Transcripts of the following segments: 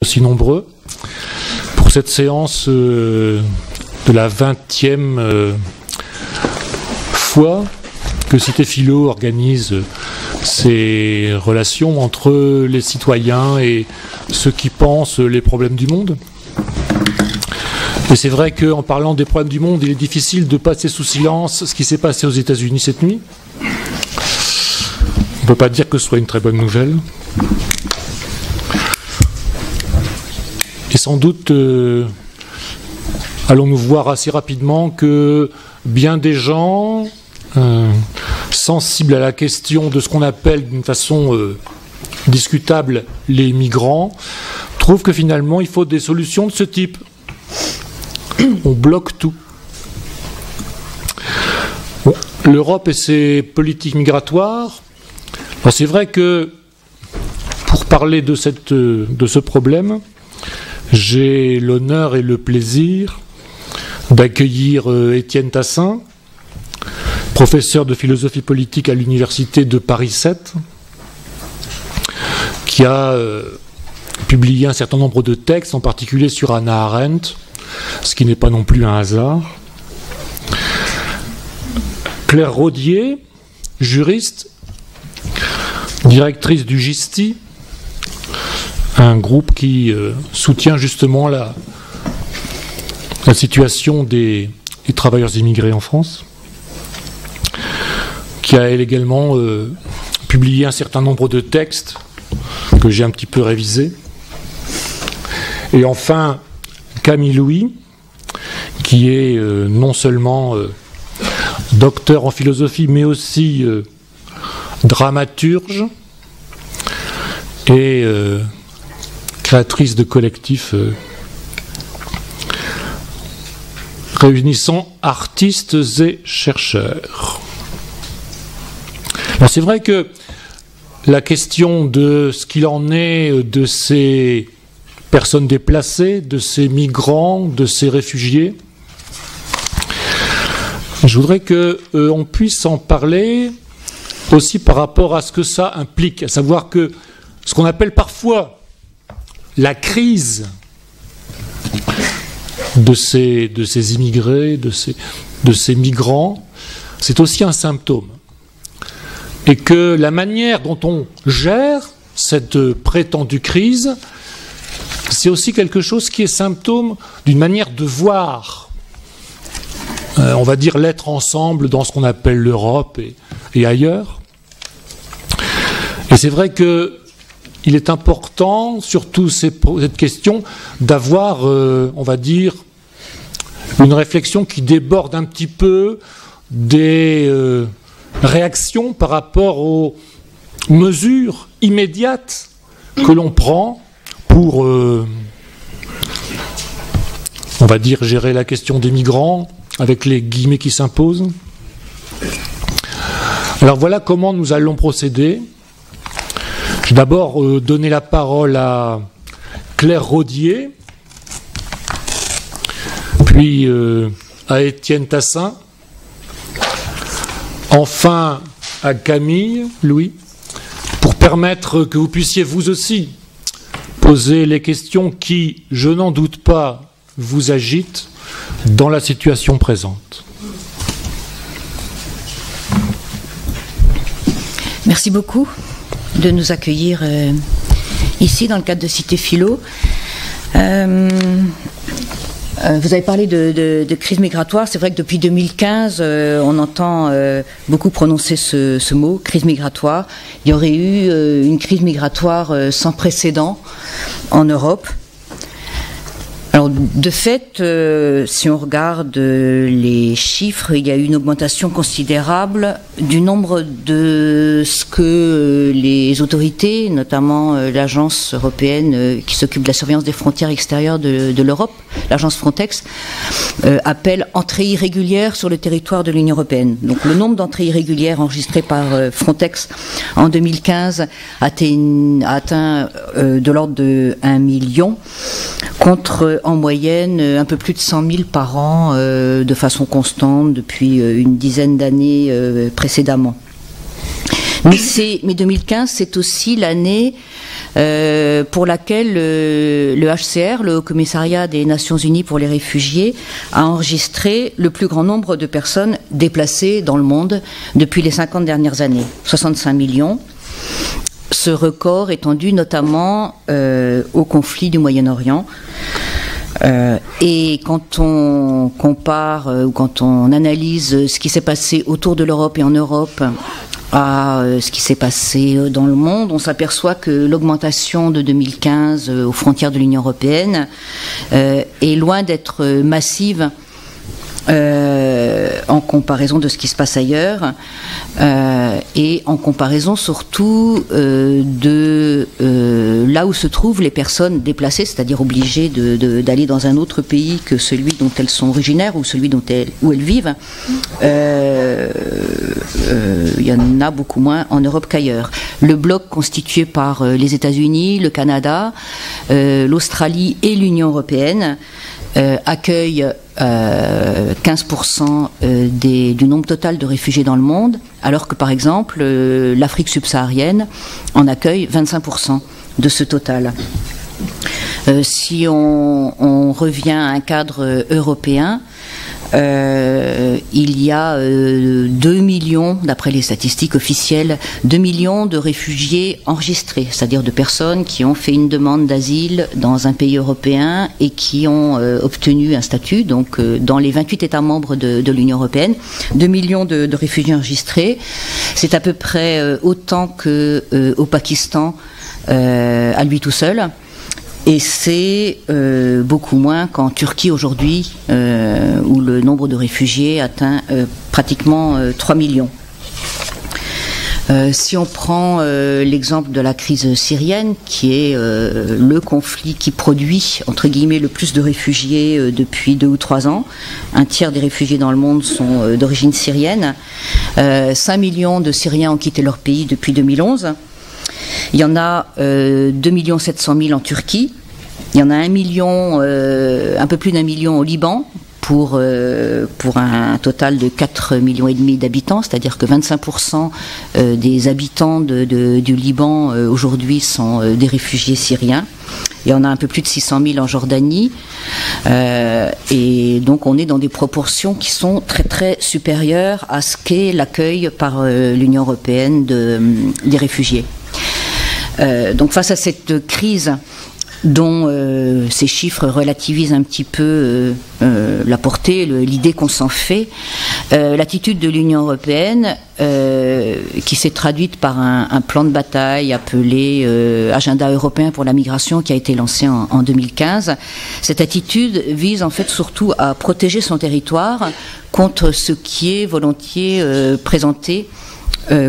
aussi nombreux pour cette séance de la 20e fois que Cité Philo organise ces relations entre les citoyens et ceux qui pensent les problèmes du monde. Et c'est vrai qu'en parlant des problèmes du monde, il est difficile de passer sous silence ce qui s'est passé aux États-Unis cette nuit. On ne peut pas dire que ce soit une très bonne nouvelle. Et sans doute allons-nous voir assez rapidement que bien des gens sensibles à la question de ce qu'on appelle d'une façon discutable les migrants trouvent que finalement il faut des solutions de ce type. On bloque tout. Bon, l'Europe et ses politiques migratoires, c'est vrai que pour parler de ce problème, j'ai l'honneur et le plaisir d'accueillir Étienne Tassin, professeur de philosophie politique à l'université de Paris 7, qui a publié un certain nombre de textes, en particulier sur Hannah Arendt, ce qui n'est pas non plus un hasard. Claire Rodier, juriste, directrice du GISTI, un groupe qui soutient justement la situation des travailleurs immigrés en France, qui a elle également publié un certain nombre de textes que j'ai un petit peu révisés. Et enfin, Camille Louis, qui est non seulement docteur en philosophie, mais aussi dramaturge et créatrice de collectifs réunissant artistes et chercheurs. Alors c'est vrai que la question de ce qu'il en est de ces personnes déplacées, de ces migrants, de ces réfugiés, je voudrais qu'on puisse en parler aussi par rapport à ce que ça implique, à savoir que ce qu'on appelle parfois la crise de ces immigrés, de ces migrants, c'est aussi un symptôme. Et que la manière dont on gère cette prétendue crise, c'est aussi quelque chose qui est symptôme d'une manière de voir, on va dire, l'être ensemble dans ce qu'on appelle l'Europe et ailleurs. Et c'est vrai qu'il est important, surtout cette question, d'avoir, on va dire, une réflexion qui déborde un petit peu des réactions par rapport aux mesures immédiates que l'on prend pour, on va dire, gérer la question des migrants, avec les guillemets qui s'imposent. Alors voilà comment nous allons procéder. Je vais d'abord donner la parole à Claire Rodier, puis à Étienne Tassin, enfin à Camille Louis, pour permettre que vous puissiez vous aussi poser les questions qui, je n'en doute pas, vous agitent dans la situation présente. Merci beaucoup de nous accueillir ici dans le cadre de Cité Philo. Vous avez parlé de crise migratoire. C'est vrai que depuis 2015, on entend beaucoup prononcer ce mot, crise migratoire. Il y aurait eu une crise migratoire sans précédent en Europe. Alors, de fait, si on regarde les chiffres, il y a eu une augmentation considérable du nombre de ce que les autorités, notamment l'agence européenne qui s'occupe de la surveillance des frontières extérieures de l'Europe, l'agence Frontex, appelle entrées irrégulières sur le territoire de l'Union européenne. Donc, le nombre d'entrées irrégulières enregistrées par Frontex en 2015 a atteint de l'ordre de 1 million, contre en moyenne un peu plus de 100 000 par an de façon constante depuis une dizaine d'années précédemment. Mais 2015, c'est aussi l'année pour laquelle le HCR, le Haut Commissariat des Nations Unies pour les réfugiés, a enregistré le plus grand nombre de personnes déplacées dans le monde depuis les 50 dernières années, 65 millions. Ce record étant dû notamment au conflit du Moyen-Orient. Et quand on compare ou quand on analyse ce qui s'est passé autour de l'Europe et en Europe à ce qui s'est passé dans le monde, on s'aperçoit que l'augmentation de 2015 aux frontières de l'Union européenne est loin d'être massive en comparaison de ce qui se passe ailleurs et en comparaison surtout de là où se trouvent les personnes déplacées, c'est-à-dire obligées d'aller dans un autre pays que celui dont elles sont originaires ou celui où elles vivent. Il y en a beaucoup moins en Europe qu'ailleurs. Le bloc constitué par les États-Unis, le Canada, l'Australie et l'Union européenne accueille 15% du nombre total de réfugiés dans le monde, alors que par exemple l'Afrique subsaharienne en accueille 25% de ce total. Si on revient à un cadre européen, il y a 2 millions, d'après les statistiques officielles, 2 millions de réfugiés enregistrés, c'est-à-dire de personnes qui ont fait une demande d'asile dans un pays européen et qui ont obtenu un statut, donc dans les 28 États membres de l'Union européenne. 2 millions de réfugiés enregistrés, c'est à peu près autant qu'au Pakistan à lui tout seul. Et c'est beaucoup moins qu'en Turquie aujourd'hui, où le nombre de réfugiés atteint pratiquement 3 millions. Si on prend l'exemple de la crise syrienne, qui est le conflit qui produit, entre guillemets, le plus de réfugiés depuis 2 ou 3 ans, un tiers des réfugiés dans le monde sont d'origine syrienne, 5 millions de Syriens ont quitté leur pays depuis 2011. Il y en a 2 700 000 en Turquie. Il y en a 1 million, un peu plus d'1 million au Liban, pour un total de 4,5 millions d'habitants, c'est-à-dire que 25% des habitants du Liban aujourd'hui sont des réfugiés syriens. Il y en a un peu plus de 600 000 en Jordanie. Et donc on est dans des proportions qui sont très très supérieures à ce qu'est l'accueil par l'Union européenne des réfugiés. Donc face à cette crise dont ces chiffres relativisent un petit peu la portée, l'idée qu'on s'en fait, l'attitude de l'Union européenne, qui s'est traduite par un plan de bataille appelé Agenda européen pour la migration, qui a été lancé en 2015, cette attitude vise en fait surtout à protéger son territoire contre ce qui est volontiers présenté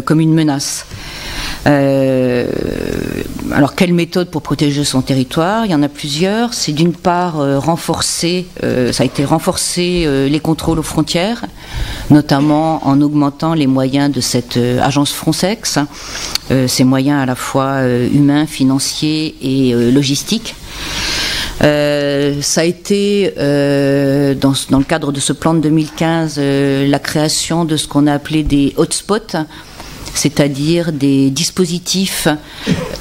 comme une menace. Alors quelle méthode pour protéger son territoire? Il y en a plusieurs. C'est d'une part renforcer, ça a été renforcer les contrôles aux frontières, notamment en augmentant les moyens de cette agence Frontex, ces moyens à la fois humains, financiers et logistiques. Ça a été, dans le cadre de ce plan de 2015, la création de ce qu'on a appelé des hotspots, c'est-à-dire des dispositifs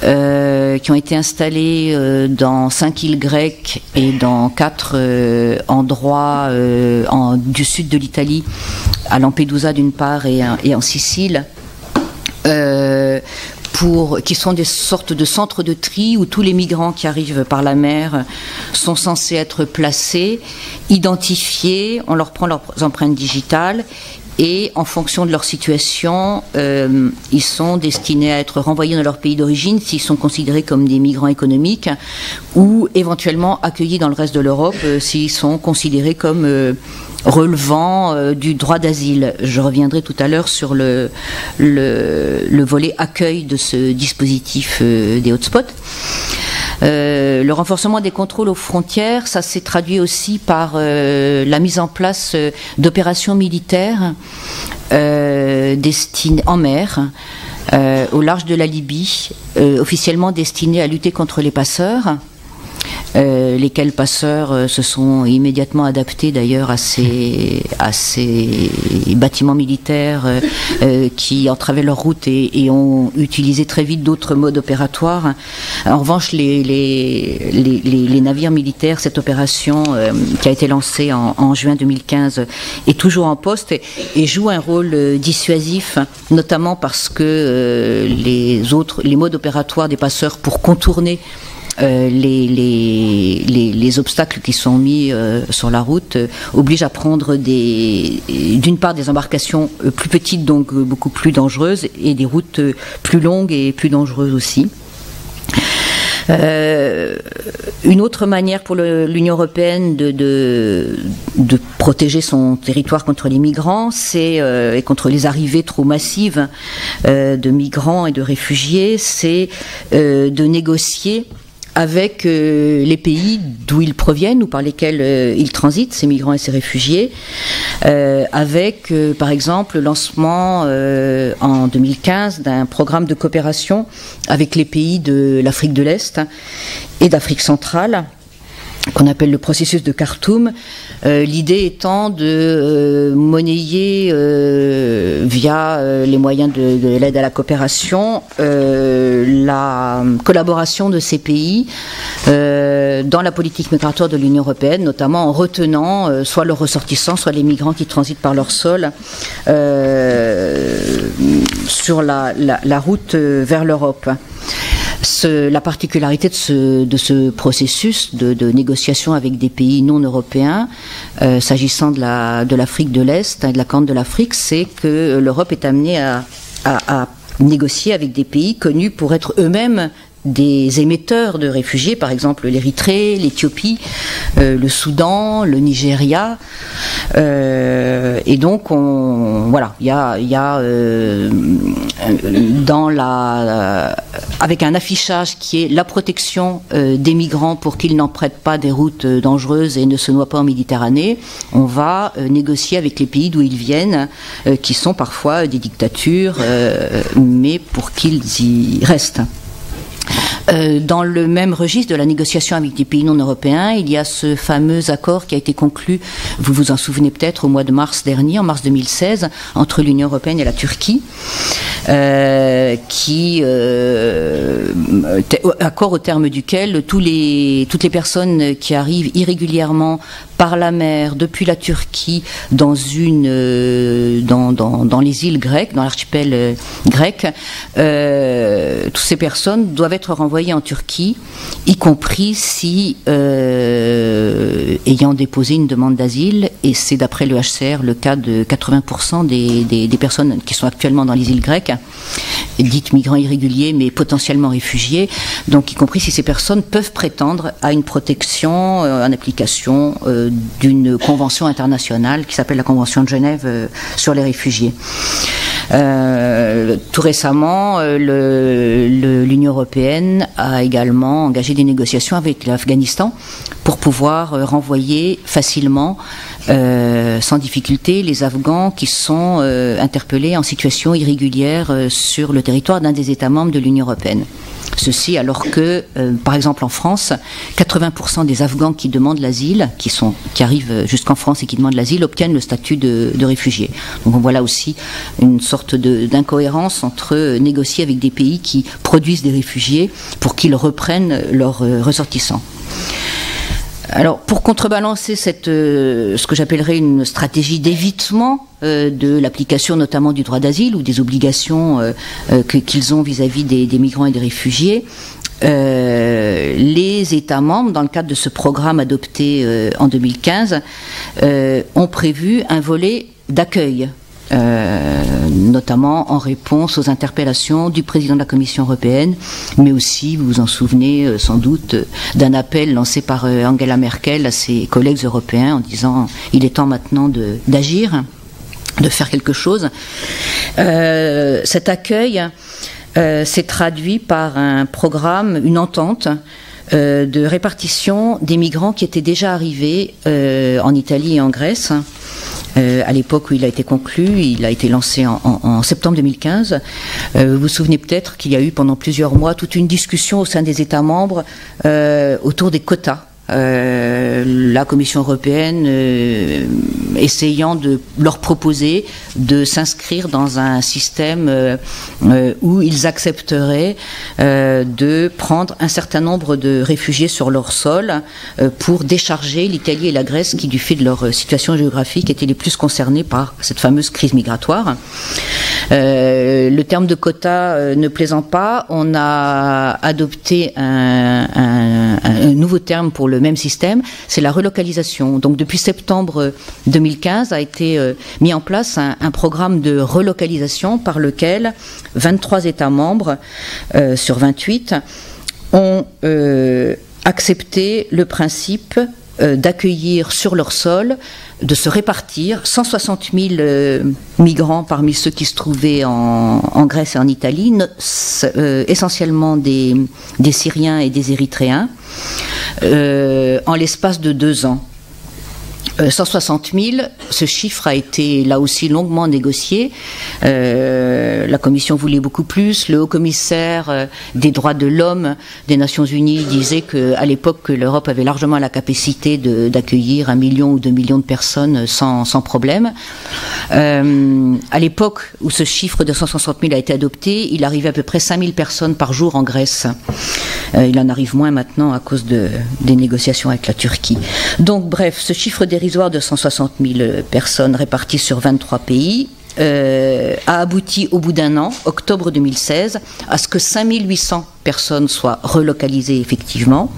qui ont été installés dans 5 îles grecques et dans 4 endroits du sud de l'Italie, à Lampedusa d'une part et en Sicile, qui sont des sortes de centres de tri où tous les migrants qui arrivent par la mer sont censés être placés, identifiés, on leur prend leurs empreintes digitales et en fonction de leur situation, ils sont destinés à être renvoyés dans leur pays d'origine s'ils sont considérés comme des migrants économiques ou éventuellement accueillis dans le reste de l'Europe s'ils sont considérés comme relevant du droit d'asile. Je reviendrai tout à l'heure sur le volet accueil de ce dispositif des hotspots. Le renforcement des contrôles aux frontières, ça s'est traduit aussi par la mise en place d'opérations militaires destinées en mer, au large de la Libye, officiellement destinées à lutter contre les passeurs. lesquels passeurs se sont immédiatement adaptés d'ailleurs à ces bâtiments militaires qui entravaient leur route et ont utilisé très vite d'autres modes opératoires. En revanche, les navires militaires, cette opération qui a été lancée en juin 2015 est toujours en poste et joue un rôle dissuasif, notamment parce que les modes opératoires des passeurs pour contourner les obstacles qui sont mis sur la route obligent à prendre d'une part des embarcations plus petites, donc beaucoup plus dangereuses, et des routes plus longues et plus dangereuses aussi. Une autre manière pour l'Union européenne de protéger son territoire contre les migrants, et contre les arrivées trop massives de migrants et de réfugiés, c'est de négocier avec les pays d'où ils proviennent ou par lesquels ils transitent, ces migrants et ces réfugiés, avec par exemple le lancement en 2015 d'un programme de coopération avec les pays de l'Afrique de l'Est et d'Afrique centrale, qu'on appelle le processus de Khartoum, l'idée étant de monnayer via les moyens de l'aide à la coopération la collaboration de ces pays dans la politique migratoire de l'Union européenne, notamment en retenant soit leurs ressortissants, soit les migrants qui transitent par leur sol sur la route vers l'Europe. La particularité de ce processus de négociation avec des pays non européens, s'agissant de l'Afrique de l'Est et de la Corne de l'Afrique, c'est que l'Europe est amenée à négocier avec des pays connus pour être eux-mêmes des émetteurs de réfugiés, par exemple l'Érythrée, l'Éthiopie, le Soudan, le Nigeria, et donc il y a avec un affichage qui est la protection des migrants pour qu'ils n'empruntent pas des routes dangereuses et ne se noient pas en Méditerranée, on va négocier avec les pays d'où ils viennent, qui sont parfois des dictatures, mais pour qu'ils y restent. Dans le même registre de la négociation avec des pays non européens, il y a ce fameux accord qui a été conclu, vous vous en souvenez peut-être, au mois de mars dernier, en mars 2016, entre l'Union européenne et la Turquie, accord au terme duquel toutes les personnes qui arrivent irrégulièrement par la mer depuis la Turquie dans les îles grecques, dans l'archipel grec, toutes ces personnes doivent être renvoyées en Turquie, y compris si ayant déposé une demande d'asile, et c'est d'après le HCR le cas de 80% des personnes qui sont actuellement dans les îles grecques, dites migrants irréguliers mais potentiellement réfugiés, donc y compris si ces personnes peuvent prétendre à une protection en application d'une convention internationale qui s'appelle la Convention de Genève sur les réfugiés. Tout récemment, l'Union européenne a également engagé des négociations avec l'Afghanistan pour pouvoir renvoyer facilement, sans difficulté, les Afghans qui sont interpellés en situation irrégulière sur le territoire d'un des États membres de l'Union européenne. Ceci alors que, par exemple en France, 80% des Afghans qui demandent l'asile, qui arrivent jusqu'en France et qui demandent l'asile, obtiennent le statut de réfugié. Donc on voit là aussi une sorte d'incohérence entre négocier avec des pays qui produisent des réfugiés pour qu'ils reprennent leurs ressortissants. Alors, pour contrebalancer ce que j'appellerais une stratégie d'évitement de l'application notamment du droit d'asile ou des obligations qu'ils ont vis-à-vis des migrants et des réfugiés, les États membres, dans le cadre de ce programme adopté en 2015, ont prévu un volet d'accueil. Notamment en réponse aux interpellations du président de la Commission européenne, mais aussi, vous vous en souvenez sans doute, d'un appel lancé par Angela Merkel à ses collègues européens en disant « il est temps maintenant d'agir, de faire quelque chose ». Cet accueil s'est traduit par un programme, une entente de répartition des migrants qui étaient déjà arrivés en Italie et en Grèce, à l'époque où il a été conclu. Il a été lancé en septembre 2015. Vous vous souvenez peut-être qu'il y a eu pendant plusieurs mois toute une discussion au sein des États membres autour des quotas. La Commission européenne essayant de leur proposer de s'inscrire dans un système où ils accepteraient de prendre un certain nombre de réfugiés sur leur sol pour décharger l'Italie et la Grèce qui, du fait de leur situation géographique, étaient les plus concernés par cette fameuse crise migratoire. Le terme de quota ne plaisant pas, on a adopté un nouveau terme pour le même système, c'est la relocalisation. Donc depuis septembre 2015 a été mis en place un programme de relocalisation par lequel 23 États membres sur 28 ont accepté le principe d'accueillir sur leur sol, de se répartir 160 000 migrants parmi ceux qui se trouvaient en Grèce et en Italie, essentiellement des Syriens et des Érythréens, en l'espace de 2 ans. 160 000, ce chiffre a été là aussi longuement négocié. La Commission voulait beaucoup plus. Le haut-commissaire des droits de l'homme des Nations Unies disait qu'à l'époque, que l'Europe avait largement la capacité d'accueillir 1 million ou 2 millions de personnes sans problème. À l'époque où ce chiffre de 160 000 a été adopté, il arrivait à peu près 5 000 personnes par jour en Grèce. Il en arrive moins maintenant à cause des négociations avec la Turquie. Donc bref, ce chiffre dérisoire de 160 000 personnes réparties sur 23 pays a abouti au bout d'un an, octobre 2016, à ce que 5 800 personnes soient relocalisées effectivement.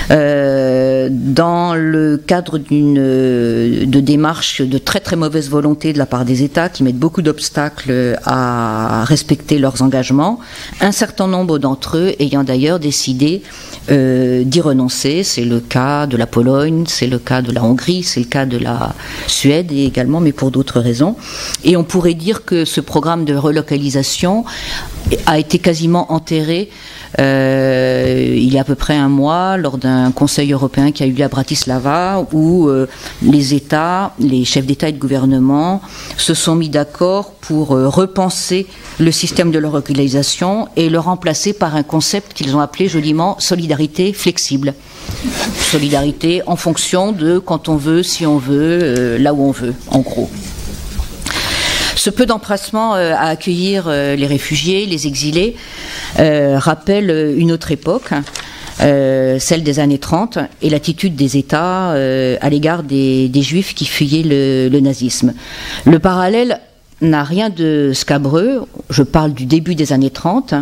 Dans le cadre de démarches de très très mauvaise volonté de la part des États qui mettent beaucoup d'obstacles à respecter leurs engagements, un certain nombre d'entre eux ayant d'ailleurs décidé d'y renoncer. C'est le cas de la Pologne, c'est le cas de la Hongrie, c'est le cas de la Suède également, mais pour d'autres raisons. Et on pourrait dire que ce programme de relocalisation a été quasiment enterré il y a à peu près un mois, lors d'un Conseil européen qui a eu lieu à Bratislava, où les États, les chefs d'État et de gouvernement se sont mis d'accord pour repenser le système de relocalisation et le remplacer par un concept qu'ils ont appelé joliment solidarité flexible. Solidarité en fonction de quand on veut, si on veut, là où on veut, en gros. Ce peu d'empressement à accueillir les réfugiés, les exilés, rappelle une autre époque, celle des années 30, et l'attitude des États à l'égard des Juifs qui fuyaient le nazisme. Le parallèle n'a rien de scabreux, je parle du début des années 30.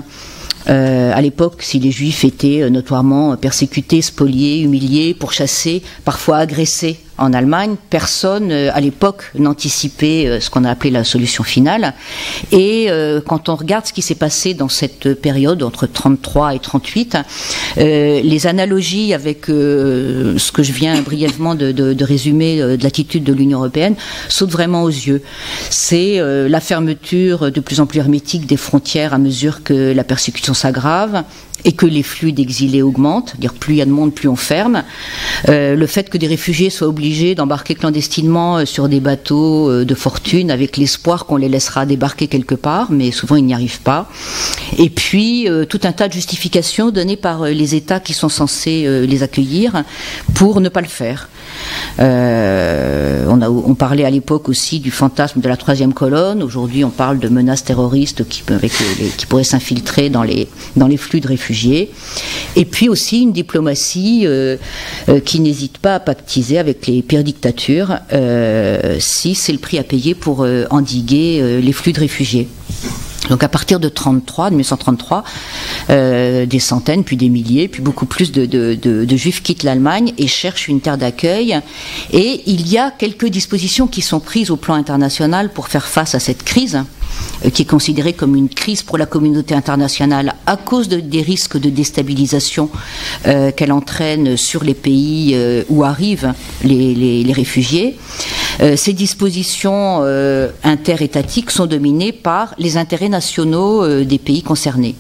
À l'époque, si les Juifs étaient notoirement persécutés, spoliés, humiliés, pourchassés, parfois agressés en Allemagne, personne à l'époque n'anticipait ce qu'on a appelé la solution finale. Et quand on regarde ce qui s'est passé dans cette période entre 33 et 38, les analogies avec ce que je viens brièvement de résumer de l'attitude de l'Union européenne sautent vraiment aux yeux. C'est la fermeture de plus en plus hermétique des frontières à mesure que la persécution s'aggrave et que les flux d'exilés augmentent, c'est-à-dire plus il y a de monde, plus on ferme. Le fait que des réfugiés soient obligés d'embarquer clandestinement sur des bateaux de fortune avec l'espoir qu'on les laissera débarquer quelque part, mais souvent ils n'y arrivent pas. Et puis tout un tas de justifications données par les États qui sont censés les accueillir pour ne pas le faire. On parlait à l'époque aussi du fantasme de la troisième colonne. Aujourd'hui, on parle de menaces terroristes qui pourraient s'infiltrer dans les flux de réfugiés. Et puis aussi une diplomatie qui n'hésite pas à pactiser avec les pires dictatures si c'est le prix à payer pour endiguer les flux de réfugiés. Donc à partir de 1933, des centaines, puis des milliers, puis beaucoup plus de Juifs quittent l'Allemagne et cherchent une terre d'accueil. Et il y a quelques dispositions qui sont prises au plan international pour faire face à cette crise, qui est considérée comme une crise pour la communauté internationale à cause des risques de déstabilisation qu'elle entraîne sur les pays où arrivent les réfugiés. Ces dispositions interétatiques sont dominées par les intérêts nationaux des pays concernés.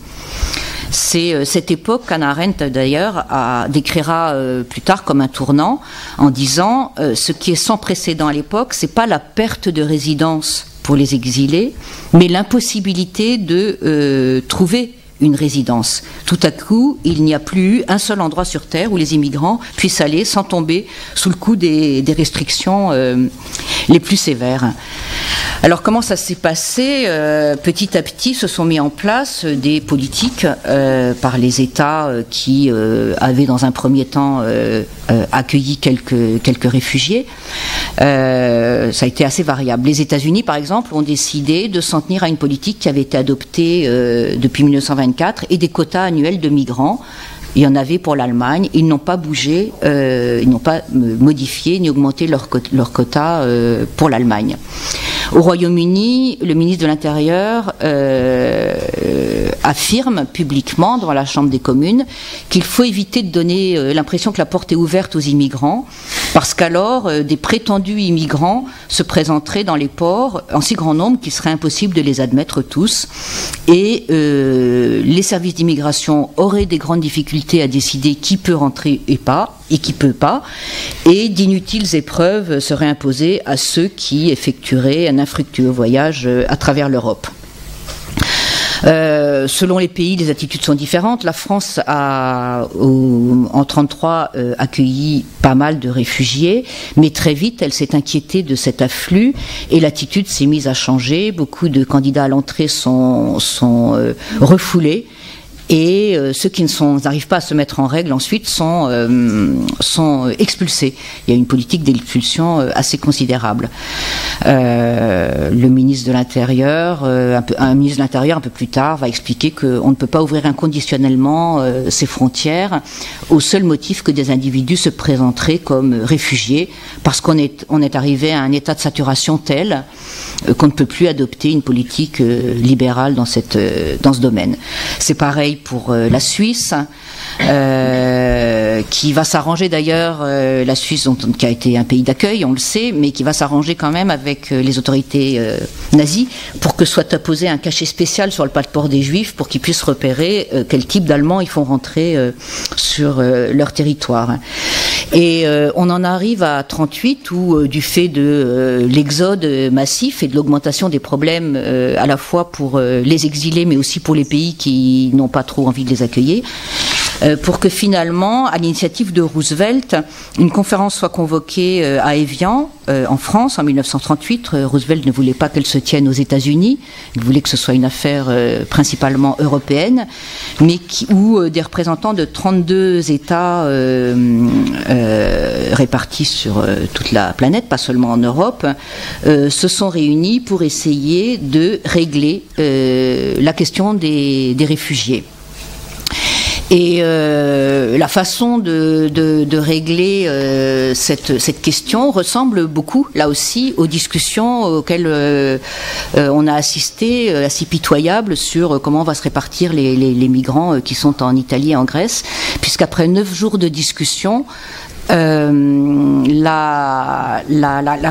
C'est cette époque qu'Hannah Arendt d'ailleurs décrira plus tard comme un tournant, en disant ce qui est sans précédent à l'époque, c'est pas la perte de résidence pour les exilés, mais l'impossibilité de trouver une résidence. Tout à coup, il n'y a plus un seul endroit sur Terre où les immigrants puissent aller sans tomber sous le coup des restrictions les plus sévères. Alors comment ça s'est passé ? Petit à petit se sont mis en place des politiques par les États qui avaient dans un premier temps accueilli quelques réfugiés. Ça a été assez variable. Les États-Unis, par exemple, ont décidé de s'en tenir à une politique qui avait été adoptée depuis 1924 et des quotas annuels de migrants. Il y en avait pour l'Allemagne. Ils n'ont pas bougé, ils n'ont pas modifié ni augmenté leur quota pour l'Allemagne. Au Royaume-Uni, le ministre de l'Intérieur affirme publiquement devant la Chambre des communes qu'il faut éviter de donner l'impression que la porte est ouverte aux immigrants, parce qu'alors des prétendus immigrants se présenteraient dans les ports en si grand nombre qu'il serait impossible de les admettre tous, et les services d'immigration auraient des grandes difficultés à décider qui peut rentrer et qui peut pas, et d'inutiles épreuves seraient imposées à ceux qui effectueraient un infructueux voyage à travers l'Europe. Selon les pays, les attitudes sont différentes. La France a, en 1933, accueilli pas mal de réfugiés, mais très vite, elle s'est inquiétée de cet afflux et l'attitude s'est mise à changer. Beaucoup de candidats à l'entrée sont refoulés. Et ceux qui n'arrivent pas à se mettre en règle ensuite sont expulsés. Il y a une politique d'expulsion assez considérable. Le ministre de l'Intérieur, un ministre de l'Intérieur un peu plus tard, va expliquer qu'on ne peut pas ouvrir inconditionnellement ces frontières au seul motif que des individus se présenteraient comme réfugiés, parce qu'on est arrivé à un état de saturation tel qu'on ne peut plus adopter une politique libérale dans ce domaine. C'est pareil pour la Suisse, qui va s'arranger d'ailleurs, la Suisse qui a été un pays d'accueil, on le sait, mais qui va s'arranger quand même avec les autorités nazies pour que soit apposé un cachet spécial sur le passeport des Juifs pour qu'ils puissent repérer quel type d'Allemands ils font rentrer sur leur territoire. Et on en arrive à 1938 où, du fait de l'exode massif et de l'augmentation des problèmes à la fois pour les exilés mais aussi pour les pays qui n'ont pas trop envie de les accueillir, pour que finalement, à l'initiative de Roosevelt, une conférence soit convoquée à Évian, en France, en 1938. Roosevelt ne voulait pas qu'elle se tienne aux États-Unis, il voulait que ce soit une affaire principalement européenne, mais où des représentants de 32 États répartis sur toute la planète, pas seulement en Europe, se sont réunis pour essayer de régler la question des réfugiés. Et la façon de régler cette question ressemble beaucoup, là aussi, aux discussions auxquelles on a assisté, assez pitoyables, sur comment on va se répartir les migrants qui sont en Italie et en Grèce, puisqu'après 9 jours de discussion, la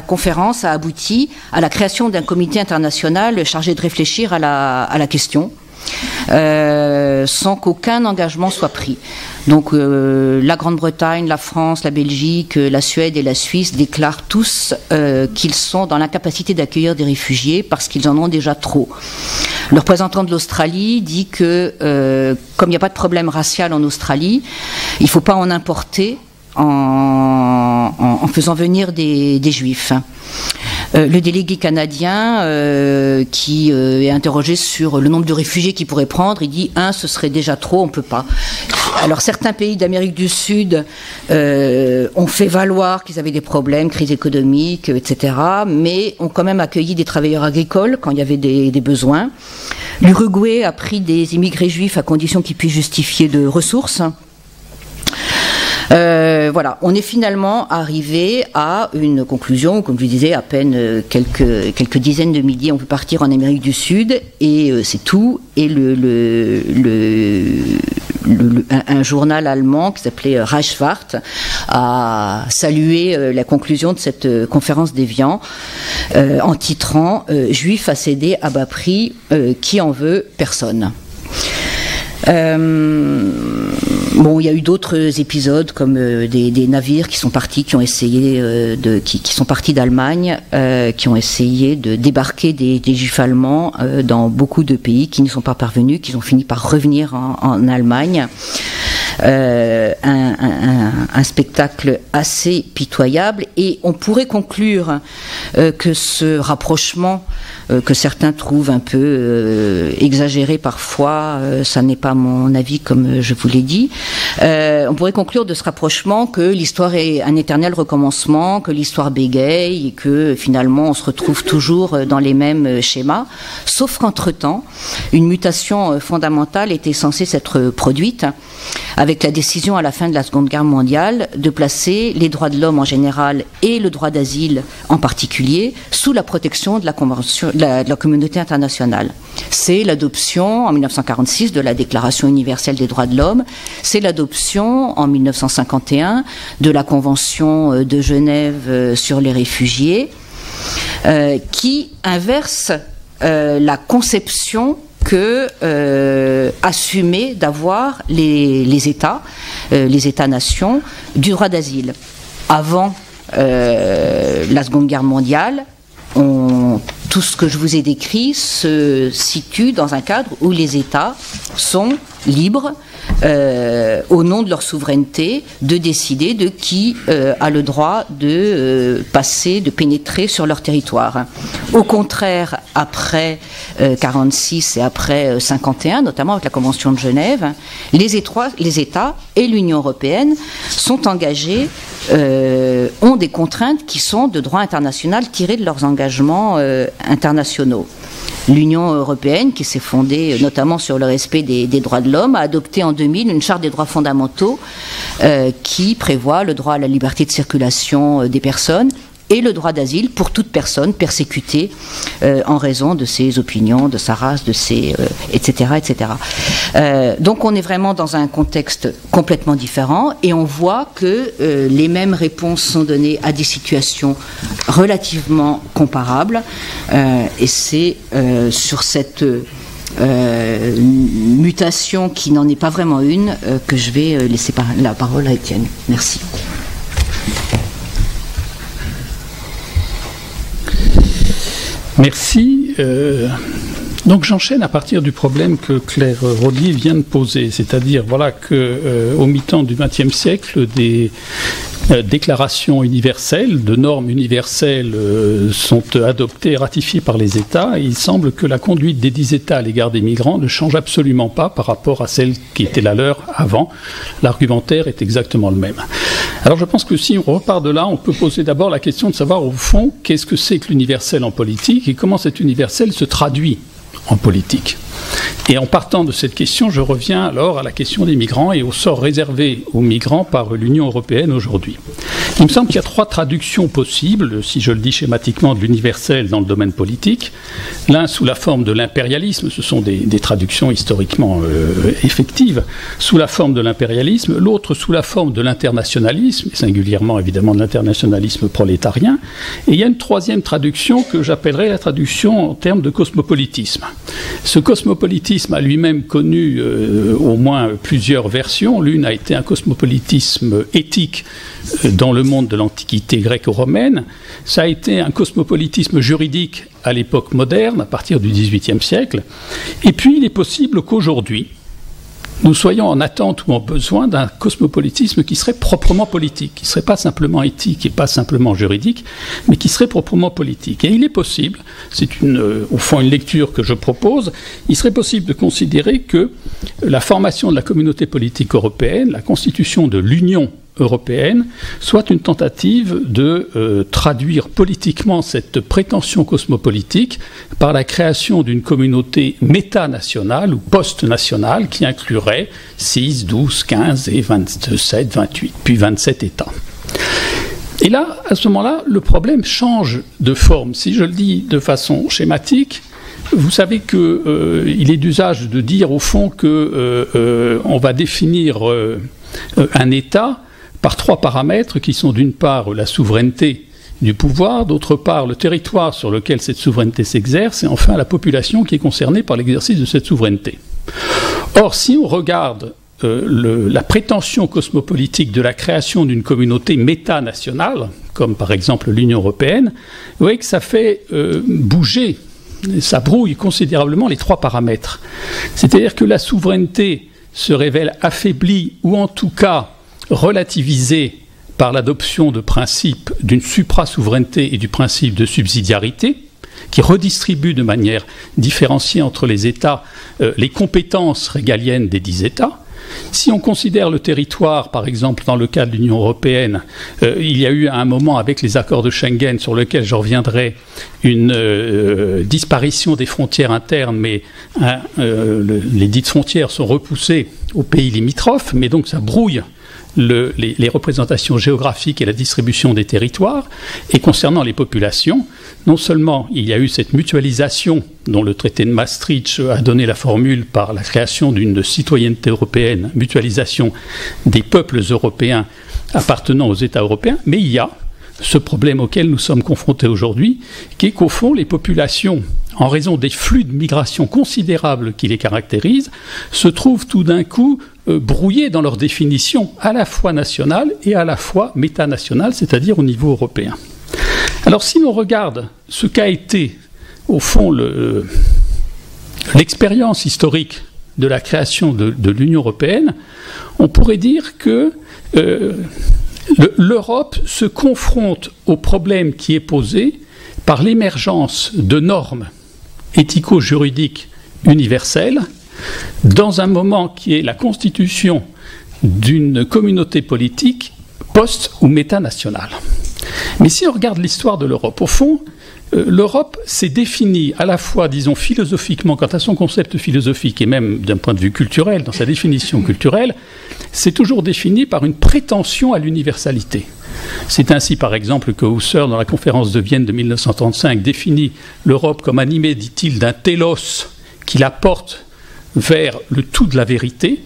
conférence a abouti à la création d'un comité international chargé de réfléchir à la question. Sans qu'aucun engagement soit pris. Donc la Grande-Bretagne, la France, la Belgique, la Suède et la Suisse déclarent tous qu'ils sont dans l'incapacité d'accueillir des réfugiés parce qu'ils en ont déjà trop. Le représentant de l'Australie dit que comme il n'y a pas de problème racial en Australie, il ne faut pas en importer en faisant venir des Juifs. Le délégué canadien qui est interrogé sur le nombre de réfugiés qu'il pourrait prendre, il dit ce serait déjà trop, on ne peut pas. Alors certains pays d'Amérique du Sud ont fait valoir qu'ils avaient des problèmes, crise économique, etc., mais ont quand même accueilli des travailleurs agricoles quand il y avait des besoins. L'Uruguay a pris des immigrés juifs à condition qu'ils puissent justifier de ressources. Voilà, on est finalement arrivé à une conclusion, comme je disais, à peine quelques dizaines de milliers, on peut partir en Amérique du Sud, et c'est tout. Et un journal allemand qui s'appelait Reichswart a salué la conclusion de cette conférence d'Évian en titrant « Juifs à céder à bas prix, qui en veut ? Personne ». Bon, il y a eu d'autres épisodes comme des navires qui sont partis, qui ont essayé qui sont partis d'Allemagne, qui ont essayé de débarquer des juifs allemands dans beaucoup de pays, qui n'y sont pas parvenus, qui ont fini par revenir en Allemagne. Un spectacle assez pitoyable, et on pourrait conclure que ce rapprochement que certains trouvent un peu exagéré parfois, ça n'est pas mon avis comme je vous l'ai dit, on pourrait conclure de ce rapprochement que l'histoire est un éternel recommencement, que l'histoire bégaye et que finalement on se retrouve toujours dans les mêmes schémas, sauf qu'entre-temps une mutation fondamentale était censée s'être produite avec la décision à la fin de la Seconde Guerre mondiale de placer les droits de l'homme en général et le droit d'asile en particulier sous la protection de la Convention, de la communauté internationale. C'est l'adoption en 1946 de la Déclaration universelle des droits de l'homme, c'est l'adoption en 1951 de la Convention de Genève sur les réfugiés, qui inverse la conception que assumer d'avoir les États-nations du droit d'asile. Avant la Seconde Guerre mondiale, tout ce que je vous ai décrit se situe dans un cadre où les États sont libres, au nom de leur souveraineté, de décider de qui a le droit de passer, de pénétrer sur leur territoire. Au contraire, après 46 et après 51, notamment avec la Convention de Genève, les États et l'Union européenne sont engagés, ont des contraintes qui sont de droit international tirées de leurs engagements internationaux. L'Union européenne, qui s'est fondée notamment sur le respect des droits de l'homme, a adopté en 2000 une charte des droits fondamentaux qui prévoit le droit à la liberté de circulation des personnes et le droit d'asile pour toute personne persécutée en raison de ses opinions, de sa race, de ses etc. etc. Donc on est vraiment dans un contexte complètement différent, et on voit que les mêmes réponses sont données à des situations relativement comparables, et c'est sur cette mutation qui n'en est pas vraiment une que je vais laisser la parole à Étienne. Merci. Merci. Donc j'enchaîne à partir du problème que Claire Rodier vient de poser, c'est-à-dire voilà que au mi-temps du XXe siècle, des déclarations universelles, de normes universelles sont adoptées et ratifiées par les États, et il semble que la conduite des 10 États à l'égard des migrants ne change absolument pas par rapport à celle qui était la leur avant. L'argumentaire est exactement le même. Alors je pense que si on repart de là, on peut poser d'abord la question de savoir au fond qu'est-ce que c'est que l'universel en politique et comment cet universel se traduit en politique. Et en partant de cette question, je reviens alors à la question des migrants et au sort réservé aux migrants par l'Union européenne aujourd'hui. Il me semble qu'il y a 3 traductions possibles, si je le dis schématiquement, de l'universel dans le domaine politique. L'un sous la forme de l'impérialisme, ce sont des traductions historiquement effectives, sous la forme de l'impérialisme, l'autre sous la forme de l'internationalisme, et singulièrement évidemment de l'internationalisme prolétarien, et il y a une 3e traduction que j'appellerais la traduction en termes de cosmopolitisme. Ce cosmopolitisme a lui-même connu au moins plusieurs versions. L'une a été un cosmopolitisme éthique dans le monde de l'Antiquité gréco-romaine. Ça a été un cosmopolitisme juridique à l'époque moderne, à partir du XVIIIe siècle. Et puis il est possible qu'aujourd'hui, nous soyons en attente ou en besoin d'un cosmopolitisme qui serait proprement politique, qui ne serait pas simplement éthique et pas simplement juridique, mais qui serait proprement politique. Et il est possible, c'est au fond une lecture que je propose, il serait possible de considérer que la formation de la communauté politique européenne, la constitution de l'Union européenne, soit une tentative de traduire politiquement cette prétention cosmopolitique par la création d'une communauté métanationale ou post-nationale qui inclurait 6, 12, 15 et 27, 28, puis 27 États. Et là, à ce moment-là, le problème change de forme. Si je le dis de façon schématique, vous savez qu'il est d'usage de dire au fond qu'on va définir un État par 3 paramètres qui sont d'une part la souveraineté du pouvoir, d'autre part le territoire sur lequel cette souveraineté s'exerce, et enfin la population qui est concernée par l'exercice de cette souveraineté. Or, si on regarde la prétention cosmopolitique de la création d'une communauté métanationale, comme par exemple l'Union européenne, vous voyez que ça fait bouger, ça brouille considérablement les trois paramètres. C'est-à-dire que la souveraineté se révèle affaiblie ou en tout cas relativisée par l'adoption de principes d'une supra-souveraineté et du principe de subsidiarité, qui redistribue de manière différenciée entre les États les compétences régaliennes des 10 États. Si on considère le territoire, par exemple, dans le cas de l'Union européenne, il y a eu à un moment avec les accords de Schengen, sur lequel je reviendrai, une disparition des frontières internes, mais les dites frontières sont repoussées aux pays limitrophes, mais donc ça brouille les représentations géographiques et la distribution des territoires. Et concernant les populations, non seulement il y a eu cette mutualisation dont le traité de Maastricht a donné la formule par la création d'une citoyenneté européenne, mutualisation des peuples européens appartenant aux États européens, mais il y a ce problème auquel nous sommes confrontés aujourd'hui, qui est qu'au fond, les populations, en raison des flux de migration considérables qui les caractérisent, se trouvent tout d'un coup brouillées dans leur définition à la fois nationale et à la fois métanationale, c'est-à-dire au niveau européen. Alors si l'on regarde ce qu'a été, au fond, l'expérience historique de la création de l'Union européenne, on pourrait dire que l'Europe se confronte au problème qui est posé par l'émergence de normes éthico-juridiques universelles dans un moment qui est la constitution d'une communauté politique post- ou métanationale. Mais si on regarde l'histoire de l'Europe, au fond, l'Europe s'est définie à la fois, disons, philosophiquement, quant à son concept philosophique et même d'un point de vue culturel, dans sa définition culturelle, c'est toujours définie par une prétention à l'universalité. C'est ainsi, par exemple, que Husserl, dans la conférence de Vienne de 1935, définit l'Europe comme animée, dit-il, d'un télos qui la porte vers le tout de la vérité.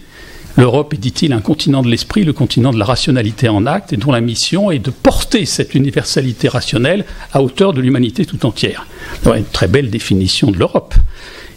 L'Europe est, dit-il, un continent de l'esprit, le continent de la rationalité en acte, et dont la mission est de porter cette universalité rationnelle à hauteur de l'humanité tout entière. C'est une très belle définition de l'Europe.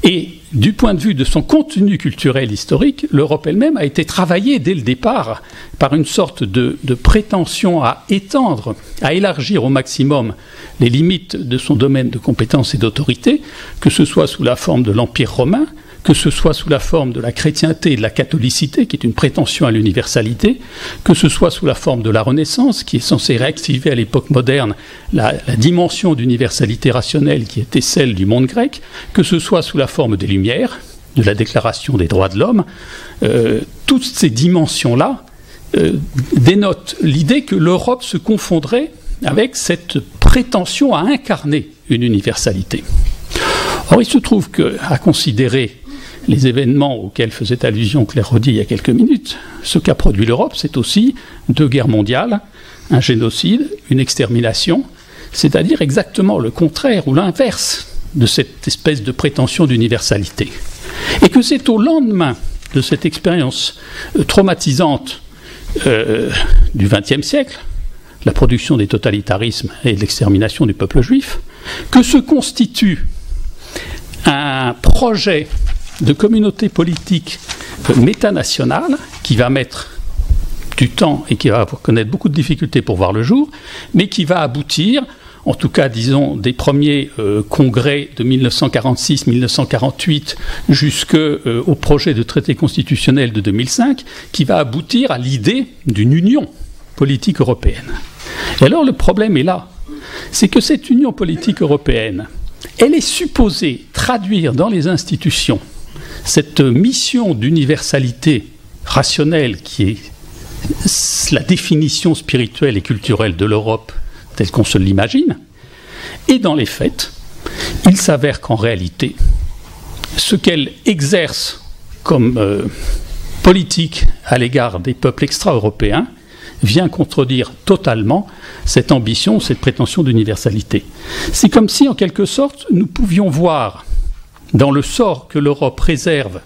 Et du point de vue de son contenu culturel historique, l'Europe elle-même a été travaillée dès le départ par une sorte de prétention à étendre, à élargir au maximum les limites de son domaine de compétence et d'autorité, que ce soit sous la forme de l'Empire romain, que ce soit sous la forme de la chrétienté et de la catholicité, qui est une prétention à l'universalité, que ce soit sous la forme de la Renaissance, qui est censée réactiver à l'époque moderne la dimension d'universalité rationnelle qui était celle du monde grec, que ce soit sous la forme des Lumières, de la Déclaration des droits de l'homme. Toutes ces dimensions-là dénotent l'idée que l'Europe se confondrait avec cette prétention à incarner une universalité. Or, il se trouve qu'à considérer les événements auxquels faisait allusion Claire Rodi il y a quelques minutes, ce qu'a produit l'Europe, c'est aussi 2 guerres mondiales, un génocide, une extermination, c'est-à-dire exactement le contraire ou l'inverse de cette espèce de prétention d'universalité. Et que c'est au lendemain de cette expérience traumatisante du XXe siècle, la production des totalitarismes et de l'extermination du peuple juif, que se constitue un projet de communauté politique métanationale qui va mettre du temps et qui va connaître beaucoup de difficultés pour voir le jour, mais qui va aboutir, en tout cas, disons, des premiers congrès de 1946-1948 jusqu'au projet de traité constitutionnel de 2005, qui va aboutir à l'idée d'une union politique européenne. Et alors le problème est là, c'est que cette union politique européenne, elle est supposée traduire dans les institutions cette mission d'universalité rationnelle qui est la définition spirituelle et culturelle de l'Europe telle qu'on se l'imagine. Et dans les faits, il s'avère qu'en réalité, ce qu'elle exerce comme politique à l'égard des peuples extra-européens vient contredire totalement cette ambition, cette prétention d'universalité. C'est comme si, en quelque sorte, nous pouvions voir dans le sort que l'Europe réserve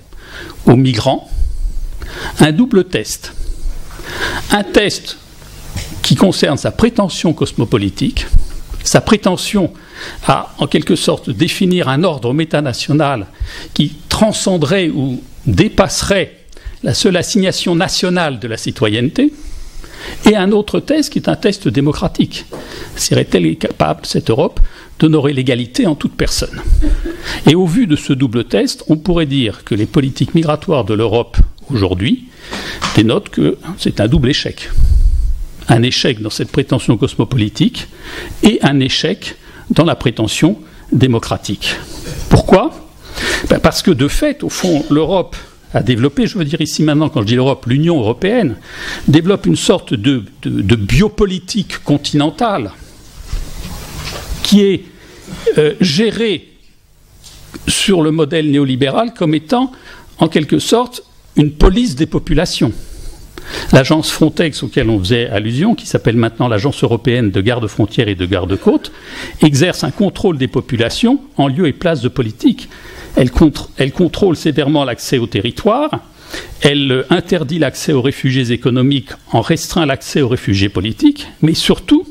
aux migrants un double test. Un test qui concerne sa prétention cosmopolitique, sa prétention à, en quelque sorte, définir un ordre métanational qui transcenderait ou dépasserait la seule assignation nationale de la citoyenneté, et un autre test qui est un test démocratique. Serait-elle capable, cette Europe, d'honorer l'égalité en toute personne? Et au vu de ce double test, on pourrait dire que les politiques migratoires de l'Europe aujourd'hui dénotent que c'est un double échec. Un échec dans cette prétention cosmopolitique et un échec dans la prétention démocratique. Pourquoi? Parce que de fait, au fond, l'Europe a développé, je veux dire ici maintenant, quand je dis l'Europe, l'Union européenne, développe une sorte de biopolitique continentale qui est gérée sur le modèle néolibéral comme étant, en quelque sorte, une police des populations. L'agence Frontex, auquel on faisait allusion, qui s'appelle maintenant l'Agence européenne de garde-frontières et de garde-côtes, exerce un contrôle des populations en lieu et place de politique. Elle contrôle sévèrement l'accès au territoire, elle interdit l'accès aux réfugiés économiques en restreint l'accès aux réfugiés politiques, mais surtout,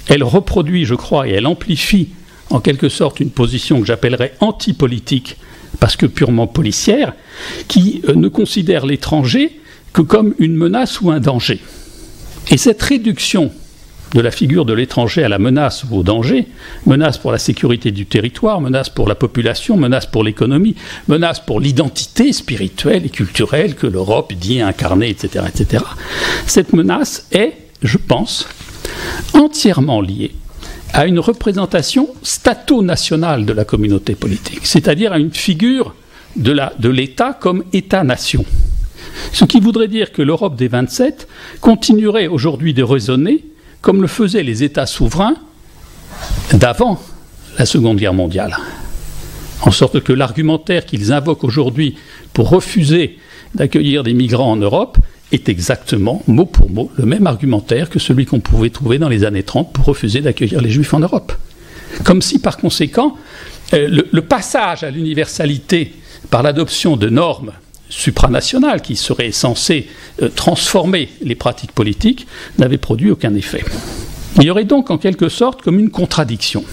elle reproduit, je crois, et elle amplifie en quelque sorte une position que j'appellerais anti-politique, parce que purement policière, qui ne considère l'étranger que comme une menace ou un danger. Et cette réduction de la figure de l'étranger à la menace ou au danger, menace pour la sécurité du territoire, menace pour la population, menace pour l'économie, menace pour l'identité spirituelle et culturelle que l'Europe dit incarner, etc., etc. Cette menace est, je pense, entièrement liée à une représentation stato-nationale de la communauté politique, c'est-à-dire à une figure de l'État comme État-nation. Ce qui voudrait dire que l'Europe des 27 continuerait aujourd'hui de raisonner comme le faisaient les États souverains d'avant la Seconde Guerre mondiale. En sorte que l'argumentaire qu'ils invoquent aujourd'hui pour refuser d'accueillir des migrants en Europe est exactement, mot pour mot, le même argumentaire que celui qu'on pouvait trouver dans les années 30 pour refuser d'accueillir les Juifs en Europe. Comme si, par conséquent, le passage à l'universalité par l'adoption de normes supranationales qui seraient censées transformer les pratiques politiques n'avait produit aucun effet. Il y aurait donc en quelque sorte comme une contradiction.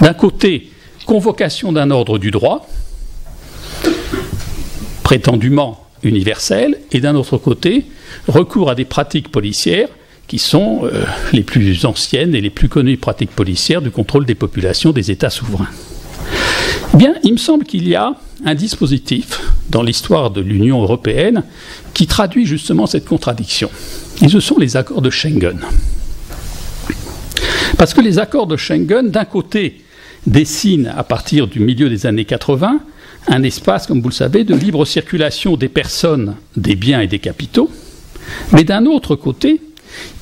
D'un côté, convocation d'un ordre du droit, prétendument universel, et d'un autre côté, recours à des pratiques policières qui sont les plus anciennes et les plus connues pratiques policières du contrôle des populations des États souverains. Eh bien, il me semble qu'il y a un dispositif dans l'histoire de l'Union européenne qui traduit justement cette contradiction. Et ce sont les accords de Schengen. Parce que les accords de Schengen, d'un côté, dessinent à partir du milieu des années 80 un espace, comme vous le savez, de libre circulation des personnes, des biens et des capitaux, mais d'un autre côté,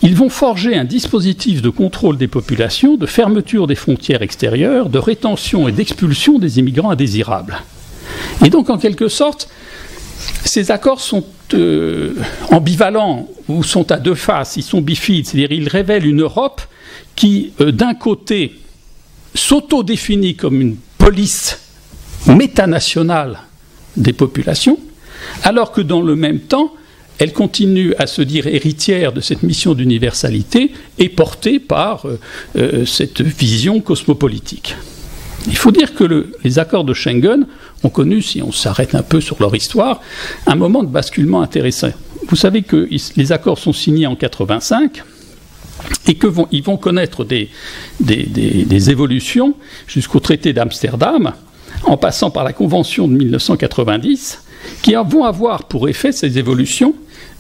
ils vont forger un dispositif de contrôle des populations, de fermeture des frontières extérieures, de rétention et d'expulsion des immigrants indésirables. Et donc, en quelque sorte, ces accords sont ambivalents ou sont à deux faces, ils sont bifides, c'est-à-dire ils révèlent une Europe qui, d'un côté, s'autodéfinit comme une police métanationale des populations, alors que dans le même temps, elle continue à se dire héritière de cette mission d'universalité et portée par cette vision cosmopolitique. Il faut dire que les accords de Schengen ont connu, si on s'arrête un peu sur leur histoire, un moment de basculement intéressant. Vous savez que les accords sont signés en 1985 et qu'ils vont connaître des évolutions jusqu'au traité d'Amsterdam, en passant par la Convention de 1990, qui vont avoir pour effet, ces évolutions,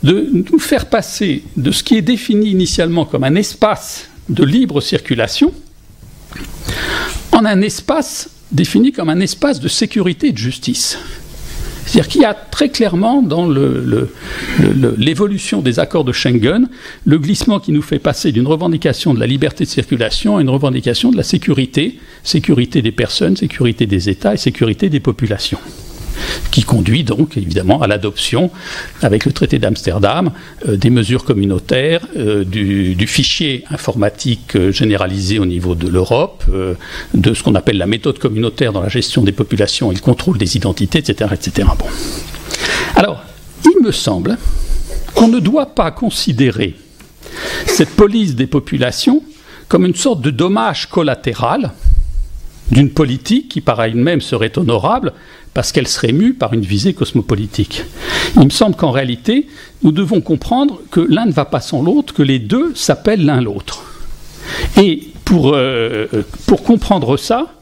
de nous faire passer de ce qui est défini initialement comme un espace de libre circulation en un espace défini comme un espace de sécurité et de justice. C'est-à-dire qu'il y a très clairement dans l'évolution des accords de Schengen le glissement qui nous fait passer d'une revendication de la liberté de circulation à une revendication de la sécurité, sécurité des personnes, sécurité des États et sécurité des populations, qui conduit donc évidemment à l'adoption, avec le traité d'Amsterdam, des mesures communautaires, du fichier informatique généralisé au niveau de l'Europe, de ce qu'on appelle la méthode communautaire dans la gestion des populations et le contrôle des identités, etc. etc. Bon. Alors, il me semble qu'on ne doit pas considérer cette police des populations comme une sorte de dommage collatéral d'une politique qui par elle-même serait honorable parce qu'elle serait mue par une visée cosmopolitique. Il me semble qu'en réalité, nous devons comprendre que l'un ne va pas sans l'autre, que les deux s'appellent l'un l'autre. Et pour comprendre ça,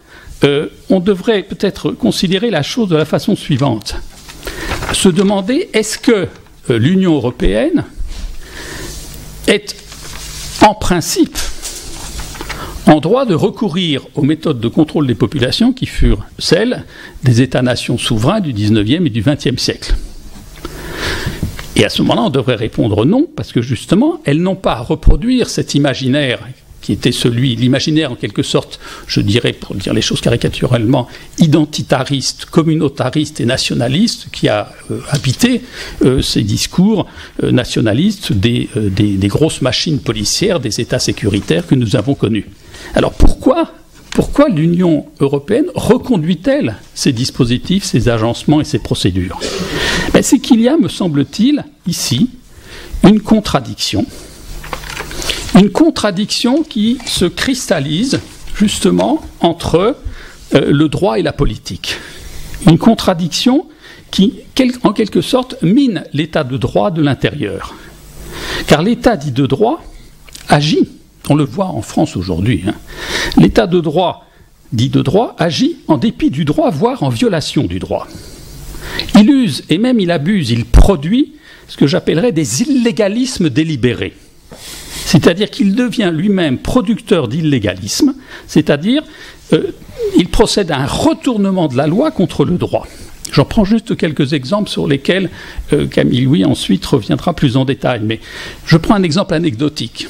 on devrait peut-être considérer la chose de la façon suivante. Se demander, est-ce que l'Union européenne est en principe en droit de recourir aux méthodes de contrôle des populations qui furent celles des États-nations souverains du XIXe et du XXe siècle. Et à ce moment-là, on devrait répondre non, parce que justement, elles n'ont pas à reproduire cet imaginaire qui était l'imaginaire en quelque sorte, je dirais, pour dire les choses caricaturellement, identitariste, communautariste et nationaliste, qui a habité ces discours nationalistes des grosses machines policières, des États sécuritaires que nous avons connus. Alors pourquoi l'Union européenne reconduit-elle ces dispositifs, ces agencements et ces procédures ? C'est qu'il y a, me semble-t-il, ici, une contradiction qui se cristallise justement entre le droit et la politique. Une contradiction qui, en quelque sorte, mine l'état de droit de l'intérieur. Car l'état dit de droit agit, on le voit en France aujourd'hui, l'état de droit dit de droit agit en dépit du droit, voire en violation du droit. Il use et même il abuse, il produit ce que j'appellerais des illégalismes délibérés. C'est-à-dire qu'il devient lui-même producteur d'illégalisme, c'est-à-dire il procède à un retournement de la loi contre le droit. J'en prends juste quelques exemples sur lesquels Camille Louis ensuite reviendra plus en détail. Mais je prends un exemple anecdotique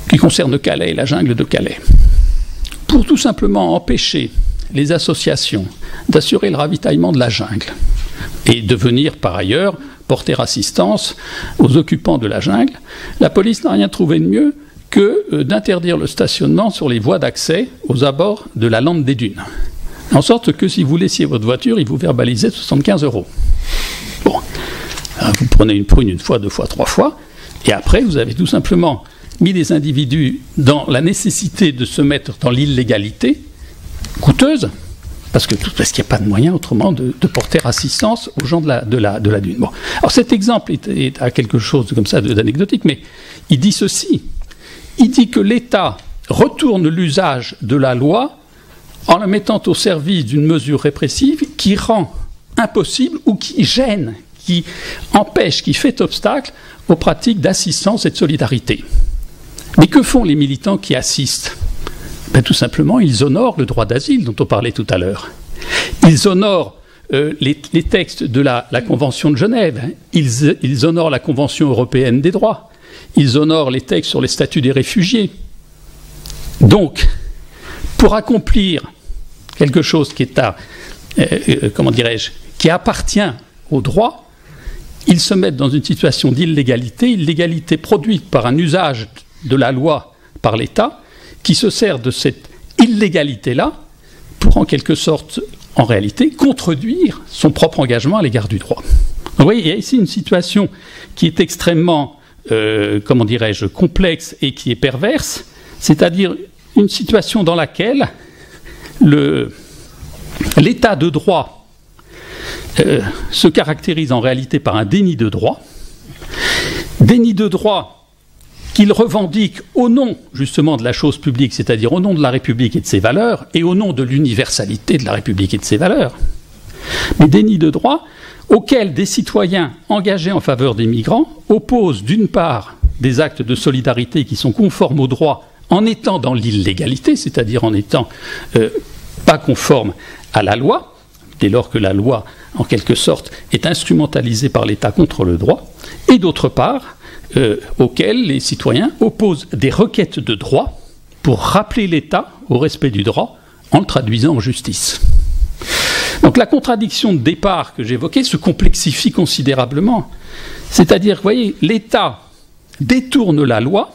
qui concerne Calais, la jungle de Calais. Pour tout simplement empêcher les associations d'assurer le ravitaillement de la jungle et de venir par ailleurs porter assistance aux occupants de la jungle, la police n'a rien trouvé de mieux que d'interdire le stationnement sur les voies d'accès aux abords de la lande des dunes. En sorte que si vous laissiez votre voiture, ils vous verbalisaient 75 €. Bon, alors vous prenez une prune une fois, deux fois, trois fois, et après vous avez tout simplement mis les individus dans la nécessité de se mettre dans l'illégalité coûteuse, parce qu'il n'y a pas de moyen autrement de porter assistance aux gens de la dune. Bon. Alors cet exemple est à quelque chose comme ça d'anecdotique, mais il dit ceci. Il dit que l'État retourne l'usage de la loi en la mettant au service d'une mesure répressive qui rend impossible ou qui gêne, qui empêche, qui fait obstacle aux pratiques d'assistance et de solidarité. Mais que font les militants qui assistent ? Tout simplement, ils honorent le droit d'asile dont on parlait tout à l'heure. Ils honorent les textes de la Convention de Genève. Ils honorent la Convention européenne des droits. Ils honorent les textes sur les statuts des réfugiés. Donc, pour accomplir quelque chose qui est qui appartient au droit, ils se mettent dans une situation d'illégalité produite par un usage de la loi par l'État, qui se sert de cette illégalité-là pour, en quelque sorte, en réalité, contredire son propre engagement à l'égard du droit. Vous voyez, il y a ici une situation qui est extrêmement, complexe et qui est perverse, c'est-à-dire une situation dans laquelle l'état de droit se caractérise en réalité par un déni de droit qu'il revendique au nom justement de la chose publique, c'est-à-dire au nom de la République et de ses valeurs, et au nom de l'universalité de la République et de ses valeurs. Mais déni de droit auquel des citoyens engagés en faveur des migrants opposent d'une part des actes de solidarité qui sont conformes au droit en étant dans l'illégalité, c'est-à-dire en étant pas conformes à la loi, dès lors que la loi, en quelque sorte, est instrumentalisée par l'État contre le droit, et d'autre part, auxquels les citoyens opposent des requêtes de droit pour rappeler l'État au respect du droit en le traduisant en justice. Donc la contradiction de départ que j'évoquais se complexifie considérablement. C'est-à-dire, vous voyez, l'État détourne la loi,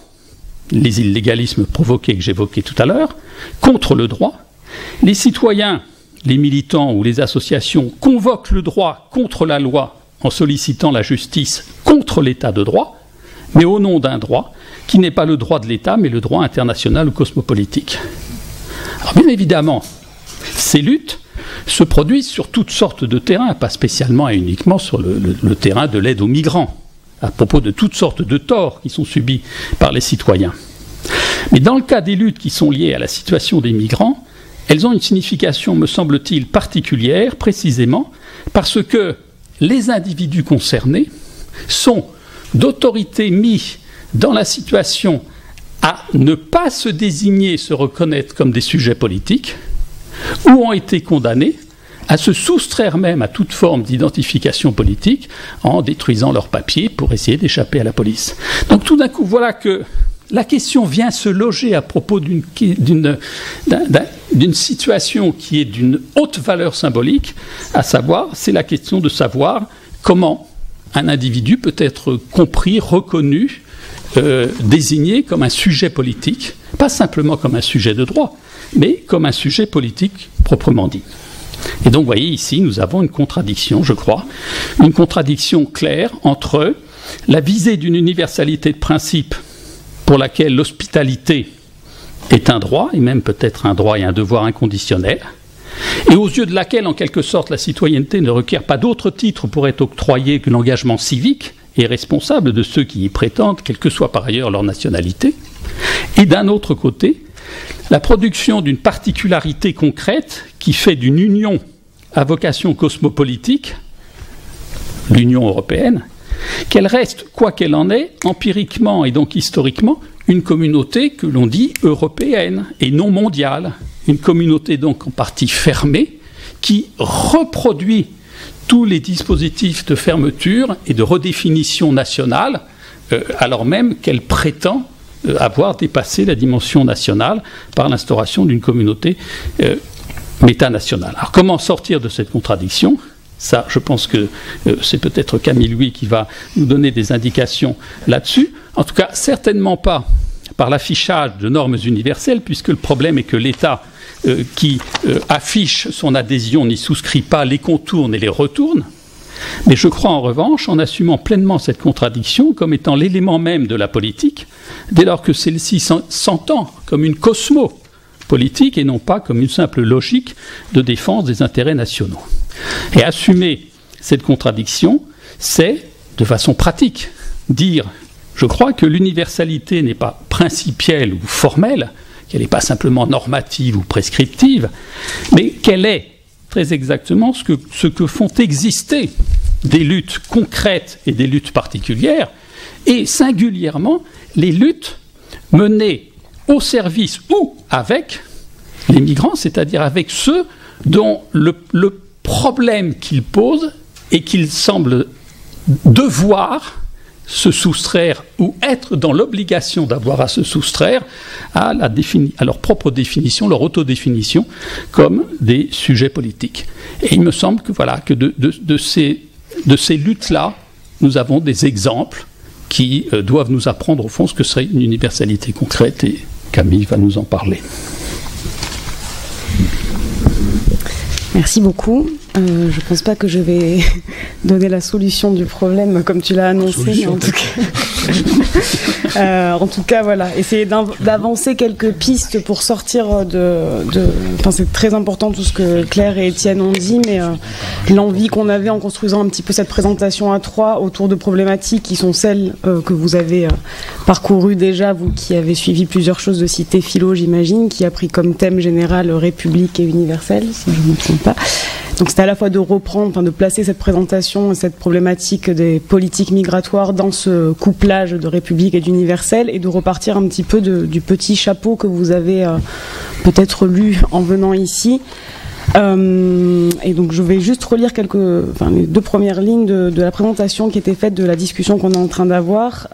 les illégalismes provoqués que j'évoquais tout à l'heure, contre le droit. Les citoyens, les militants ou les associations convoquent le droit contre la loi en sollicitant la justice contre l'État de droit, mais au nom d'un droit qui n'est pas le droit de l'État, mais le droit international ou cosmopolitique. Alors Bien évidemment, ces luttes se produisent sur toutes sortes de terrains, pas spécialement et uniquement sur le terrain de l'aide aux migrants, à propos de toutes sortes de torts qui sont subis par les citoyens. Mais dans le cas des luttes qui sont liées à la situation des migrants, elles ont une signification, me semble-t-il, particulière, précisément parce que les individus concernés sont d'autorité mis dans la situation à ne pas se désigner, se reconnaître comme des sujets politiques, ou ont été condamnés à se soustraire même à toute forme d'identification politique en détruisant leurs papiers pour essayer d'échapper à la police. Donc tout d'un coup, voilà que la question vient se loger à propos d'une situation qui est d'une haute valeur symbolique, à savoir, c'est la question de savoir comment un individu peut être compris, reconnu, désigné comme un sujet politique, pas simplement comme un sujet de droit, mais comme un sujet politique proprement dit. Et donc, vous voyez, ici, nous avons une contradiction, je crois, une contradiction claire entre la visée d'une universalité de principe pour laquelle l'hospitalité est un droit, et même peut-être un droit et un devoir inconditionnel, et aux yeux de laquelle, en quelque sorte, la citoyenneté ne requiert pas d'autre titre pour être octroyé que l'engagement civique et responsable de ceux qui y prétendent, quelle que soit par ailleurs leur nationalité, et d'un autre côté, la production d'une particularité concrète qui fait d'une union à vocation cosmopolitique, l'Union européenne, qu'elle reste, quoi qu'elle en est, empiriquement et donc historiquement, une communauté que l'on dit européenne et non mondiale, une communauté donc en partie fermée, qui reproduit tous les dispositifs de fermeture et de redéfinition nationale, alors même qu'elle prétend avoir dépassé la dimension nationale par l'instauration d'une communauté métanationale. Alors comment sortir de cette contradiction ? Ça, je pense que c'est peut-être Camille Louis qui va nous donner des indications là-dessus. En tout cas, certainement pas par l'affichage de normes universelles, puisque le problème est que l'État qui affiche son adhésion n'y souscrit pas, les contourne et les retourne. Mais je crois en revanche, en assumant pleinement cette contradiction comme étant l'élément même de la politique, dès lors que celle-ci s'entend comme une cosmopolitique et non pas comme une simple logique de défense des intérêts nationaux. Et assumer cette contradiction, c'est, de façon pratique, dire, je crois que l'universalité n'est pas principielle ou formelle, qu'elle n'est pas simplement normative ou prescriptive, mais qu'elle est très exactement ce que font exister des luttes concrètes et des luttes particulières, et singulièrement les luttes menées au service ou avec les migrants, c'est-à-dire avec ceux dont le problème qu'ils posent et qu'ils semblent devoir se soustraire ou être dans l'obligation d'avoir à se soustraire à leur propre définition, leur autodéfinition comme des sujets politiques. Et il me semble que, voilà, que de ces luttes-là, nous avons des exemples qui doivent nous apprendre au fond ce que serait une universalité concrète, et Camille va nous en parler. Merci beaucoup. Je ne pense pas que je vais donner la solution du problème comme tu l'as annoncé, mais en tout cas, voilà, essayer d'avancer quelques pistes pour sortir enfin, c'est très important tout ce que Claire et Étienne ont dit, mais l'envie qu'on avait en construisant un petit peu cette présentation à trois autour de problématiques qui sont celles que vous avez parcourues déjà, vous qui avez suivi plusieurs choses de Cité Philo, j'imagine, qui a pris comme thème général République et universel, si je ne me trompe pas. Donc c'était à la fois de reprendre, enfin de placer cette présentation et cette problématique des politiques migratoires dans ce couplage de République et d'universel, et de repartir un petit peu du petit chapeau que vous avez peut-être lu en venant ici. Et donc je vais juste relire les deux premières lignes de la présentation qui était faite de la discussion qu'on est en train d'avoir.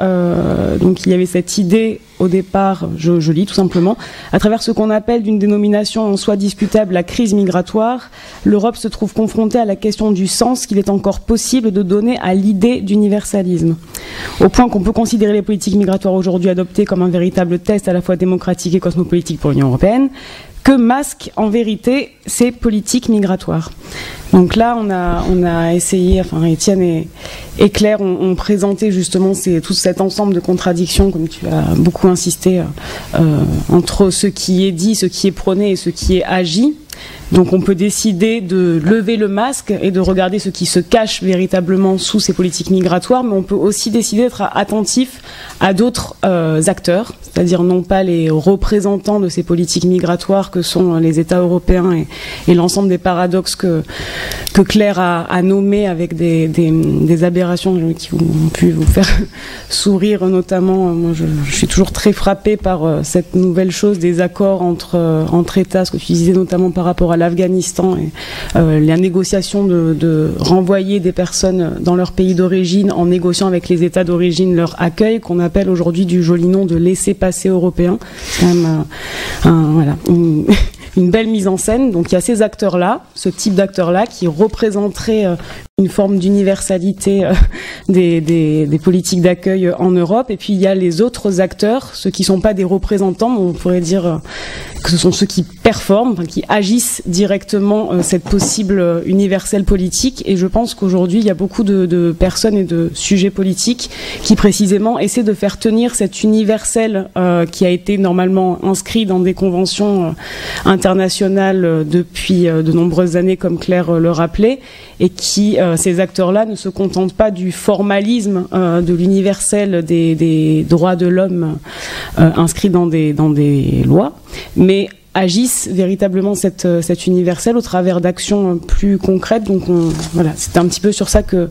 Donc il y avait cette idée au départ, je lis tout simplement, à travers ce qu'on appelle d'une dénomination en soi discutable, la crise migratoire, l'Europe se trouve confrontée à la question du sens qu'il est encore possible de donner à l'idée d'universalisme. Au point qu'on peut considérer les politiques migratoires aujourd'hui adoptées comme un véritable test à la fois démocratique et cosmopolitique pour l'Union européenne. que masquent en vérité ces politiques migratoires. Donc là, on a essayé, enfin Étienne et Claire ont présenté justement tout cet ensemble de contradictions, comme tu as beaucoup insisté, entre ce qui est dit, ce qui est prôné et ce qui est agi. Donc on peut décider de lever le masque et de regarder ce qui se cache véritablement sous ces politiques migratoires, mais on peut aussi décider d'être attentif à d'autres acteurs, c'est-à-dire non pas les représentants de ces politiques migratoires que sont les États européens et l'ensemble des paradoxes que Claire a nommés avec des aberrations qui ont pu vous faire sourire notamment. Moi, je suis toujours très frappée par cette nouvelle chose des accords entre États, ce que tu disais notamment par rapport à l'Afghanistan et la négociation de renvoyer des personnes dans leur pays d'origine en négociant avec les États d'origine leur accueil, qu'on appelle aujourd'hui du joli nom de laissez-passer européen. C'est quand même une belle mise en scène. Donc il y a ces acteurs-là, ce type d'acteurs-là qui représenteraient une forme d'universalité des politiques d'accueil en Europe. Et puis il y a les autres acteurs, ceux qui ne sont pas des représentants, mais on pourrait dire que ce sont ceux qui performent, enfin, qui agissent directement cette possible universelle politique. Et je pense qu'aujourd'hui, il y a beaucoup de personnes et de sujets politiques qui précisément essaient de faire tenir cet universel qui a été normalement inscrit dans des conventions internationales depuis de nombreuses années, comme Claire le rappelait, et qui, ces acteurs-là, ne se contentent pas du formalisme de l'universel des droits de l'homme inscrits dans des lois, mais agissent véritablement cet universel au travers d'actions plus concrètes. Donc voilà, c'était un petit peu sur ça que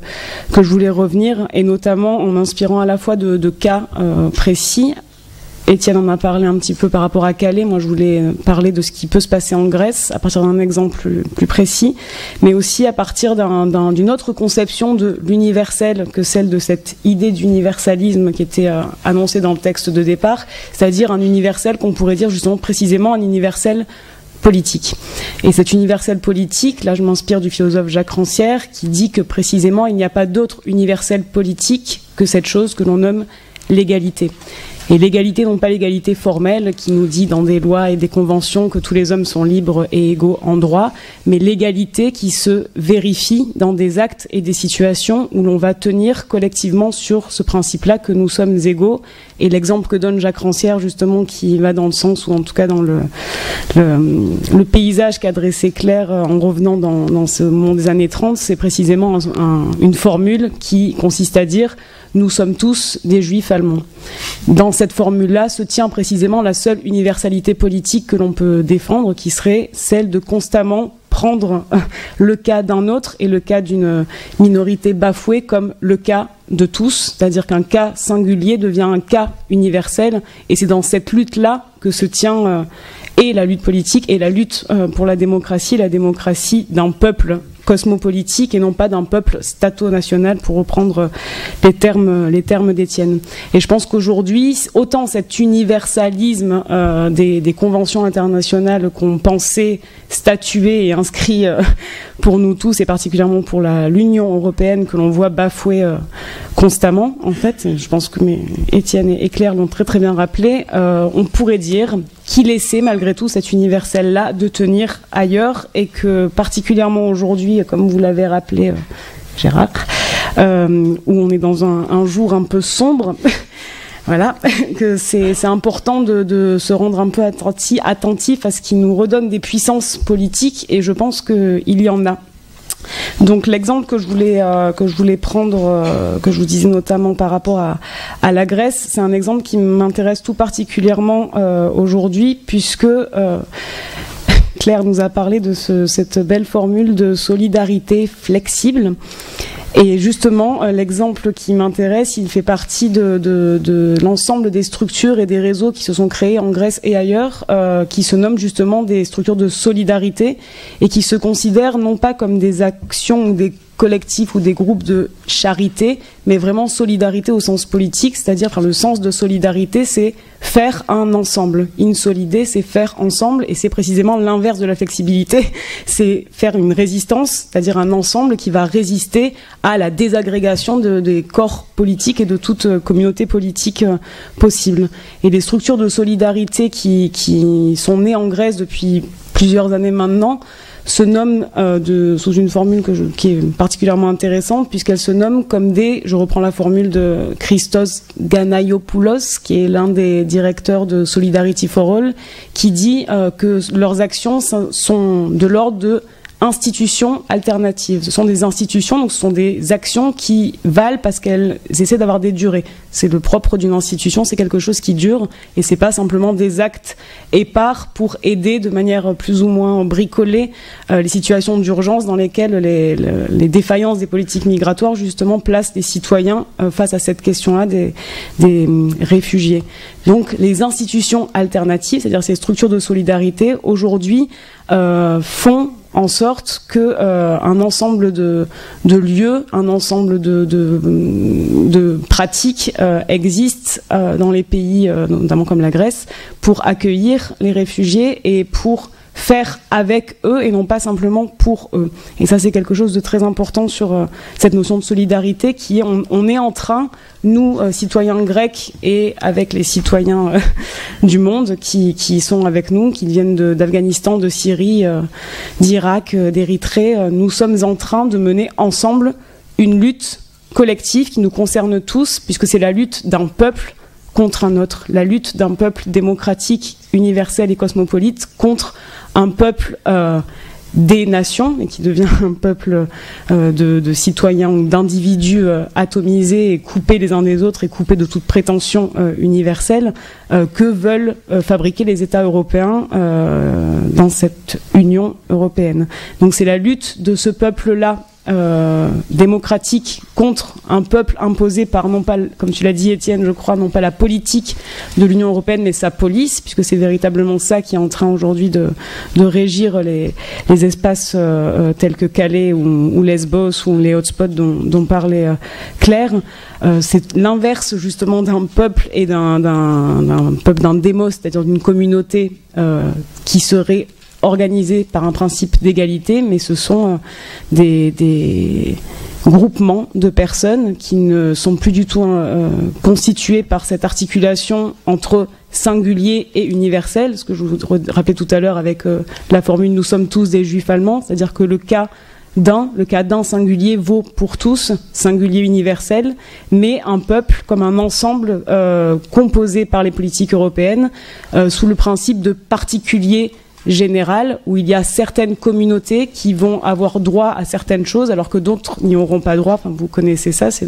je voulais revenir, et notamment en m'inspirant à la fois de cas précis. Étienne en a parlé un petit peu par rapport à Calais. Moi, je voulais parler de ce qui peut se passer en Grèce à partir d'un exemple plus précis, mais aussi à partir d'une autre conception de l'universel que celle de cette idée d'universalisme qui était annoncée dans le texte de départ, c'est-à-dire un universel qu'on pourrait dire justement précisément un universel politique. Et cet universel politique, là je m'inspire du philosophe Jacques Rancière, qui dit que précisément il n'y a pas d'autre universel politique que cette chose que l'on nomme l'égalité. Et l'égalité, non pas l'égalité formelle qui nous dit dans des lois et des conventions que tous les hommes sont libres et égaux en droit, mais l'égalité qui se vérifie dans des actes et des situations où l'on va tenir collectivement sur ce principe-là que nous sommes égaux. Et l'exemple que donne Jacques Rancière, justement, qui va dans le sens, ou en tout cas dans le paysage qu'a dressé Claire en revenant dans ce monde des années 30, c'est précisément une formule qui consiste à dire « nous sommes tous des juifs allemands ». Dans cette formule-là se tient précisément la seule universalité politique que l'on peut défendre, qui serait celle de constamment prendre le cas d'un autre et le cas d'une minorité bafouée comme le cas de tous, c'est-à-dire qu'un cas singulier devient un cas universel, et c'est dans cette lutte-là que se tient et la lutte politique et la lutte pour la démocratie d'un peuple cosmopolitique et non pas d'un peuple stato-national, pour reprendre les termes d'Étienne. Et je pense qu'aujourd'hui, autant cet universalisme des conventions internationales qu'on pensait statuer et inscrit pour nous tous, et particulièrement pour l'Union européenne, que l'on voit bafouer constamment, en fait, je pense que Étienne et Claire l'ont très très bien rappelé, on pourrait dire qu'il essaie malgré tout cet universel-là de tenir ailleurs, et que particulièrement aujourd'hui, comme vous l'avez rappelé Gérard, où on est dans un jour un peu sombre, voilà, que c'est important de se rendre un peu attentif à ce qui nous redonne des puissances politiques, et je pense qu'il y en a. Donc l'exemple que je voulais prendre, que je vous disais notamment par rapport à la Grèce, c'est un exemple qui m'intéresse tout particulièrement aujourd'hui, puisque Claire nous a parlé de cette belle formule de solidarité flexible. Et justement, l'exemple qui m'intéresse, il fait partie de l'ensemble des structures et des réseaux qui se sont créés en Grèce et ailleurs, qui se nomment justement des structures de solidarité, et qui se considèrent non pas comme des actions ou des collectifs ou des groupes de charité, mais vraiment solidarité au sens politique, c'est-à-dire le sens de solidarité, c'est faire un ensemble. Insolider, c'est faire ensemble, et c'est précisément l'inverse de la flexibilité, c'est faire une résistance, c'est-à-dire un ensemble qui va résister à la désagrégation des corps politiques et de toute communauté politique possible. Et les structures de solidarité qui sont nées en Grèce depuis plusieurs années maintenant se nomment sous une formule qui est particulièrement intéressante, puisqu'elle se nomme comme je reprends la formule de Christos Ganaiopoulos, qui est l'un des directeurs de Solidarity for All, qui dit que leurs actions sont de l'ordre de institutions alternatives. Ce sont des institutions, donc ce sont des actions qui valent parce qu'elles essaient d'avoir des durées. C'est le propre d'une institution, c'est quelque chose qui dure, et c'est pas simplement des actes épars pour aider de manière plus ou moins bricolée les situations d'urgence dans lesquelles les défaillances des politiques migratoires justement placent les citoyens face à cette question-là des réfugiés. Donc les institutions alternatives, c'est-à-dire ces structures de solidarité, aujourd'hui font en sorte que un ensemble de lieux, un ensemble de pratiques existent dans les pays, notamment comme la Grèce, pour accueillir les réfugiés et pour faire avec eux et non pas simplement pour eux. Et ça, c'est quelque chose de très important sur cette notion de solidarité qui est, on est en train, nous, citoyens grecs et avec les citoyens du monde qui sont avec nous, qui viennent d'Afghanistan, de Syrie, d'Irak, d'Érythrée, nous sommes en train de mener ensemble une lutte collective qui nous concerne tous, puisque c'est la lutte d'un peuple contre un autre, la lutte d'un peuple démocratique, universel et cosmopolite contre un peuple des nations, et qui devient un peuple de citoyens ou d'individus atomisés et coupés les uns des autres et coupés de toute prétention universelle que veulent fabriquer les États européens dans cette Union européenne. Donc c'est la lutte de ce peuple-là démocratique contre un peuple imposé par, non pas, comme tu l'as dit Étienne, je crois, non pas la politique de l'Union européenne, mais sa police, puisque c'est véritablement ça qui est en train aujourd'hui de régir les espaces tels que Calais ou Lesbos ou les hotspots dont parlait Claire. C'est l'inverse justement d'un peuple et d'un démos, c'est-à-dire d'une communauté qui serait organisés par un principe d'égalité, mais ce sont des groupements de personnes qui ne sont plus du tout constitués par cette articulation entre singulier et universel, ce que je vous rappelais tout à l'heure avec la formule « nous sommes tous des juifs allemands », c'est-à-dire que le cas d'un singulier vaut pour tous, singulier universel, mais un peuple comme un ensemble composé par les politiques européennes sous le principe de particulier général, où il y a certaines communautés qui vont avoir droit à certaines choses alors que d'autres n'y auront pas droit. Enfin, vous connaissez ça, c'est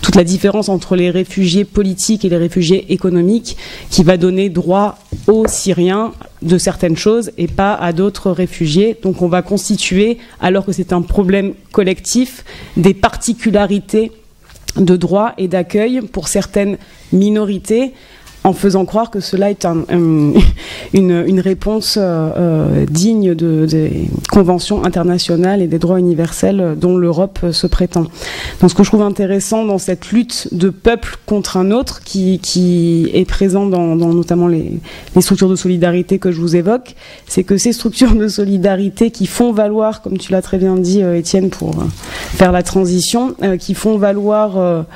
toute la différence entre les réfugiés politiques et les réfugiés économiques qui va donner droit aux Syriens de certaines choses et pas à d'autres réfugiés. Donc on va constituer, alors que c'est un problème collectif, des particularités de droit et d'accueil pour certaines minorités, en faisant croire que cela est une réponse digne des conventions internationales et des droits universels dont l'Europe se prétend. Donc ce que je trouve intéressant dans cette lutte de peuple contre un autre qui est présent dans notamment les structures de solidarité que je vous évoque, c'est que ces structures de solidarité qui font valoir, comme tu l'as très bien dit Étienne pour faire la transition, qui font valoir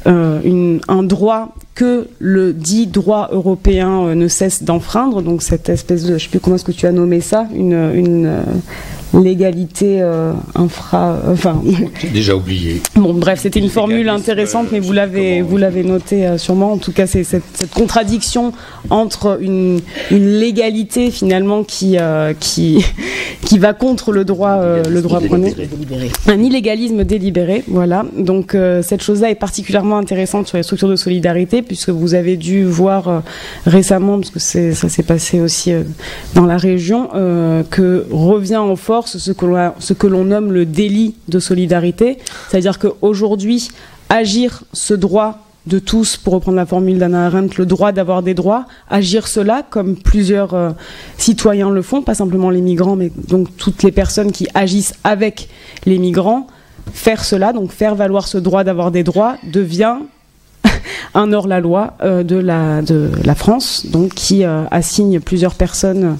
un droit que le dit droit européen ne cesse d'enfreindre, donc cette espèce de, je ne sais plus comment est-ce que tu as nommé ça, une l'égalité enfin j'ai déjà oublié. Bon bref, c'était une formule intéressante, mais vous l'avez noté sûrement. En tout cas, c'est cette contradiction entre une légalité finalement qui va contre le droit premier, un illégalisme délibéré, voilà. Donc cette chose-là est particulièrement intéressante sur les structures de solidarité, puisque vous avez dû voir récemment, parce que ça s'est passé aussi dans la région, que revient en force ce que l'on nomme le délit de solidarité, c'est-à-dire qu'aujourd'hui, agir ce droit de tous, pour reprendre la formule d'Hannah Arendt, le droit d'avoir des droits, agir cela comme plusieurs citoyens le font, pas simplement les migrants, mais donc toutes les personnes qui agissent avec les migrants, faire cela, donc faire valoir ce droit d'avoir des droits, devient un hors-la-loi de la France, donc qui assigne plusieurs personnes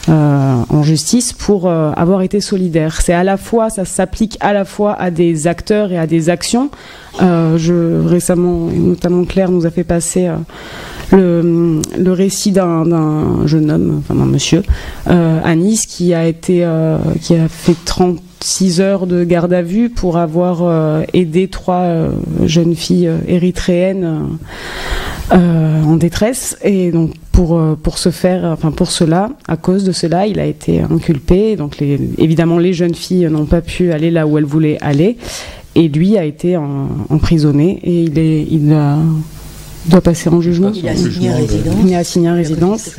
en justice pour avoir été solidaires. C'est à la fois, ça s'applique à la fois à des acteurs et à des actions. Récemment, notamment Claire nous a fait passer le récit d'un jeune homme, enfin d'un monsieur, à Nice, qui a fait 36 heures de garde à vue pour avoir aidé 3 jeunes filles érythréennes en détresse. Et donc pour cela, à cause de cela, il a été inculpé. Donc évidemment, les jeunes filles n'ont pas pu aller là où elles voulaient aller. Et lui a été emprisonné et il doit passer en jugement. Il a assigné à résidence.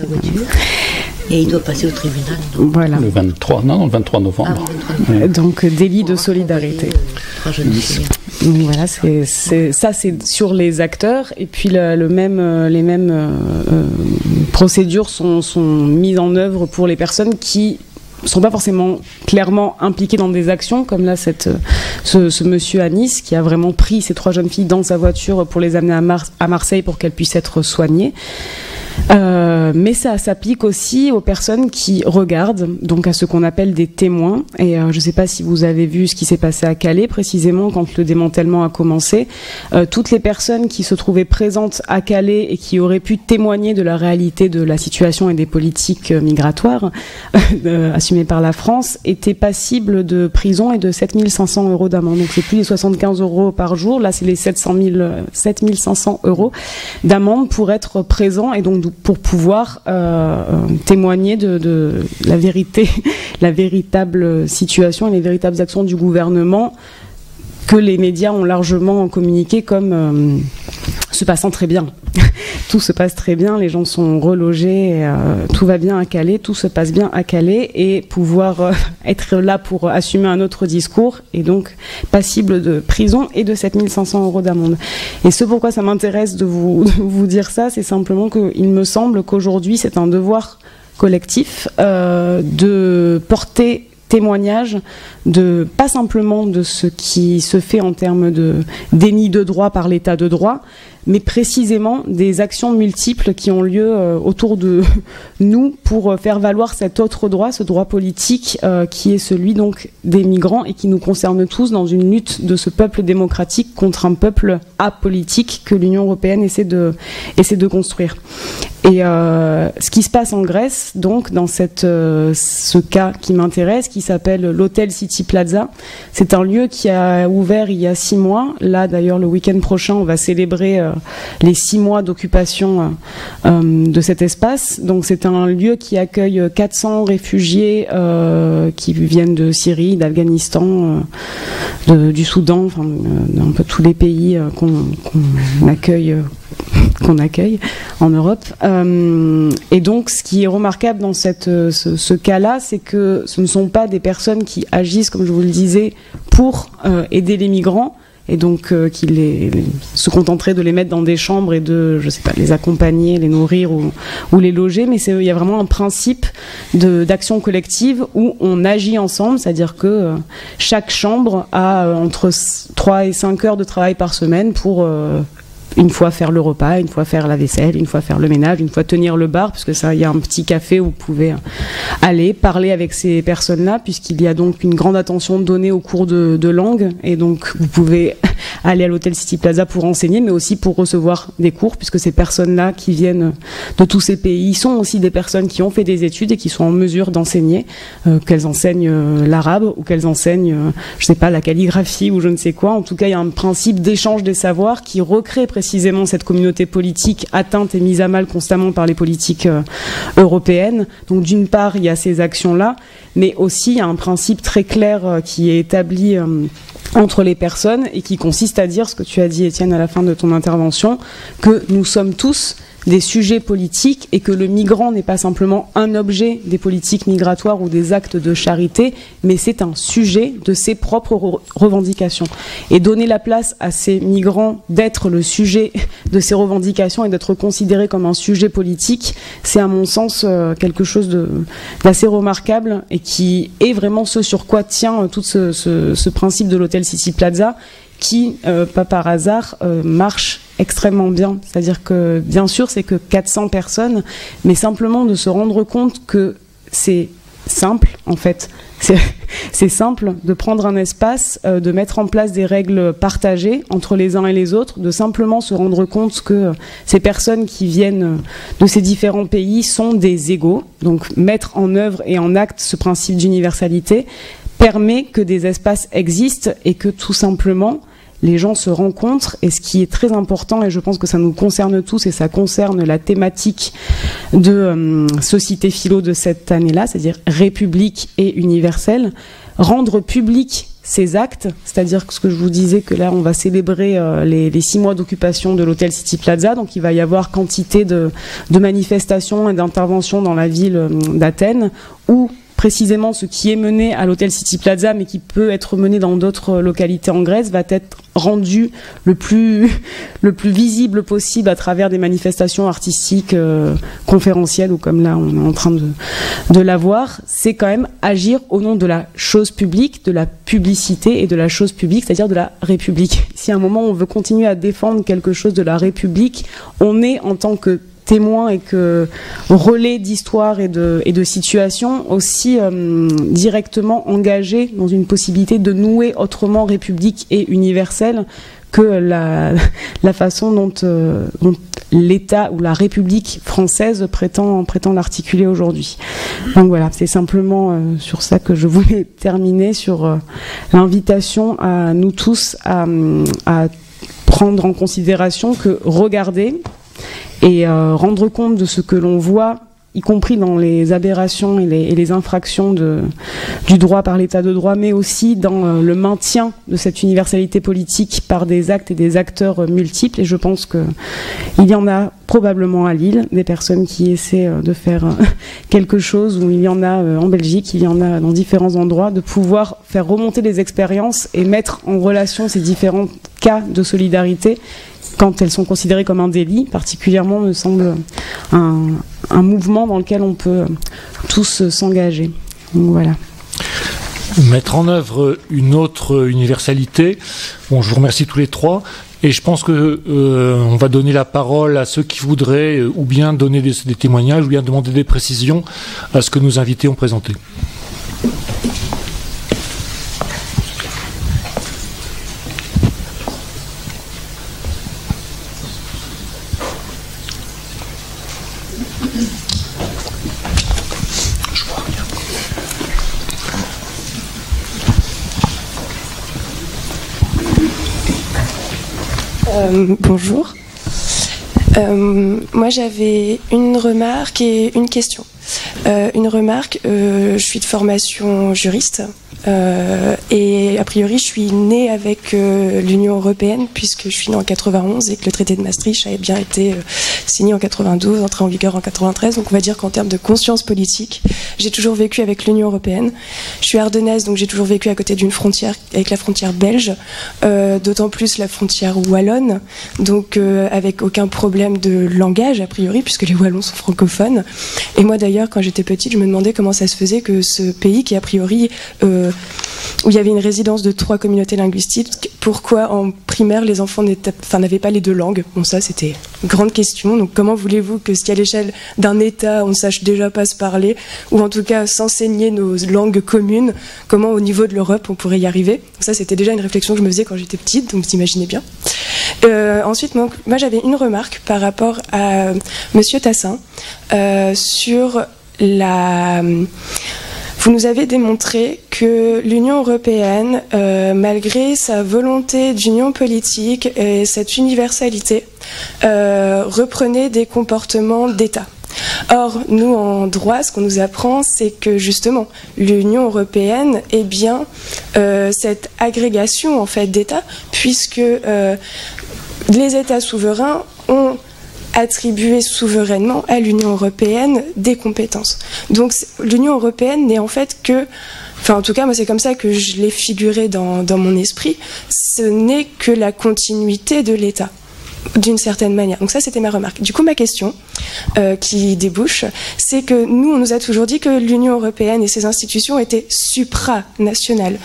Et il doit passer au tribunal. Voilà. Le 23 novembre. Donc délit de solidarité. Donc voilà, c'est sur les acteurs. Et puis les mêmes procédures sont mises en œuvre pour les personnes qui ne sont pas forcément clairement impliqués dans des actions, comme là ce monsieur à Nice qui a vraiment pris ces 3 jeunes filles dans sa voiture pour les amener à Marseille pour qu'elles puissent être soignées. Mais ça s'applique aussi aux personnes qui regardent, donc à ce qu'on appelle des témoins. Et je ne sais pas si vous avez vu ce qui s'est passé à Calais, précisément quand le démantèlement a commencé. Toutes les personnes qui se trouvaient présentes à Calais et qui auraient pu témoigner de la réalité de la situation et des politiques migratoires assumées par la France étaient passibles de prison et de 7 500 € d'amende. Donc c'est plus les 75 € par jour, là c'est les 7 500 € d'amende pour être présent et donc pour pouvoir témoigner de la vérité, la véritable situation et les véritables actions du gouvernement que les médias ont largement communiqué comme se passant très bien. Tout se passe très bien, les gens sont relogés, tout va bien à Calais, tout se passe bien à Calais, et pouvoir être là pour assumer un autre discours et donc passible de prison et de 7 500 € d'amende. Et ce pourquoi ça m'intéresse de vous dire ça, c'est simplement qu'il me semble qu'aujourd'hui c'est un devoir collectif de porter témoignage pas simplement de ce qui se fait en termes de déni de droit par l'état de droit, mais précisément des actions multiples qui ont lieu autour de nous pour faire valoir cet autre droit, ce droit politique qui est celui donc des migrants et qui nous concerne tous dans une lutte de ce peuple démocratique contre un peuple apolitique que l'Union européenne essaie de construire. Et ce qui se passe en Grèce, donc dans ce cas qui m'intéresse, qui s'appelle l'Hôtel City Plaza, c'est un lieu qui a ouvert il y a 6 mois. Là d'ailleurs le week-end prochain on va célébrer les 6 mois d'occupation de cet espace. Donc c'est un lieu qui accueille 400 réfugiés qui viennent de Syrie, d'Afghanistan, du Soudan, enfin d'un peu tous les pays qu'on accueille en Europe. Et donc, ce qui est remarquable dans ce cas-là, c'est que ce ne sont pas des personnes qui agissent, comme je vous le disais, pour aider les migrants, et donc qui se contenteraient de les mettre dans des chambres et de, je sais pas, les accompagner, les nourrir ou les loger, mais il y a vraiment un principe d'action collective où on agit ensemble, c'est-à-dire que chaque chambre a entre 3 et 5 heures de travail par semaine pour une fois faire le repas, une fois faire la vaisselle, une fois faire le ménage, une fois tenir le bar, puisque ça, il y a un petit café où vous pouvez aller parler avec ces personnes-là, puisqu'il y a donc une grande attention donnée aux cours de langue, et donc vous pouvez aller à l'Hôtel City Plaza pour enseigner, mais aussi pour recevoir des cours, puisque ces personnes-là qui viennent de tous ces pays sont aussi des personnes qui ont fait des études et qui sont en mesure d'enseigner, qu'elles enseignent l'arabe ou qu'elles enseignent, je sais pas, la calligraphie ou je ne sais quoi. En tout cas, il y a un principe d'échange des savoirs qui recrée précisément cette communauté politique atteinte et mise à mal constamment par les politiques européennes. Donc d'une part, il y a ces actions-là, mais aussi il y a un principe très clair qui est établi entre les personnes et qui consiste à dire ce que tu as dit, Étienne, à la fin de ton intervention, que nous sommes tous des sujets politiques et que le migrant n'est pas simplement un objet des politiques migratoires ou des actes de charité, mais c'est un sujet de ses propres revendications. Et donner la place à ces migrants d'être le sujet de ces revendications et d'être considérés comme un sujet politique, c'est à mon sens quelque chose d'assez remarquable et qui est vraiment ce sur quoi tient tout ce principe de l'hôtel City Plaza qui, pas par hasard, marche extrêmement bien. C'est-à-dire que, bien sûr, c'est que 400 personnes, mais simplement de se rendre compte que c'est simple, en fait. C'est simple de prendre un espace, de mettre en place des règles partagées entre les uns et les autres, de simplement se rendre compte que ces personnes qui viennent de ces différents pays sont des égaux. Donc mettre en œuvre et en acte ce principe d'universalité permet que des espaces existent et que tout simplement les gens se rencontrent. Et ce qui est très important, et je pense que ça nous concerne tous et ça concerne la thématique de Société Philo de cette année-là, c'est-à-dire République et universelle, rendre public ces actes, c'est-à-dire que ce que je vous disais que là on va célébrer les 6 mois d'occupation de l'hôtel City Plaza, donc il va y avoir quantité de manifestations et d'interventions dans la ville d'Athènes où précisément ce qui est mené à l'hôtel City Plaza, mais qui peut être mené dans d'autres localités en Grèce, va être rendu le plus visible possible à travers des manifestations artistiques, conférentielles, ou comme là on est en train de l'avoir. C'est quand même agir au nom de la chose publique, de la publicité et de la chose publique, c'est-à-dire de la République. Si à un moment on veut continuer à défendre quelque chose de la République, on est en tant que témoin et que relais d'histoire et de situations aussi directement engagé dans une possibilité de nouer autrement République et universelle que la façon dont l'État ou la République française prétend l'articuler aujourd'hui. Donc voilà, c'est simplement sur ça que je voulais terminer, sur l'invitation à nous tous à prendre en considération que regarder et rendre compte de ce que l'on voit, y compris dans les aberrations et les infractions du droit par l'état de droit, mais aussi dans le maintien de cette universalité politique par des actes et des acteurs multiples. Et je pense qu'il y en a probablement à Lille, des personnes qui essaient de faire quelque chose, ou il y en a en Belgique, il y en a dans différents endroits, de pouvoir faire remonter les expériences et mettre en relation ces différents cas de solidarité quand elles sont considérées comme un délit, particulièrement me semble un mouvement dans lequel on peut tous s'engager. Donc voilà. Mettre en œuvre une autre universalité. Bon, je vous remercie tous les trois. Et je pense que on va donner la parole à ceux qui voudraient ou bien donner des témoignages ou bien demander des précisions à ce que nos invités ont présenté. Bonjour. Moi j'avais une remarque et une question. Une remarque, je suis de formation juriste et a priori je suis née avec l'Union européenne puisque je suis née en 91 et que le traité de Maastricht avait bien été signé en 92, entré en vigueur en 93. Donc on va dire qu'en termes de conscience politique, j'ai toujours vécu avec l'Union européenne. Je suis ardennaise, donc j'ai toujours vécu à côté d'une frontière, avec la frontière belge, d'autant plus la frontière wallonne, donc avec aucun problème de langage a priori puisque les Wallons sont francophones. Et moi d'ailleurs quand j'étais petite, je me demandais comment ça se faisait que ce pays qui a priori où il y avait une résidence de 3 communautés linguistiques, pourquoi en primaire les enfants n'avaient pas les 2 langues? Bon, ça c'était une grande question. Donc comment voulez-vous que si à l'échelle d'un État on ne sache déjà pas se parler, ou en tout cas s'enseigner nos langues communes, comment au niveau de l'Europe on pourrait y arriver? Donc ça c'était déjà une réflexion que je me faisais quand j'étais petite, donc vous imaginez bien. Ensuite, moi j'avais une remarque par rapport à Monsieur Tassin sur la... Vous nous avez démontré que l'Union européenne, malgré sa volonté d'union politique et cette universalité, reprenait des comportements d'État. Or, nous, en droit, ce qu'on nous apprend, c'est que, justement, l'Union européenne est bien cette agrégation, en fait, d'États, puisque les États souverains ont attribuer souverainement à l'Union européenne des compétences. Donc l'Union européenne n'est en fait que, enfin en tout cas moi c'est comme ça que je l'ai figuré dans mon esprit, ce n'est que la continuité de l'État, d'une certaine manière. Donc ça c'était ma remarque. Du coup ma question qui débouche, c'est que nous on nous a toujours dit que l'Union européenne et ses institutions étaient supranationales.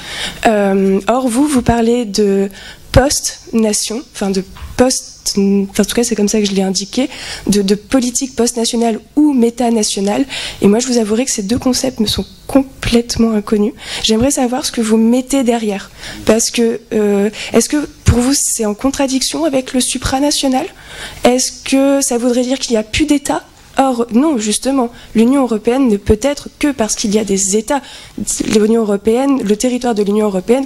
Or vous parlez de post-nation, enfin de en tout cas c'est comme ça que je l'ai indiqué, de politique post-nationale ou méta-nationale. Et moi je vous avouerai que ces deux concepts me sont complètement inconnus. J'aimerais savoir ce que vous mettez derrière. Parce que, est-ce que pour vous c'est en contradiction avec le supranational? Est-ce que ça voudrait dire qu'il n'y a plus d'État? Or, non, justement, l'Union européenne ne peut être que parce qu'il y a des États. L'Union européenne, le territoire de l'Union européenne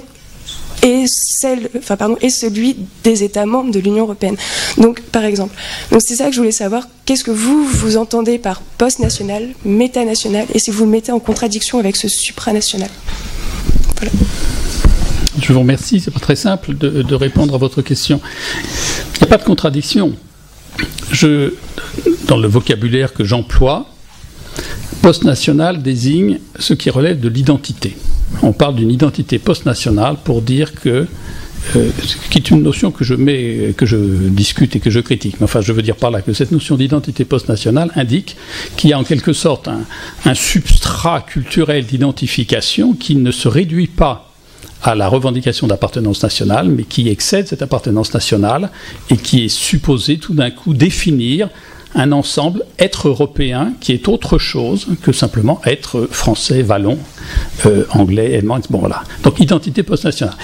et celui des États membres de l'Union européenne. Donc, par exemple, c'est ça que je voulais savoir. Qu'est-ce que vous entendez par post-national, méta-national, et si vous le mettez en contradiction avec ce supranational? Voilà. Je vous remercie. C'est pas très simple de répondre à votre question. Il n'y a pas de contradiction. Dans le vocabulaire que j'emploie, post-national désigne ce qui relève de l'identité. On parle d'une identité post-nationale pour dire que, qui est une notion que je discute et que je critique. Mais enfin, je veux dire par là que cette notion d'identité post-nationale indique qu'il y a en quelque sorte un substrat culturel d'identification qui ne se réduit pas à la revendication d'appartenance nationale, mais qui excède cette appartenance nationale et qui est supposé tout d'un coup définir un ensemble, être européen, qui est autre chose que simplement être français, wallon, anglais, allemand, bon voilà. Donc identité post-nationale.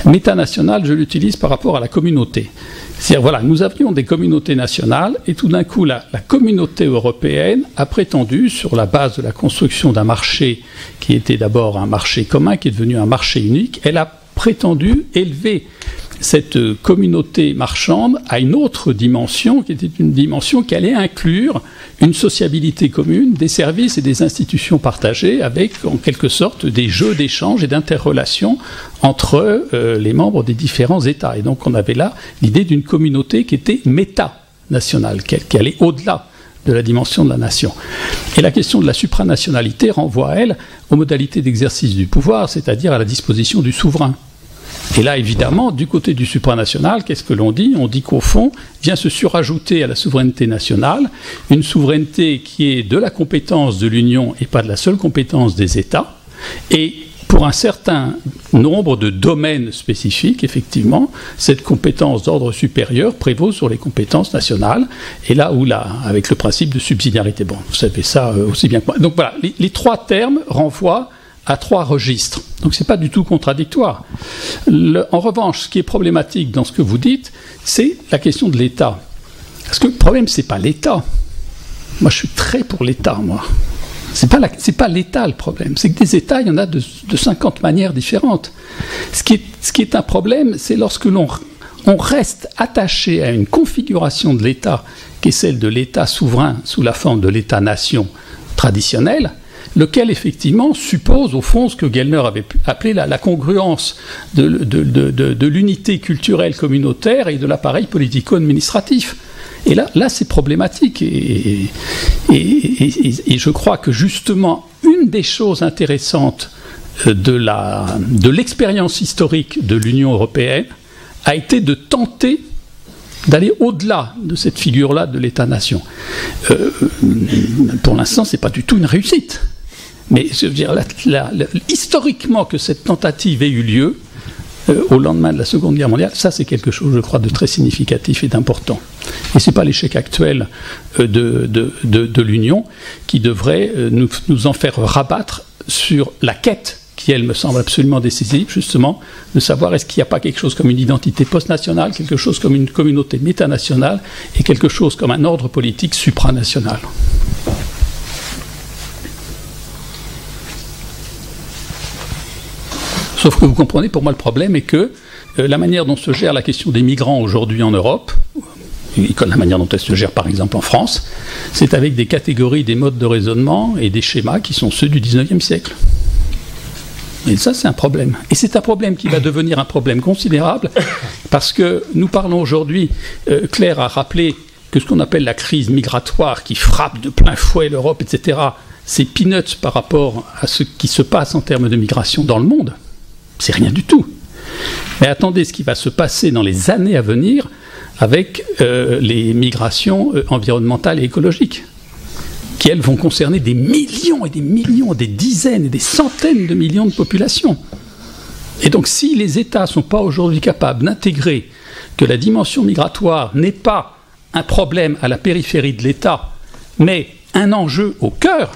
Métanationale, je l'utilise par rapport à la communauté. C'est-à-dire, voilà, nous avions des communautés nationales et tout d'un coup, la communauté européenne a prétendu, sur la base de la construction d'un marché qui était d'abord un marché commun, qui est devenu un marché unique, elle a prétendu élever cette communauté marchande à une autre dimension, qui était une dimension qui allait inclure une sociabilité commune, des services et des institutions partagées, avec en quelque sorte des jeux d'échange et d'interrelation entre les membres des différents États. Et donc on avait là l'idée d'une communauté qui était méta-nationale, qui allait au-delà de la dimension de la nation. Et la question de la supranationalité renvoie, elle, aux modalités d'exercice du pouvoir, c'est-à-dire à la disposition du souverain. Et là, évidemment, du côté du supranational, qu'est-ce que l'on dit? On dit qu'au fond, vient se surajouter à la souveraineté nationale une souveraineté qui est de la compétence de l'Union et pas de la seule compétence des États. Et pour un certain nombre de domaines spécifiques, effectivement, cette compétence d'ordre supérieur prévaut sur les compétences nationales. Et là où, avec le principe de subsidiarité, bon, vous savez ça aussi bien que moi. Donc voilà, les trois termes renvoient à trois registres. Donc ce n'est pas du tout contradictoire. En revanche, ce qui est problématique dans ce que vous dites, c'est la question de l'État. Parce que le problème, ce n'est pas l'État. Moi, je suis très pour l'État, moi. C'est pas l'État le problème. C'est que des États, il y en a de 50 manières différentes. Ce qui est un problème, c'est lorsque l'on reste attaché à une configuration de l'État qui est celle de l'État souverain sous la forme de l'État-nation traditionnel, lequel effectivement suppose au fond ce que Gellner avait appelé la congruence de l'unité culturelle communautaire et de l'appareil politico-administratif. Et là c'est problématique. Et je crois que justement, une des choses intéressantes de l'expérience historique de l'Union européenne a été de tenter d'aller au-delà de cette figure-là de l'État-nation. Pour l'instant, ce n'est pas du tout une réussite. Mais je veux dire, historiquement que cette tentative ait eu lieu, au lendemain de la Seconde Guerre mondiale, ça c'est quelque chose, je crois, de très significatif et d'important. Et ce n'est pas l'échec actuel de l'Union qui devrait nous en faire rabattre sur la quête qui, elle, me semble absolument décisive, justement, de savoir est-ce qu'il n'y a pas quelque chose comme une identité post-nationale, quelque chose comme une communauté métanationale et quelque chose comme un ordre politique supranational. Sauf que vous comprenez, pour moi, le problème est que la manière dont se gère la question des migrants aujourd'hui en Europe, la manière dont elle se gère par exemple en France, c'est avec des catégories, des modes de raisonnement et des schémas qui sont ceux du XIXe siècle. Et ça, c'est un problème. Et c'est un problème qui va devenir un problème considérable parce que nous parlons aujourd'hui, Claire a rappelé que ce qu'on appelle la crise migratoire qui frappe de plein fouet l'Europe, etc., c'est peanuts par rapport à ce qui se passe en termes de migration dans le monde. C'est rien du tout. Mais attendez ce qui va se passer dans les années à venir avec les migrations environnementales et écologiques, qui, elles, vont concerner des millions et des millions, des dizaines et des centaines de millions de populations. Et donc, si les États ne sont pas aujourd'hui capables d'intégrer que la dimension migratoire n'est pas un problème à la périphérie de l'État, mais un enjeu au cœur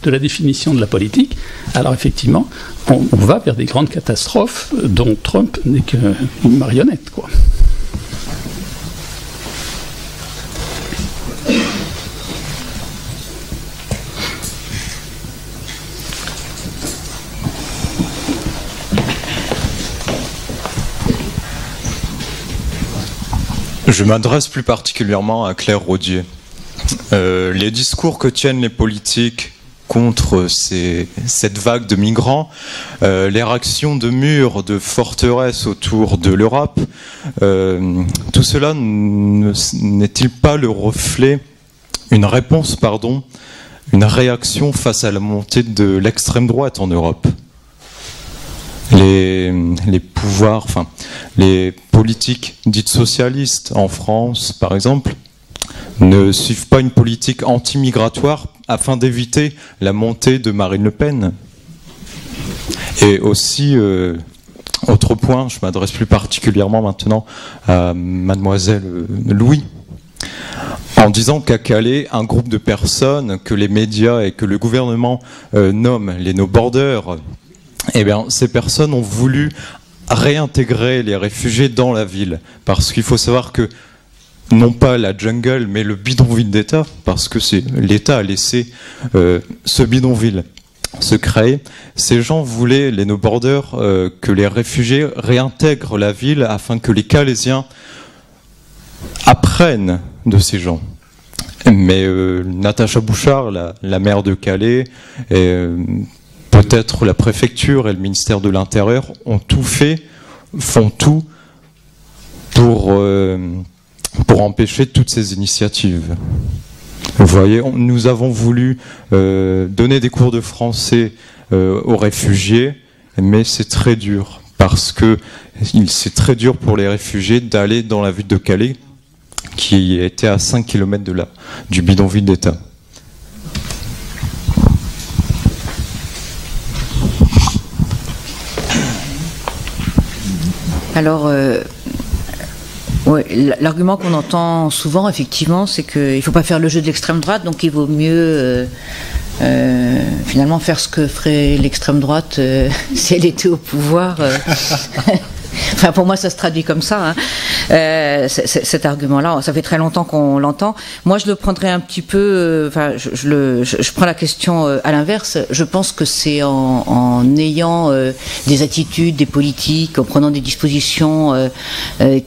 de la définition de la politique, alors effectivement, on va vers des grandes catastrophes dont Trump n'est qu'une marionnette, quoi. Je m'adresse plus particulièrement à Claire Rodier. Les discours que tiennent les politiques contre cette vague de migrants, l'érection de murs, de forteresses autour de l'Europe, tout cela n'est-il pas le reflet, une réaction face à la montée de l'extrême droite en Europe ? Les pouvoirs, les politiques dites socialistes en France, par exemple, ne suivent pas une politique anti-migratoire afin d'éviter la montée de Marine Le Pen. Et aussi, autre point, je m'adresse plus particulièrement maintenant à mademoiselle Louis, en disant qu'à Calais, un groupe de personnes que les médias et que le gouvernement nomment les no-borders, eh bien, ces personnes ont voulu réintégrer les réfugiés dans la ville. Parce qu'il faut savoir que, non pas la jungle, mais le bidonville d'État, parce que l'État a laissé ce bidonville se créer. Ces gens voulaient, les no-borders, que les réfugiés réintègrent la ville afin que les Calaisiens apprennent de ces gens. Mais Natacha Bouchard, la maire de Calais, peut-être la préfecture et le ministère de l'Intérieur font tout pour empêcher toutes ces initiatives. Vous voyez, nous avons voulu donner des cours de français aux réfugiés, mais c'est très dur, parce que c'est très dur pour les réfugiés d'aller dans la ville de Calais, qui était à 5 km du bidonville d'État. Alors, l'argument qu'on entend souvent, effectivement, c'est qu'il ne faut pas faire le jeu de l'extrême droite, donc il vaut mieux finalement faire ce que ferait l'extrême droite si elle était au pouvoir. Enfin, pour moi, ça se traduit comme ça, hein. Cet argument-là, ça fait très longtemps qu'on l'entend. Moi, je le prendrais un petit peu. Je prends la question à l'inverse. Je pense que c'est en ayant des attitudes, des politiques, en prenant des dispositions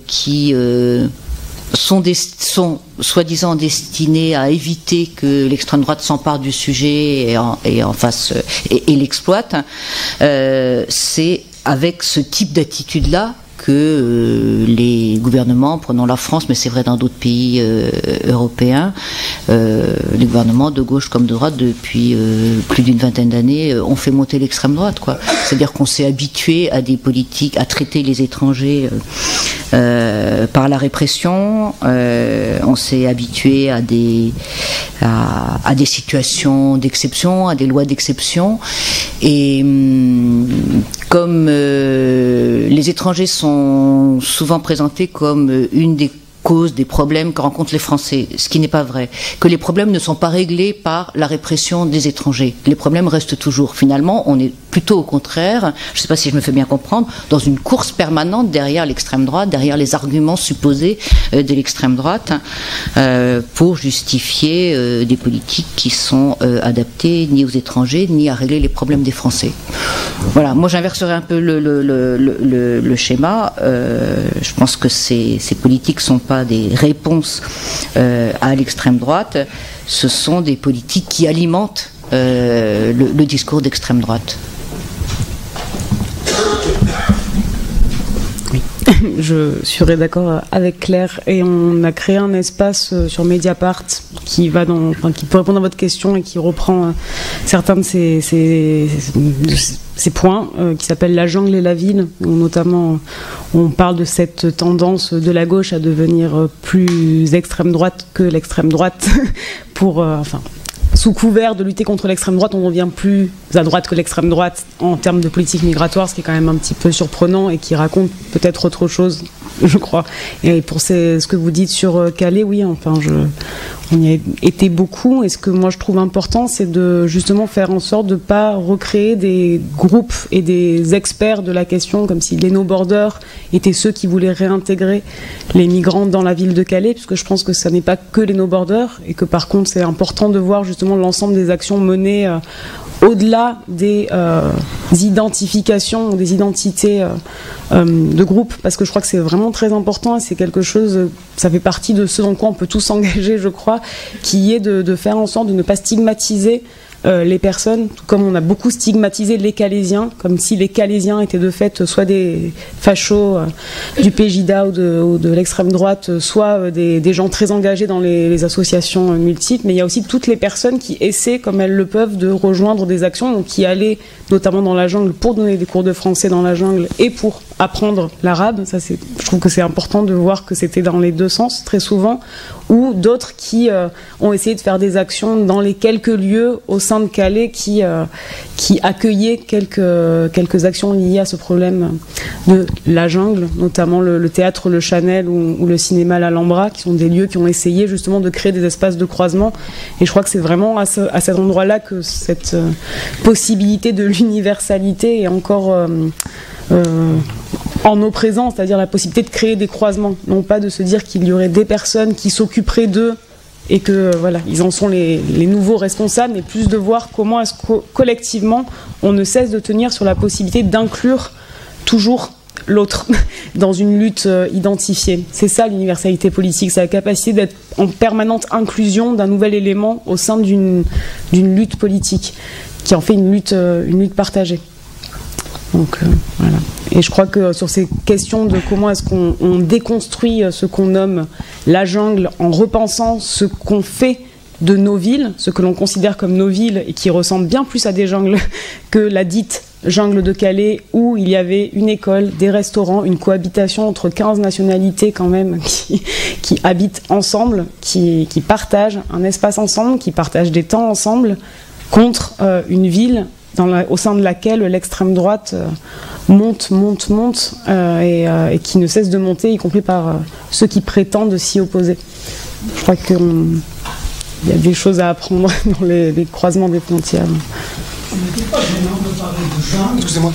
qui sont soi-disant destinées à éviter que l'extrême droite s'empare du sujet et en fasse et l'exploite. C'est avec ce type d'attitude-là que les gouvernements, prenons la France, mais c'est vrai dans d'autres pays européens, les gouvernements de gauche comme de droite depuis plus d'une vingtaine d'années ont fait monter l'extrême droite, quoi. C'est-à-dire qu'on s'est habitué à des politiques, à traiter les étrangers par la répression, on s'est habitué à des situations d'exception, à des lois d'exception, et comme les étrangers sont souvent présentés comme une des cause des problèmes que rencontrent les Français, ce qui n'est pas vrai. Que les problèmes ne sont pas réglés par la répression des étrangers. Les problèmes restent toujours. Finalement, on est plutôt au contraire, je ne sais pas si je me fais bien comprendre, dans une course permanente derrière l'extrême droite, derrière les arguments supposés de l'extrême droite, pour justifier des politiques qui sont adaptées ni aux étrangers, ni à régler les problèmes des Français. Voilà, moi j'inverserai un peu le schéma. Je pense que ces politiques sont pas des réponses à l'extrême droite, ce sont des politiques qui alimentent le discours d'extrême droite. Oui. Je serais d'accord avec Claire, et on a créé un espace sur Mediapart qui peut répondre à votre question et qui reprend certains de ces points, qui s'appelle La jungle et la ville, où notamment on parle de cette tendance de la gauche à devenir plus extrême droite que l'extrême droite pour sous couvert de lutter contre l'extrême droite, on devient plus à droite que l'extrême droite en termes de politique migratoire, ce qui est quand même un petit peu surprenant et qui raconte peut-être autre chose, je crois. Et pour ce que vous dites sur Calais, oui, on y a été beaucoup. Et ce que moi je trouve important, c'est de justement faire en sorte de ne pas recréer des groupes et des experts de la question, comme si les no-borders étaient ceux qui voulaient réintégrer les migrants dans la ville de Calais, puisque je pense que ça n'est pas que les no-borders, et que par contre c'est important de voir justement l'ensemble des actions menées au-delà des identifications, des identités de groupe, parce que je crois que c'est vraiment très important, et c'est quelque chose, ça fait partie de ce dans quoi on peut tous s'engager, je crois, qui est de faire en sorte de ne pas stigmatiser les personnes, tout comme on a beaucoup stigmatisé les Calaisiens, comme si les Calaisiens étaient de fait soit des fachos du PJDA ou de l'extrême droite, soit des gens très engagés dans les associations multiples, mais il y a aussi toutes les personnes qui essaient, comme elles le peuvent, de rejoindre des actions, donc qui allaient notamment dans la jungle pour donner des cours de français dans la jungle et pour apprendre l'arabe. Je trouve que c'est important de voir que c'était dans les deux sens très souvent, ou d'autres qui ont essayé de faire des actions dans les quelques lieux au sein de Calais qui accueillaient quelques actions liées à ce problème de la jungle, notamment le théâtre Le Chanel ou le cinéma l'Alhambra, qui sont des lieux qui ont essayé justement de créer des espaces de croisement. Et je crois que c'est vraiment à cet endroit-là que cette possibilité de l'universalité est encore en nos présents, c'est-à-dire la possibilité de créer des croisements, non pas de se dire qu'il y aurait des personnes qui s'occuperaient d'eux et que voilà, ils en sont les nouveaux responsables, mais plus de voir comment est-ce que collectivement on ne cesse de tenir sur la possibilité d'inclure toujours l'autre dans une lutte identifiée. C'est ça l'universalité politique, c'est la capacité d'être en permanente inclusion d'un nouvel élément au sein d'une lutte politique, qui en fait une lutte partagée. Donc voilà. Et je crois que sur ces questions de comment est-ce qu'on déconstruit ce qu'on nomme la jungle en repensant ce qu'on fait de nos villes, ce que l'on considère comme nos villes et qui ressemble bien plus à des jungles que la dite jungle de Calais, où il y avait une école, des restaurants, une cohabitation entre 15 nationalités quand même qui habitent ensemble, qui partagent un espace ensemble, qui partagent des temps ensemble, contre une ville au sein de laquelle l'extrême droite monte et qui ne cesse de monter, y compris par ceux qui prétendent s'y opposer. Je crois qu'il y a des choses à apprendre dans les croisements des frontières. Excusez-moi,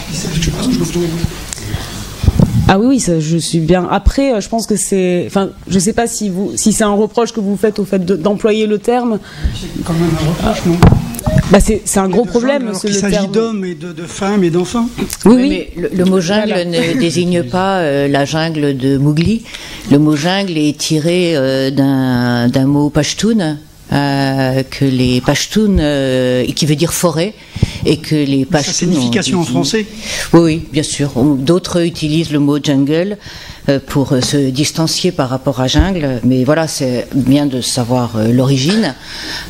Ah oui, ça, je suis bien. Après, je pense que c'est... Enfin, je ne sais pas si c'est un reproche que vous faites au fait d'employer le terme. C'est quand même un reproche, non ? Bah c'est un gros problème. Il s'agit d'hommes et de femmes et d'enfants. Oui, mais le mot jungle ne désigne pas la jungle de Mowgli. Le mot jungle est tiré d'un mot pachtoun, que les Pashtuns, qui veut dire forêt, et que les Pashtuns... Sa signification en français ? Oui, bien sûr. D'autres utilisent le mot jungle pour se distancier par rapport à jungle, mais voilà, c'est bien de savoir l'origine.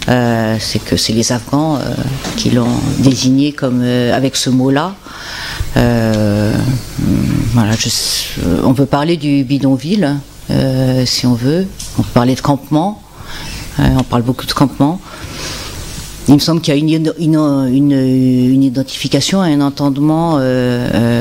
C'est que c'est les Afghans qui l'ont désigné comme avec ce mot-là. Voilà, on peut parler du bidonville, si on veut. On peut parler de campement. On parle beaucoup de campement. Il me semble qu'il y a une identification, un entendement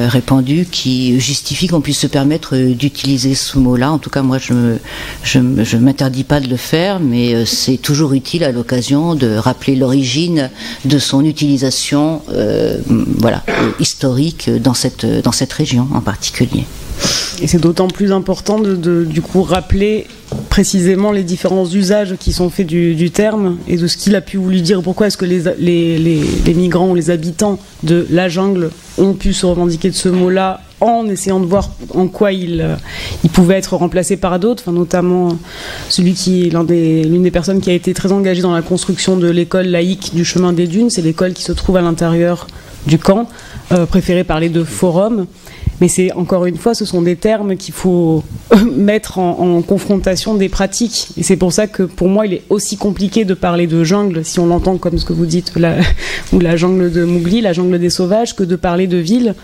répandu qui justifie qu'on puisse se permettre d'utiliser ce mot-là. En tout cas, moi, je m'interdis pas de le faire, mais c'est toujours utile à l'occasion de rappeler l'origine de son utilisation, historique dans cette région en particulier. Et c'est d'autant plus important du coup rappeler précisément les différents usages qui sont faits du terme et de ce qu'il a pu voulu dire. Pourquoi est-ce que les migrants ou les habitants de la jungle ont pu se revendiquer de ce mot-là en essayant de voir en quoi il pouvait être remplacé par d'autres, enfin, notamment l'une des personnes qui a été très engagée dans la construction de l'école laïque du chemin des dunes. C'est l'école qui se trouve à l'intérieur du camp, préférée par les deux forums. Mais c'est, encore une fois, ce sont des termes qu'il faut mettre en confrontation des pratiques. Et c'est pour ça que, pour moi, il est aussi compliqué de parler de jungle, si on l'entend comme ce que vous dites, ou la jungle de Mowgli, la jungle des sauvages, que de parler de ville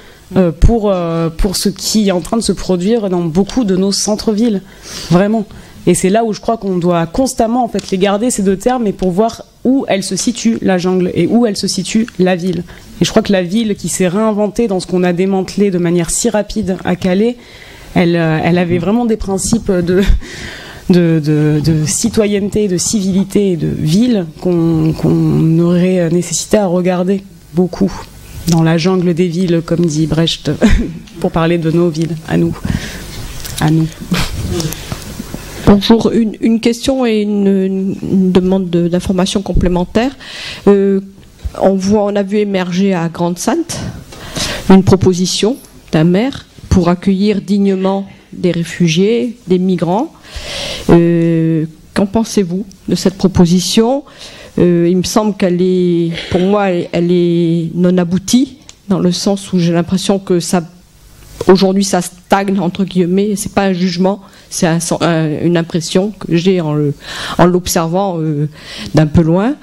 pour ce qui est en train de se produire dans beaucoup de nos centres-villes. Vraiment. Et c'est là où je crois qu'on doit constamment, en fait, les garder, ces deux termes, mais pour voir où elle se situe, la jungle, et où elle se situe, la ville. Et je crois que la ville qui s'est réinventée dans ce qu'on a démantelé de manière si rapide à Calais, elle avait vraiment des principes de citoyenneté, de civilité et de ville qu'on aurait nécessité à regarder beaucoup dans la jungle des villes, comme dit Brecht, pour parler de nos villes, à nous. Bonjour, une question et une demande d'information complémentaire. On a vu émerger à Grande-Sainte une proposition d'un maire pour accueillir dignement des réfugiés, des migrants. Qu'en pensez-vous de cette proposition ? Il me semble qu'elle est, pour moi, elle est non aboutie, dans le sens où j'ai l'impression que aujourd'hui ça stagne, entre guillemets. C'est pas un jugement, c'est une impression que j'ai en l'observant d'un peu loin.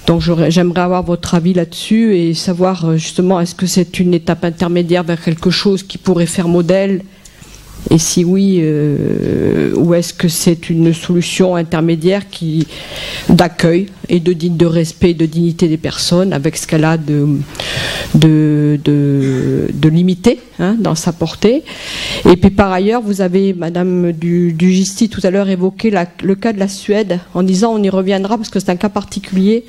Donc j'aimerais avoir votre avis là-dessus et savoir justement, est-ce que c'est une étape intermédiaire vers quelque chose qui pourrait faire modèle, et si oui, ou est-ce que c'est une solution intermédiaire d'accueil et de respect et de dignité des personnes, avec ce qu'elle a de limité dans sa portée. Et puis par ailleurs, vous avez, Madame Dugisti, tout à l'heure évoqué le cas de la Suède, en disant on y reviendra parce que c'est un cas particulier.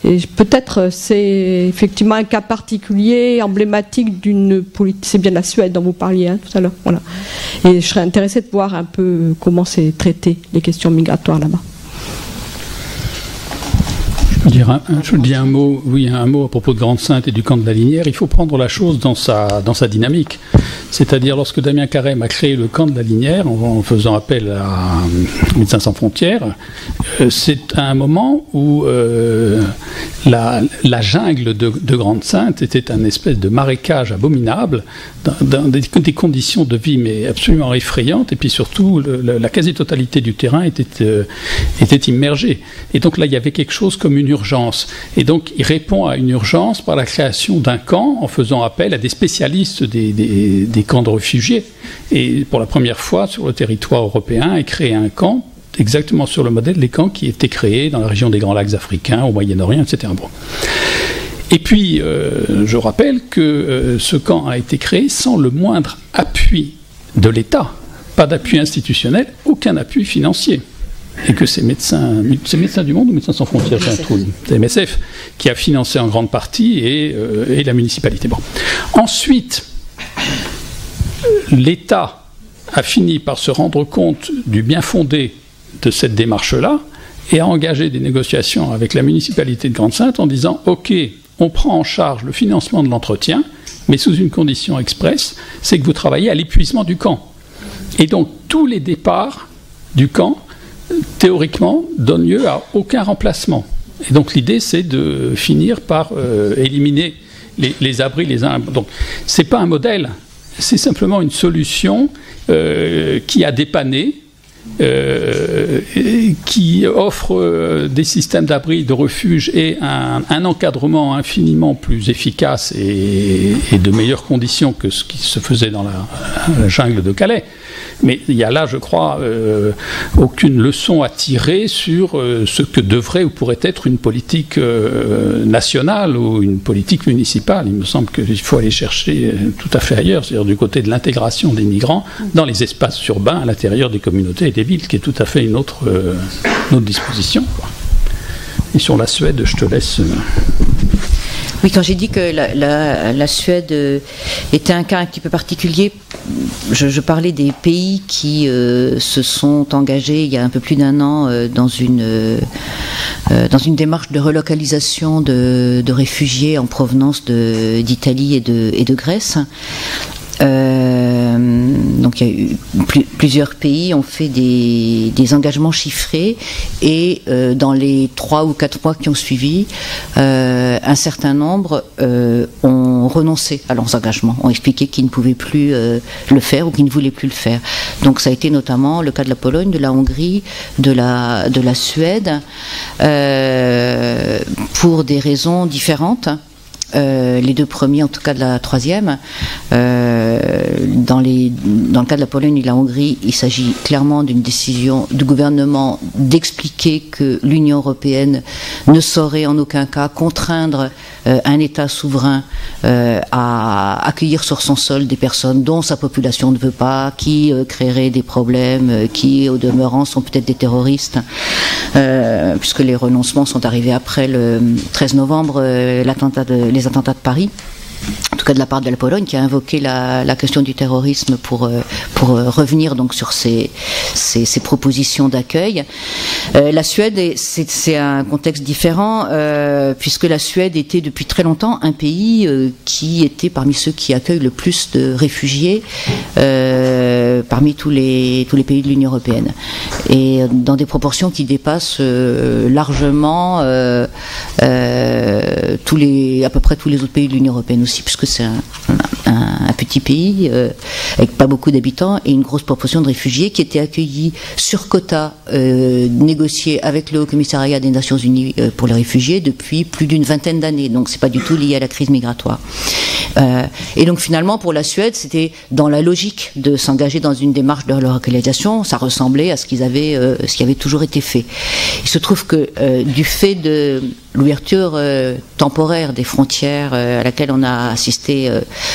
Et peut-être c'est effectivement un cas particulier, emblématique d'une politique. C'est bien la Suède dont vous parliez tout à l'heure. Voilà. Et je serais intéressée de voir un peu comment c'est traité les questions migratoires là-bas. Je dis un mot à propos de Grande-Sainte et du camp de la Linière. Il faut prendre la chose dans sa dynamique. C'est-à-dire, lorsque Damien Carême a créé le camp de la Linière, en faisant appel à Médecins sans frontières, c'est à un moment où la jungle de Grande-Sainte était un espèce de marécage abominable, dans des conditions de vie mais absolument effrayantes, et puis surtout la quasi-totalité du terrain était immergée. Et donc là, il y avait quelque chose comme une urgence. Et donc, il répond à une urgence par la création d'un camp en faisant appel à des spécialistes des camps de réfugiés. Et pour la première fois sur le territoire européen, il crée un camp exactement sur le modèle des camps qui étaient créés dans la région des Grands Lacs africains, au Moyen-Orient, etc. Bon. Et puis, je rappelle que ce camp a été créé sans le moindre appui de l'État, pas d'appui institutionnel, aucun appui financier. Et que c'est Médecins du Monde ou Médecins sans frontières, c'est MSF, qui a financé en grande partie et la municipalité. Bon. Ensuite, l'État a fini par se rendre compte du bien fondé de cette démarche-là et a engagé des négociations avec la municipalité de Grande-Sainte en disant « Ok, on prend en charge le financement de l'entretien, mais sous une condition expresse, c'est que vous travaillez à l'épuisement du camp. » Et donc, tous les départs du camp, théoriquement, donnent lieu à aucun remplacement. Et donc, l'idée, c'est de finir par éliminer les abris les uns. Donc, ce n'est pas un modèle, c'est simplement une solution qui a dépanné, qui offre des systèmes d'abri, de refuge et un encadrement infiniment plus efficace et de meilleures conditions que ce qui se faisait dans la jungle de Calais. Mais il y a là, je crois, aucune leçon à tirer sur ce que devrait ou pourrait être une politique nationale ou une politique municipale. Il me semble qu'il faut aller chercher tout à fait ailleurs, c'est-à-dire du côté de l'intégration des migrants dans les espaces urbains à l'intérieur des communautés et des villes, qui est tout à fait une autre disposition, quoi. Et sur la Suède, je te laisse... Oui, quand j'ai dit que la Suède était un cas un petit peu particulier, je parlais des pays qui se sont engagés il y a un peu plus d'un an dans une démarche de relocalisation de réfugiés en provenance d'Italie et de Grèce. Donc il y a eu plusieurs pays ont fait des engagements chiffrés et dans les 3 ou 4 mois qui ont suivi, un certain nombre ont renoncé à leurs engagements, ont expliqué qu'ils ne pouvaient plus le faire ou qu'ils ne voulaient plus le faire. Donc ça a été notamment le cas de la Pologne, de la Hongrie, de la Suède, pour des raisons différentes. Les 2 premiers, en tout cas de la 3e. Dans le cas de la Pologne et de la Hongrie, il s'agit clairement d'une décision du gouvernement d'expliquer que l'Union européenne ne saurait en aucun cas contraindre un État souverain à accueillir sur son sol des personnes dont sa population ne veut pas, qui créeraient des problèmes, qui au demeurant sont peut-être des terroristes, puisque les renoncements sont arrivés après le 13 novembre, les attentats de Paris. En tout cas de la part de la Pologne, qui a invoqué la question du terrorisme pour revenir donc sur ces propositions d'accueil. La Suède, c'est un contexte différent, puisque la Suède était depuis très longtemps un pays qui était parmi ceux qui accueillent le plus de réfugiés parmi tous les pays de l'Union européenne, et dans des proportions qui dépassent largement à peu près tous les autres pays de l'Union européenne aussi, puisque c'est un petit pays avec pas beaucoup d'habitants et une grosse proportion de réfugiés qui étaient accueillis sur quota négociés avec le Haut-Commissariat des Nations Unies pour les réfugiés depuis plus d'une vingtaine d'années. Donc c'est pas du tout lié à la crise migratoire. Et donc finalement pour la Suède, c'était dans la logique de s'engager dans une démarche de relocalisation. Ça ressemblait à ce qui avait toujours été fait. Il se trouve que du fait de l'ouverture temporaire des frontières à laquelle on a assisté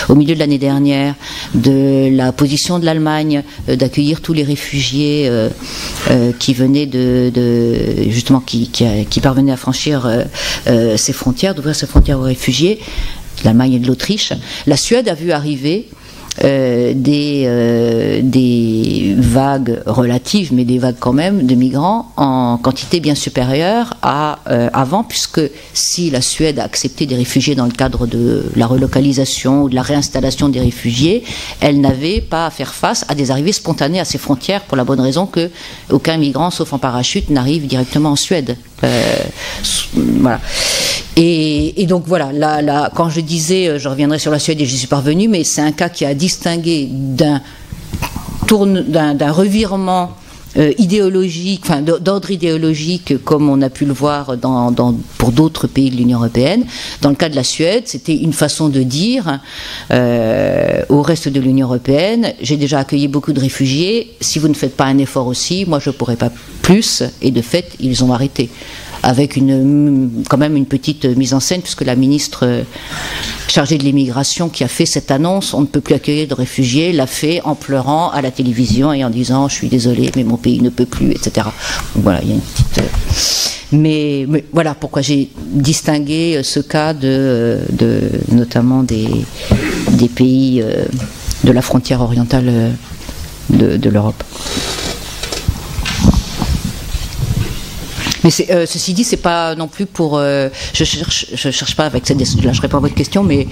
au milieu de l'année dernière, de la position de l'Allemagne d'accueillir tous les réfugiés qui venaient justement qui parvenaient à franchir ces frontières, d'ouvrir ces frontières aux réfugiés, de l'Allemagne et de l'Autriche. La Suède a vu arriver des vagues relatives, mais des vagues quand même, de migrants en quantité bien supérieure à avant, puisque si la Suède a accepté des réfugiés dans le cadre de la relocalisation ou de la réinstallation des réfugiés, elle n'avait pas à faire face à des arrivées spontanées à ses frontières, pour la bonne raison que aucun migrant, sauf en parachute, n'arrive directement en Suède. Voilà. Et donc voilà, là, quand je disais, je reviendrai sur la Suède et j'y suis parvenue, mais c'est un cas qui a distingué d'un revirement idéologique, enfin d'ordre idéologique, comme on a pu le voir pour d'autres pays de l'Union européenne. Dans le cas de la Suède, c'était une façon de dire au reste de l'Union européenne: j'ai déjà accueilli beaucoup de réfugiés, si vous ne faites pas un effort aussi, moi je ne pourrai pas plus. Et de fait, ils ont arrêté, avec quand même une petite mise en scène, puisque la ministre chargée de l'immigration qui a fait cette annonce, on ne peut plus accueillir de réfugiés, l'a fait en pleurant à la télévision et en disant: je suis désolée, mais mon pays ne peut plus, etc. Donc voilà, il y a une petite... Mais voilà pourquoi j'ai distingué ce cas notamment des pays de la frontière orientale de l'Europe. Mais ceci dit, c'est pas non plus pour. Je cherche pas avec cette. Là, je réponds à votre question, mais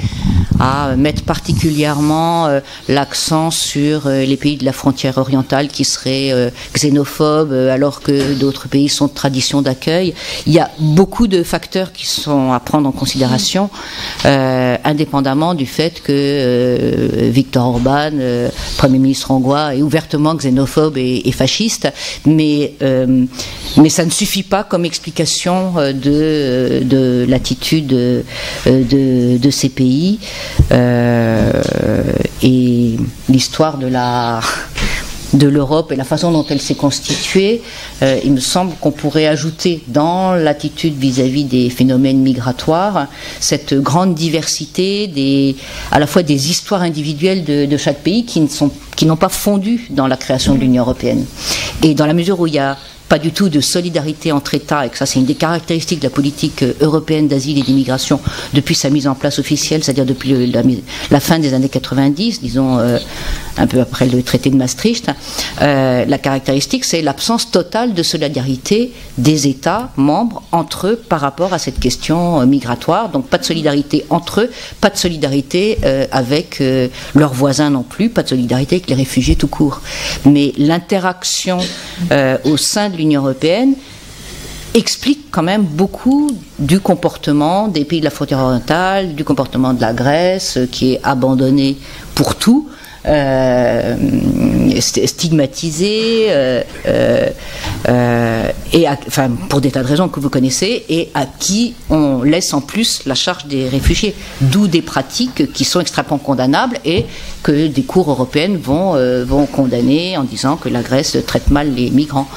à mettre particulièrement l'accent sur les pays de la frontière orientale qui seraient xénophobes, alors que d'autres pays sont de tradition d'accueil. Il y a beaucoup de facteurs qui sont à prendre en considération, indépendamment du fait que Viktor Orban, Premier ministre hongrois, est ouvertement xénophobe et fasciste, mais ça ne suffit pas comme explication de l'attitude de ces pays, et l'histoire de l'Europe et la façon dont elle s'est constituée. Il me semble qu'on pourrait ajouter dans l'attitude vis-à-vis des phénomènes migratoires cette grande diversité à la fois des histoires individuelles de chaque pays qui n'ont pas fondu dans la création de l'Union européenne. Et dans la mesure où il y a pas du tout de solidarité entre États, et que ça c'est une des caractéristiques de la politique européenne d'asile et d'immigration depuis sa mise en place officielle, c'est-à-dire depuis la fin des années 90, disons un peu après le traité de Maastricht. La caractéristique, c'est l'absence totale de solidarité des États membres entre eux par rapport à cette question migratoire. Donc pas de solidarité entre eux, pas de solidarité avec leurs voisins non plus, pas de solidarité avec les réfugiés tout court. Mais l'interaction au sein de l'Union européenne explique quand même beaucoup du comportement des pays de la frontière orientale, du comportement de la Grèce, qui est abandonnée pour tout, stigmatisée, enfin, pour des tas de raisons que vous connaissez, et à qui on laisse en plus la charge des réfugiés. D'où des pratiques qui sont extrêmement condamnables et que des cours européennes vont condamner en disant que la Grèce traite mal les migrants.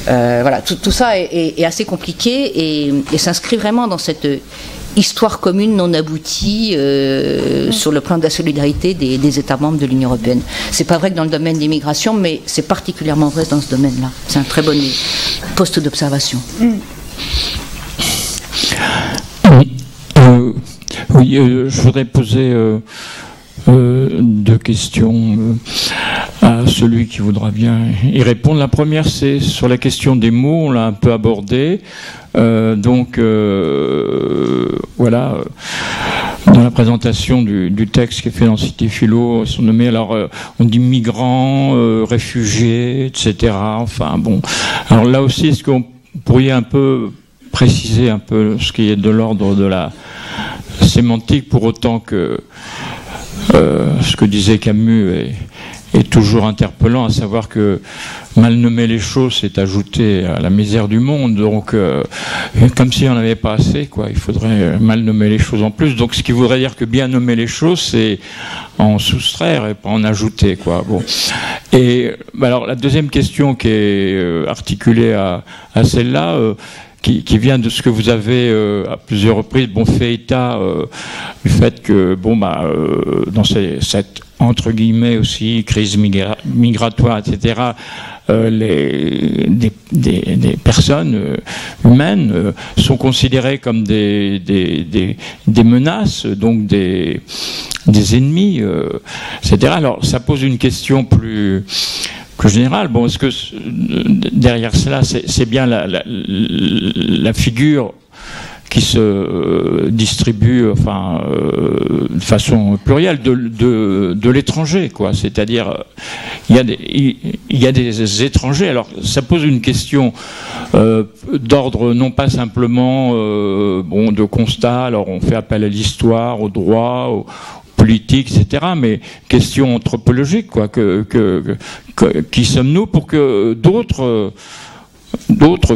Voilà, tout ça est assez compliqué et s'inscrit vraiment dans cette histoire commune non aboutie sur le plan de la solidarité des États membres de l'Union européenne. C'est pas vrai que dans le domaine des migrations, mais c'est particulièrement vrai dans ce domaine-là. C'est un très bon poste d'observation. Oui, je voudrais poser deux questions à celui qui voudra bien y répondre. La première, c'est sur la question des mots, on l'a un peu abordé. Voilà, dans la présentation du texte qui est fait dans Cité Philo, sont nommés, alors on dit migrants, réfugiés, etc. Enfin bon, alors là aussi, est-ce qu'on pourrait un peu préciser un peu ce qui est de l'ordre de la sémantique, pour autant que ce que disait Camus est toujours interpellant, à savoir que mal nommer les choses, c'est ajouter à la misère du monde. Donc, comme si on n'avait pas assez, quoi. Il faudrait mal nommer les choses en plus. Donc, ce qui voudrait dire que bien nommer les choses, c'est en soustraire et pas en ajouter, quoi. Bon. Et alors, la deuxième question qui est articulée à celle-là, qui vient de ce que vous avez à plusieurs reprises fait état du fait que dans cette entre guillemets aussi crise migratoire, etc., des personnes humaines sont considérées comme des menaces, donc des ennemis, etc. Alors ça pose une question plus générale. Bon, est-ce que derrière cela, c'est bien la figure qui se distribue, enfin, de façon plurielle, de l'étranger, quoi. C'est-à-dire, il y a des étrangers. Alors, ça pose une question d'ordre non pas simplement de constat. Alors, on fait appel à l'histoire, au droit, au politique, etc., mais question anthropologique, quoi. Qui sommes-nous pour que d'autres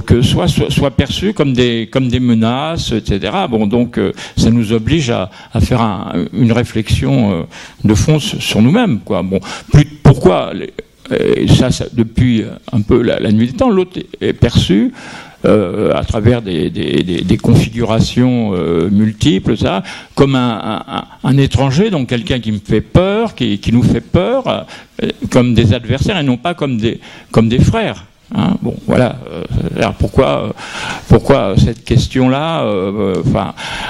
que soient perçus comme des menaces, etc. Bon, donc ça nous oblige à faire une réflexion de fond sur nous-mêmes, quoi. Bon, pourquoi ça depuis un peu la nuit des temps, l'autre est perçu à travers des configurations multiples, ça, comme un étranger, donc quelqu'un qui me fait peur, qui nous fait peur, comme des adversaires et non pas comme des frères. Hein, bon, voilà. Alors pourquoi cette question-là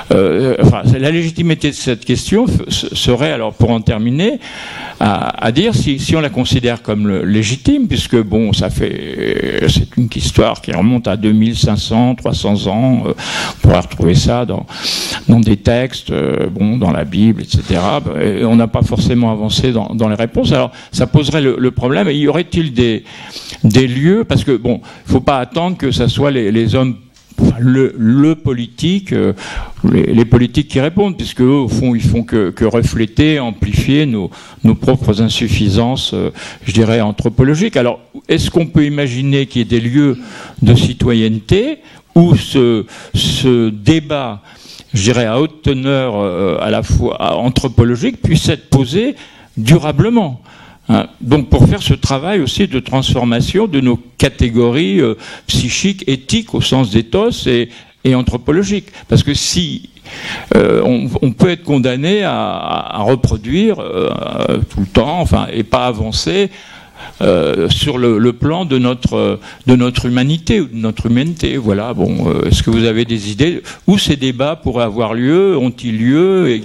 la légitimité de cette question serait, alors pour en terminer, à dire si on la considère comme légitime, puisque bon, c'est une histoire qui remonte à 2500, 300 ans. On pourra retrouver ça dans des textes, dans la Bible, etc. Et on n'a pas forcément avancé dans les réponses. Alors ça poserait le problème. Et y aurait-il des lieux, parce que bon, il faut pas attendre que ça soit les hommes, enfin, le politique, les politiques qui répondent, puisque eux, au fond, ils font que refléter, amplifier nos propres insuffisances, je dirais, anthropologiques. Alors, est-ce qu'on peut imaginer qu'il y ait des lieux de citoyenneté où ce débat, je dirais, à haute teneur, à la fois anthropologique, puisse être posé durablement? Donc pour faire ce travail aussi de transformation de nos catégories psychiques, éthiques au sens d'éthos et anthropologiques. Parce que si on peut être condamné à reproduire tout le temps, enfin, et pas avancer sur le plan de notre humanité, ou de notre humanité. Voilà. Bon, est-ce que vous avez des idées où ces débats pourraient avoir lieu? Ont-ils lieu? Et,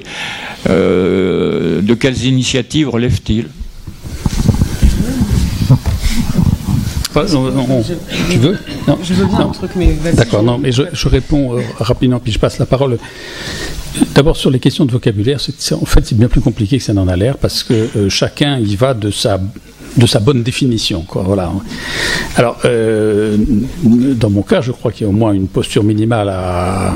de quelles initiatives relèvent-ils? Tu veux? Non. Je veux bien un truc, mais vas-y. D'accord, non, mais je réponds rapidement, puis je passe la parole. D'abord, sur les questions de vocabulaire, en fait, c'est bien plus compliqué que ça n'en a l'air, parce que chacun y va de sa bonne définition, quoi. Voilà. Alors, dans mon cas, je crois qu'il y a au moins une posture minimale à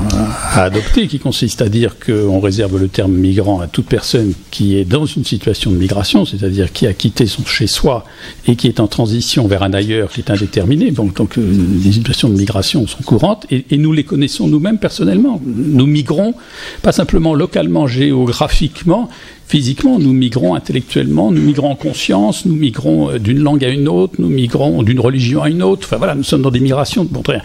adopter, qui consiste à dire qu'on réserve le terme migrant à toute personne qui est dans une situation de migration, c'est-à-dire qui a quitté son chez-soi et qui est en transition vers un ailleurs qui est indéterminé. Donc les situations de migration sont courantes et nous les connaissons nous-mêmes personnellement. Nous migrons, pas simplement localement, géographiquement, physiquement, nous migrons intellectuellement, nous migrons en conscience, nous migrons d'une langue à une autre, nous migrons d'une religion à une autre. Enfin voilà, nous sommes dans des migrations. Bon, très bien.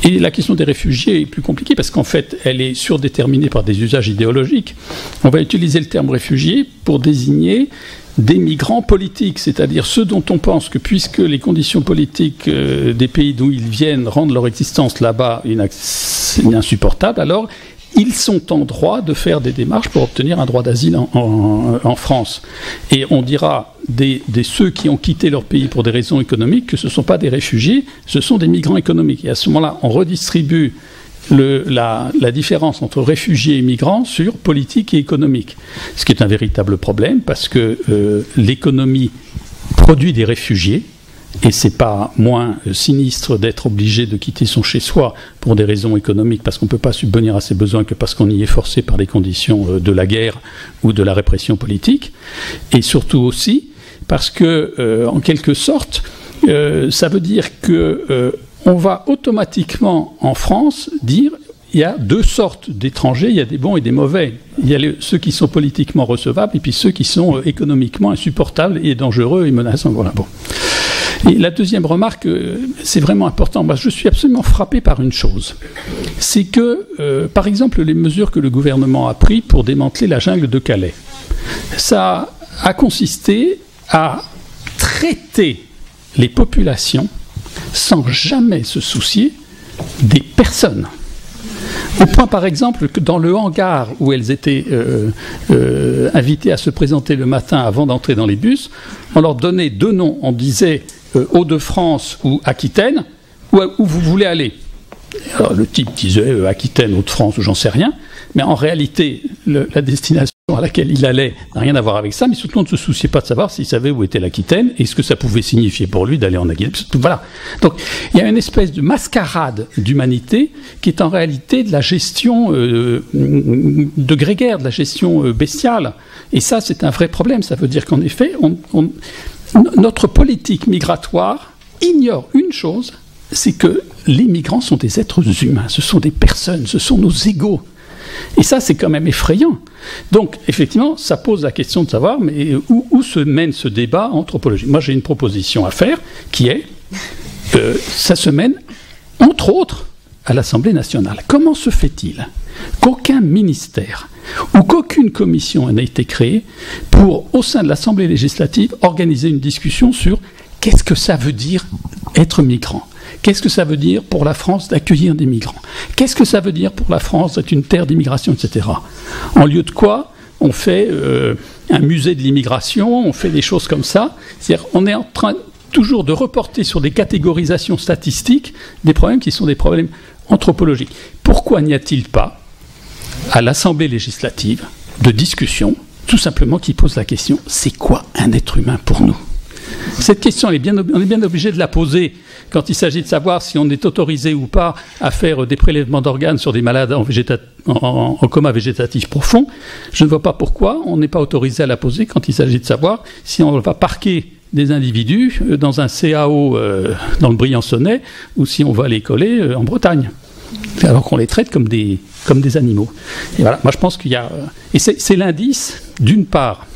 Et la question des réfugiés est plus compliquée parce qu'en fait, elle est surdéterminée par des usages idéologiques. On va utiliser le terme réfugié pour désigner des migrants politiques, c'est-à-dire ceux dont on pense que puisque les conditions politiques des pays d'où ils viennent rendent leur existence là-bas insupportable, alors ils sont en droit de faire des démarches pour obtenir un droit d'asile en France. Et on dira ceux qui ont quitté leur pays pour des raisons économiques que ce ne sont pas des réfugiés, ce sont des migrants économiques. Et à ce moment-là, on redistribue la différence entre réfugiés et migrants sur politique et économique. Ce qui est un véritable problème parce que l'économie produit des réfugiés. Et c'est pas moins sinistre d'être obligé de quitter son chez-soi pour des raisons économiques, parce qu'on ne peut pas subvenir à ses besoins que parce qu'on y est forcé par les conditions de la guerre ou de la répression politique. Et surtout aussi parce que, en quelque sorte, ça veut dire que on va automatiquement en France dire il y a deux sortes d'étrangers, il y a des bons et des mauvais. Il y a ceux qui sont politiquement recevables et puis ceux qui sont économiquement insupportables et dangereux et menaçants. Voilà, bon. Et la deuxième remarque, c'est vraiment important. Moi, je suis absolument frappé par une chose. C'est que, par exemple, les mesures que le gouvernement a prises pour démanteler la jungle de Calais, ça a consisté à traiter les populations sans jamais se soucier des personnes. Au point, par exemple, que dans le hangar où elles étaient invitées à se présenter le matin avant d'entrer dans les bus, on leur donnait deux noms. On disait Hauts-de-France ou Aquitaine, où vous voulez aller. Alors, le type disait Aquitaine, Hauts-de-France, ou j'en sais rien, mais en réalité, la destination à laquelle il allait n'a rien à voir avec ça, mais surtout on ne se souciait pas de savoir s'il savait où était l'Aquitaine et ce que ça pouvait signifier pour lui d'aller en Aquitaine. Voilà. Donc, il y a une espèce de mascarade d'humanité qui est en réalité de la gestion de grégaire, de la gestion bestiale. Et ça, c'est un vrai problème. Ça veut dire qu'en effet, notre politique migratoire ignore une chose, c'est que les migrants sont des êtres humains, ce sont des personnes, ce sont nos égaux. Et ça, c'est quand même effrayant. Donc, effectivement, ça pose la question de savoir mais où se mène ce débat anthropologique. Moi, j'ai une proposition à faire qui est, ça se mène, entre autres, à l'Assemblée nationale. Comment se fait-il qu'aucun ministère ou qu'aucune commission n'ait été créée pour, au sein de l'Assemblée législative, organiser une discussion sur qu'est-ce que ça veut dire être migrant ? Qu'est-ce que ça veut dire pour la France d'accueillir des migrants? Qu'est-ce que ça veut dire pour la France d'être une terre d'immigration, etc. En lieu de quoi, on fait un musée de l'immigration, on fait des choses comme ça. C'est-à-dire on est en train toujours de reporter sur des catégorisations statistiques des problèmes qui sont des problèmes anthropologiques. Pourquoi n'y a-t-il pas, à l'Assemblée législative, de discussion, tout simplement qui pose la question, c'est quoi un être humain pour nous? Cette question, on est bien obligé de la poser quand il s'agit de savoir si on est autorisé ou pas à faire des prélèvements d'organes sur des malades en coma végétatif profond. Je ne vois pas pourquoi on n'est pas autorisé à la poser quand il s'agit de savoir si on va parquer des individus dans un CAO dans le Briançonnais ou si on va les coller en Bretagne, alors qu'on les traite comme des animaux. Et voilà, moi je pense qu'il y a... Et c'est l'indice, d'une part,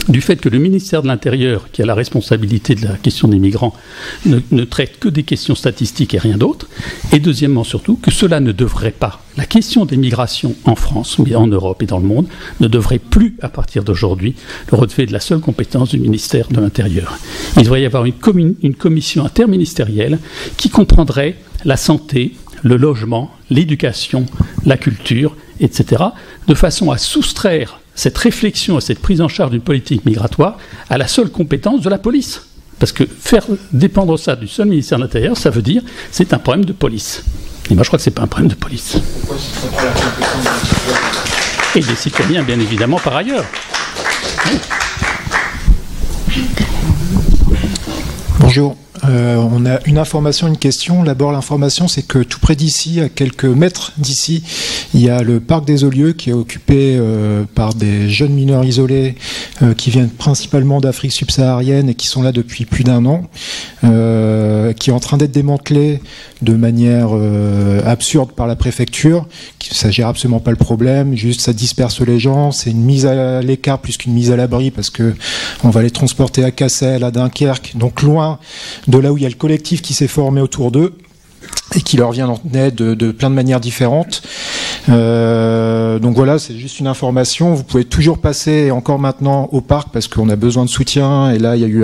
du fait que le ministère de l'Intérieur, qui a la responsabilité de la question des migrants, ne traite que des questions statistiques et rien d'autre, et deuxièmement surtout que cela ne devrait pas, la question des migrations en France, mais en Europe et dans le monde, ne devrait plus, à partir d'aujourd'hui, le relever de la seule compétence du ministère de l'Intérieur. Il devrait y avoir une commission interministérielle qui comprendrait la santé, le logement, l'éducation, la culture, etc., de façon à soustraire cette réflexion et cette prise en charge d'une politique migratoire à la seule compétence de la police. Parce que faire dépendre ça du seul ministère de l'Intérieur, ça veut dire c'est un problème de police. Et moi, je crois que ce n'est pas un problème de police. Pourquoi ce serait pas la compétence et des citoyens, bien évidemment, par ailleurs. Bonjour. On a une information, une question. D'abord, l'information, c'est que tout près d'ici, à quelques mètres d'ici, il y a le parc des Olieux qui est occupé par des jeunes mineurs isolés qui viennent principalement d'Afrique subsaharienne et qui sont là depuis plus d'1 an, qui est en train d'être démantelé de manière absurde par la préfecture. Ça gère absolument pas le problème, juste ça disperse les gens, c'est une mise à l'écart plus qu'une mise à l'abri parce que on va les transporter à Cassel, à Dunkerque, donc loin de là où il y a le collectif qui s'est formé autour d'eux et qui leur vient en aide de plein de manières différentes. Donc voilà, c'est juste une information. Vous pouvez toujours passer encore maintenant au parc parce qu'on a besoin de soutien. Et là, il y a eu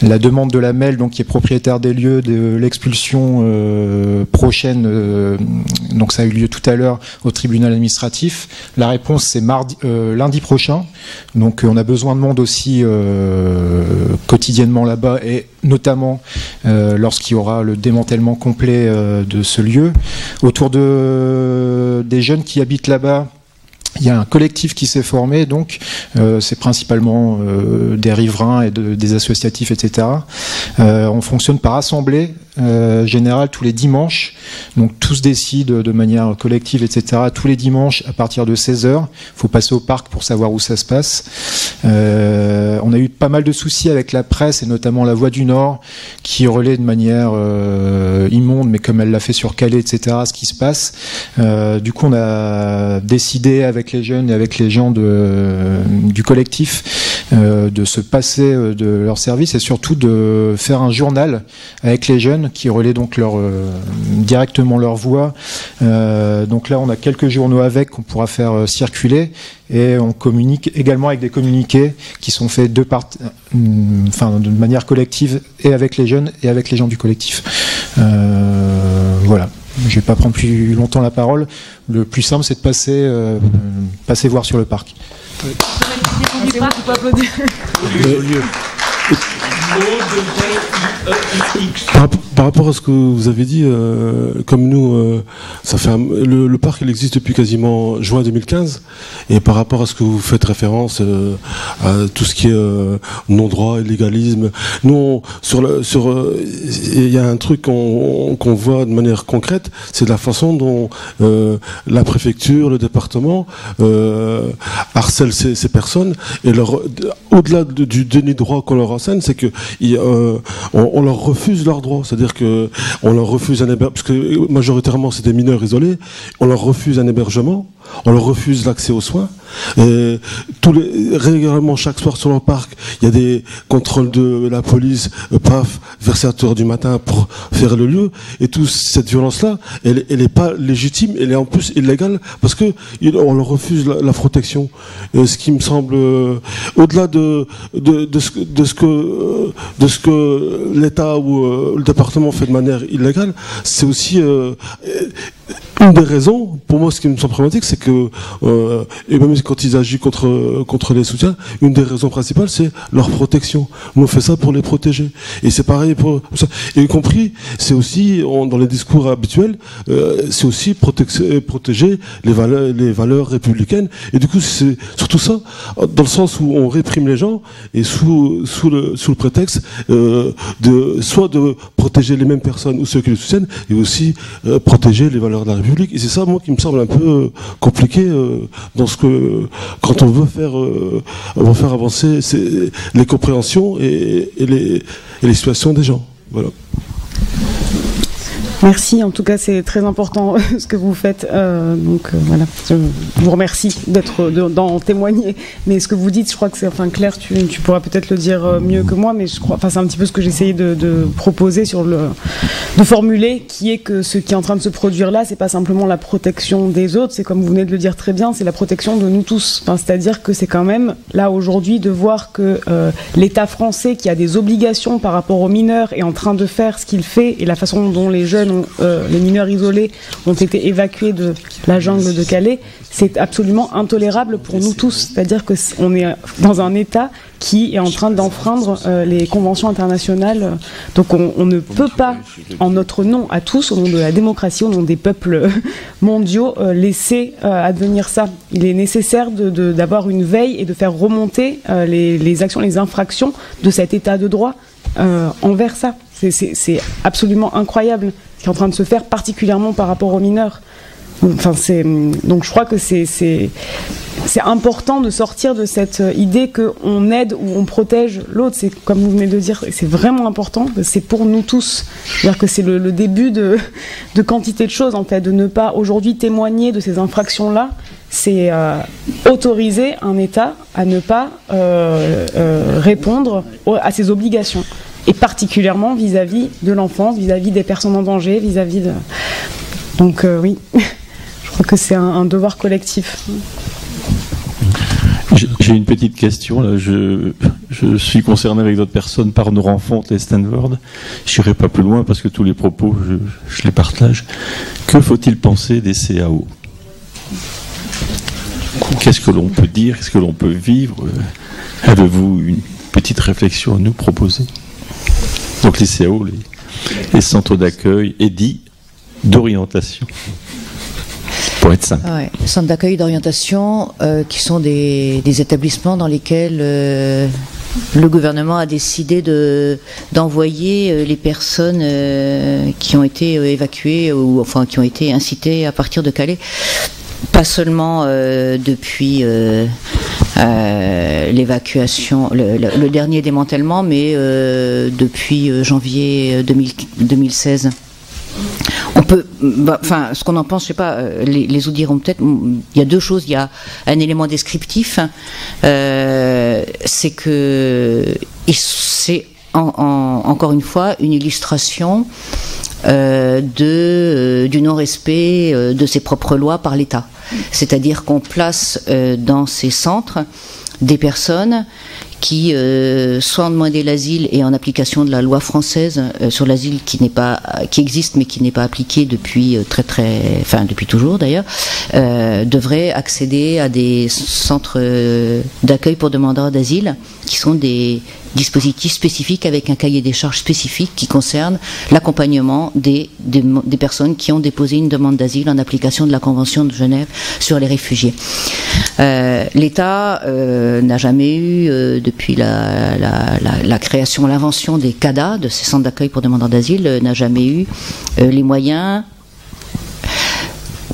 la demande de la MEL, donc qui est propriétaire des lieux, de l'expulsion prochaine. Donc ça a eu lieu tout à l'heure au tribunal administratif. La réponse c'est lundi prochain. Donc on a besoin de monde aussi quotidiennement là-bas et notamment lorsqu'il y aura le démantèlement complet de ce lieu. Autour des jeunes qui habitent là-bas, il y a un collectif qui s'est formé, donc c'est principalement des riverains et des associatifs, etc. On fonctionne par assemblée générale tous les dimanches, donc tous décident de manière collective, etc. Tous les dimanches à partir de 16h. Il faut passer au parc pour savoir où ça se passe. On a eu pas mal de soucis avec la presse et notamment La Voix du Nord qui relaie de manière immonde, mais comme elle l'a fait sur Calais, etc., ce qui se passe. Du coup, on a décidé avec les jeunes et avec les gens du collectif de se passer de leur service et surtout de faire un journal avec les jeunes qui relaient donc directement leur voix. Donc là, on a quelques journaux avec qu'on pourra faire circuler et on communique également avec des communiqués qui sont faits de manière collective et avec les jeunes et avec les gens du collectif. Voilà. Je ne vais pas prendre plus longtemps la parole. Le plus simple, c'est de passer voir sur le parc. Par rapport à ce que vous avez dit, comme nous, ça fait le parc il existe depuis quasiment juin 2015, et par rapport à ce que vous faites référence à tout ce qui est non-droit, illégalisme, nous il y a un truc qu'on voit de manière concrète, c'est de la façon dont la préfecture, le département harcèlent ces personnes, et au-delà du déni de droit qu'on leur enseigne, c'est que on leur refuse leurs droits, c'est-à-dire que on leur refuse un hébergement, parce que majoritairement c'est des mineurs isolés, on leur refuse un hébergement, on leur refuse l'accès aux soins. Et régulièrement chaque soir sur le parc, il y a des contrôles de la police, paf, vers 7h du matin pour faire le lieu. Et toute cette violence-là, elle est pas légitime, elle est en plus illégale parce que on leur refuse la protection. Ce qui me semble au-delà de ce que l'État ou le département fait de manière illégale, c'est aussi une des raisons, pour moi, ce qui me semble problématique, c'est que, et même quand ils agissent contre les soutiens, une des raisons principales, c'est leur protection. Nous, on fait ça pour les protéger. Et c'est pareil pour ça. Et y compris, c'est aussi, dans les discours habituels, c'est aussi protéger les valeurs républicaines. Et du coup, c'est surtout ça, dans le sens où on réprime les gens, et sous le prétexte soit de protéger les mêmes personnes ou ceux qui les soutiennent, et aussi protéger les valeurs de la République. Et c'est ça, moi, qui me semble un peu compliqué quand on veut faire avancer les compréhensions et les situations des gens. Voilà. Merci, en tout cas c'est très important ce que vous faites, voilà, je vous remercie d'en témoigner, mais ce que vous dites, je crois que c'est, enfin Claire, tu pourras peut-être le dire mieux que moi, mais je crois, enfin c'est un petit peu ce que j'essayais de proposer de formuler, qui est que ce qui est en train de se produire là, c'est pas simplement la protection des autres, c'est comme vous venez de le dire très bien, c'est la protection de nous tous, enfin, c'est-à-dire que c'est quand même, là aujourd'hui, de voir que l'État français, qui a des obligations par rapport aux mineurs, est en train de faire ce qu'il fait, et la façon dont les jeunes les mineurs isolés ont été évacués de la jungle de Calais, c'est absolument intolérable pour nous tous. C'est-à-dire qu'on est dans un État qui est en train d'enfreindre les conventions internationales. Donc on ne peut pas, en notre nom à tous, au nom de la démocratie, au nom des peuples mondiaux, laisser advenir ça. Il est nécessaire d'avoir une veille et de faire remonter les actions, les infractions de cet État de droit envers ça. C'est absolument incroyable ce qui est en train de se faire, particulièrement par rapport aux mineurs. Enfin, donc je crois que c'est important de sortir de cette idée qu'on aide ou on protège l'autre. C'est comme vous venez de dire, c'est vraiment important, c'est pour nous tous. C'est-à-dire que c'est le début de quantité de choses, en fait, de ne pas aujourd'hui témoigner de ces infractions-là. C'est autoriser un État à ne pas répondre à ses obligations. Et particulièrement vis-à-vis de l'enfance, vis-à-vis des personnes en danger, vis-à-vis de... Donc oui, je crois que c'est un devoir collectif. J'ai une petite question. Là. Je suis concerné avec d'autres personnes par nos rencontres, les Stanford. Je n'irai pas plus loin parce que tous les propos, je les partage. Que faut-il penser des CAO? Qu'est-ce que l'on peut dire? Qu'est-ce que l'on peut vivre? Avez-vous une petite réflexion à nous proposer? Donc les CAO, les centres d'accueil et dits d'orientation, pour être simple. Ouais. Centres d'accueil d'orientation qui sont des établissements dans lesquels le gouvernement a décidé d'envoyer les personnes qui ont été évacuées ou enfin qui ont été incitées à partir de Calais. Pas seulement depuis l'évacuation, le dernier démantèlement, mais depuis janvier 2016. On peut, enfin, ce qu'on en pense, je sais pas, les autres diront peut-être. Il y a deux choses. Il y a un élément descriptif, c'est que c'est encore une fois une illustration du non-respect de ses propres lois par l'État. C'est-à-dire qu'on place dans ces centres des personnes qui soit ont demandé l'asile et en application de la loi française sur l'asile qui existe mais qui n'est pas appliquée depuis depuis toujours d'ailleurs, devraient accéder à des centres d'accueil pour demandeurs d'asile qui sont des dispositifs spécifiques avec un cahier des charges spécifique qui concerne l'accompagnement des personnes qui ont déposé une demande d'asile en application de la Convention de Genève sur les réfugiés. L'État n'a jamais eu, depuis la création, l'invention des CADA, de ces centres d'accueil pour demandeurs d'asile, n'a jamais eu les moyens,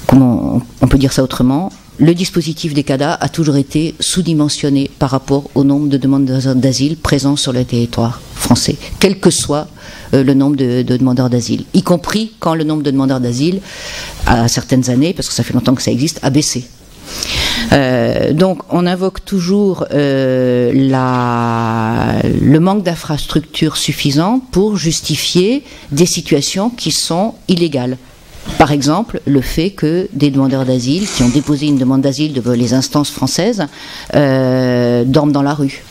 comment on peut dire ça autrement, le dispositif des CADA a toujours été sous-dimensionné par rapport au nombre de demandeurs d'asile présents sur le territoire français, quel que soit le nombre de demandeurs d'asile, y compris quand le nombre de demandeurs d'asile, à certaines années, parce que ça fait longtemps que ça existe, a baissé. Donc on invoque toujours le manque d'infrastructures suffisantes pour justifier des situations qui sont illégales. Par exemple, le fait que des demandeurs d'asile qui ont déposé une demande d'asile devant les instances françaises dorment dans la rue.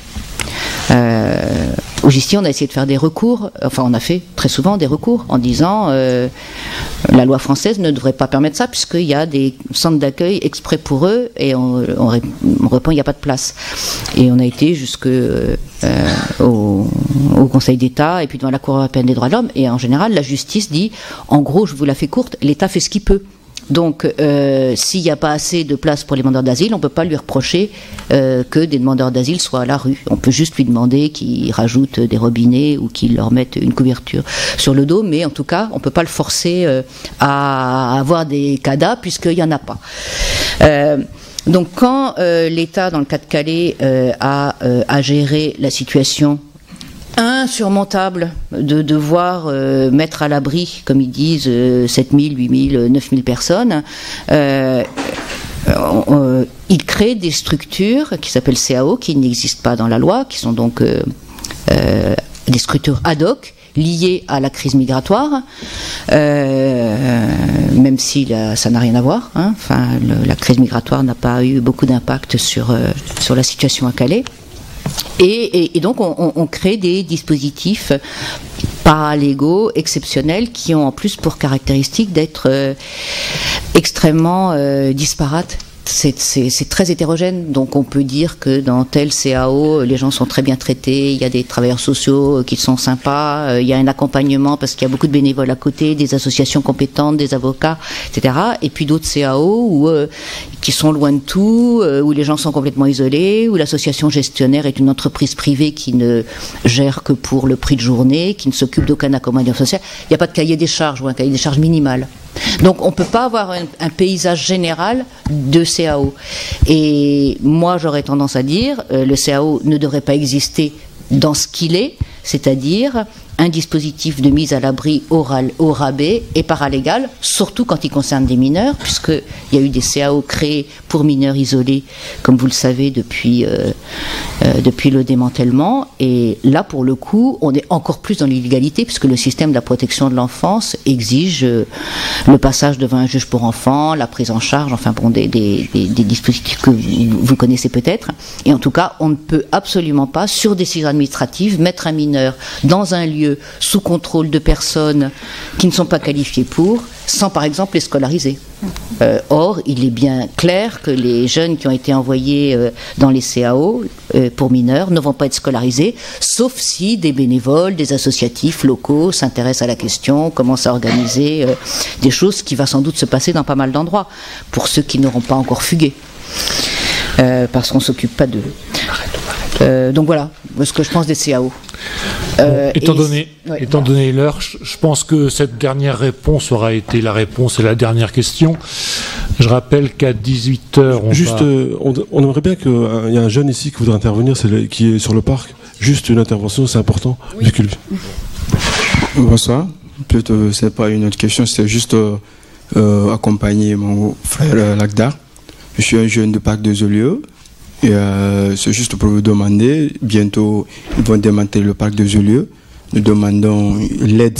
Ici, on a essayé de faire des recours, enfin on a fait très souvent des recours en disant la loi française ne devrait pas permettre ça puisqu'il y a des centres d'accueil exprès pour eux et on répond il n'y a pas de place. Et on a été jusqu'au Conseil d'État et puis devant la Cour européenne des droits de l'homme et en général la justice dit, en gros je vous la fais courte, l'État fait ce qu'il peut. Donc, s'il n'y a pas assez de place pour les demandeurs d'asile, on ne peut pas lui reprocher que des demandeurs d'asile soient à la rue. On peut juste lui demander qu'il rajoute des robinets ou qu'il leur mette une couverture sur le dos, mais en tout cas, on ne peut pas le forcer à avoir des CADA puisqu'il n'y en a pas. Donc, quand l'État, dans le cas de Calais, a géré la situation insurmontable de devoir mettre à l'abri, comme ils disent, 7 000, 8 000, 9 000 personnes. Ils créent des structures qui s'appellent CAO, qui n'existent pas dans la loi, qui sont donc des structures ad hoc, liées à la crise migratoire, même si ça n'a rien à voir. Hein. Enfin, la crise migratoire n'a pas eu beaucoup d'impact sur la situation à Calais. Et donc on crée des dispositifs paralégaux exceptionnels qui ont en plus pour caractéristique d'être extrêmement disparates. C'est très hétérogène, donc on peut dire que dans tel CAO, les gens sont très bien traités, il y a des travailleurs sociaux qui sont sympas, il y a un accompagnement parce qu'il y a beaucoup de bénévoles à côté, des associations compétentes, des avocats, etc. Et puis d'autres CAO qui sont loin de tout, où les gens sont complètement isolés, où l'association gestionnaire est une entreprise privée qui ne gère que pour le prix de journée, qui ne s'occupe d'aucun accompagnement social. Il n'y a pas de cahier des charges ou un cahier des charges minimal. Donc on ne peut pas avoir un paysage général de CAO. Et moi j'aurais tendance à dire le CAO ne devrait pas exister dans ce qu'il est, c'est-à-dire un dispositif de mise à l'abri au rabais et paralégal, surtout quand il concerne des mineurs, puisqu'il y a eu des CAO créés pour mineurs isolés, comme vous le savez, depuis le démantèlement. Et là, pour le coup, on est encore plus dans l'illégalité, puisque le système de la protection de l'enfance exige le passage devant un juge pour enfants, la prise en charge, enfin bon, des dispositifs que vous connaissez peut-être. Et en tout cas, on ne peut absolument pas, sur décision administrative, mettre un mineur dans un lieu sous contrôle de personnes qui ne sont pas qualifiées pour, sans par exemple les scolariser. Or, il est bien clair que les jeunes qui ont été envoyés dans les CAO pour mineurs ne vont pas être scolarisés, sauf si des bénévoles, des associatifs locaux s'intéressent à la question, commencent à organiser des choses qui va sans doute se passer dans pas mal d'endroits, pour ceux qui n'auront pas encore fugué, parce qu'on ne s'occupe pas d'eux. Donc voilà ce que je pense des CAO. Étant donné l'heure, je pense que cette dernière réponse aura été la réponse à la dernière question. Je rappelle qu'à 18h, on aimerait bien qu'il y ait un jeune ici qui voudrait intervenir, qui est sur le parc. Juste une intervention, c'est important. Oui. Bonsoir. Plutôt, c'est pas une autre question, c'est juste accompagner mon frère Lagdar. Je suis un jeune du parc de Zolieu. Et c'est juste pour vous demander, bientôt ils vont démanteler le parc de Zolieu. Nous demandons l'aide.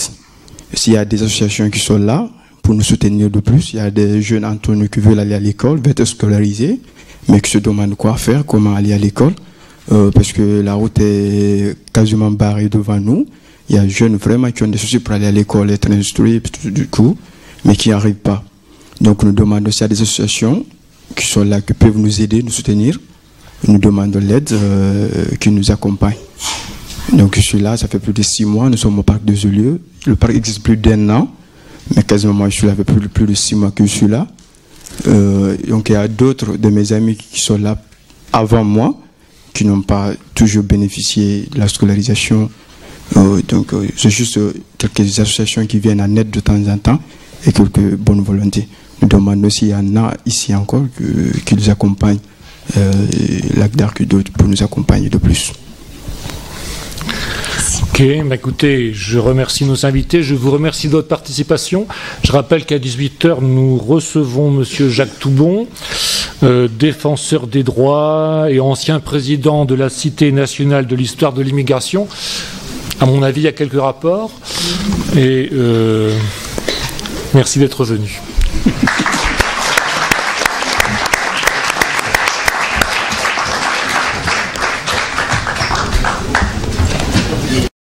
S'il y a des associations qui sont là pour nous soutenir de plus, il y a des jeunes entre nous qui veulent aller à l'école, veulent être scolarisés, mais qui se demandent quoi faire, comment aller à l'école, parce que la route est quasiment barrée devant nous. Il y a des jeunes vraiment qui ont des soucis pour aller à l'école, être instruits, du coup, mais qui n'y arrivent pas. Donc nous demandons s'il y a des associations qui sont là, qui peuvent nous aider, nous soutenir. Nous demandons l'aide qui nous accompagne. Donc je suis là, ça fait plus de 6 mois, nous sommes au parc de Zolieu. Le parc existe plus d'1 an, mais quasiment moi je suis là, ça fait plus de 6 mois que je suis là. Donc il y a d'autres de mes amis qui sont là avant moi, qui n'ont pas toujours bénéficié de la scolarisation. Donc c'est juste quelques associations qui viennent en aide de temps en temps et quelques bonnes volontés. Nous demandons s'il y en a ici encore qui nous accompagnent. Lagdar que d'autres pour nous accompagner de plus. Ok, bah écoutez, je remercie nos invités, je vous remercie de votre participation. Je rappelle qu'à 18h, nous recevons Monsieur Jacques Toubon, défenseur des droits et ancien président de la Cité nationale de l'histoire de l'immigration. À mon avis, il y a quelques rapports. Et merci d'être venu.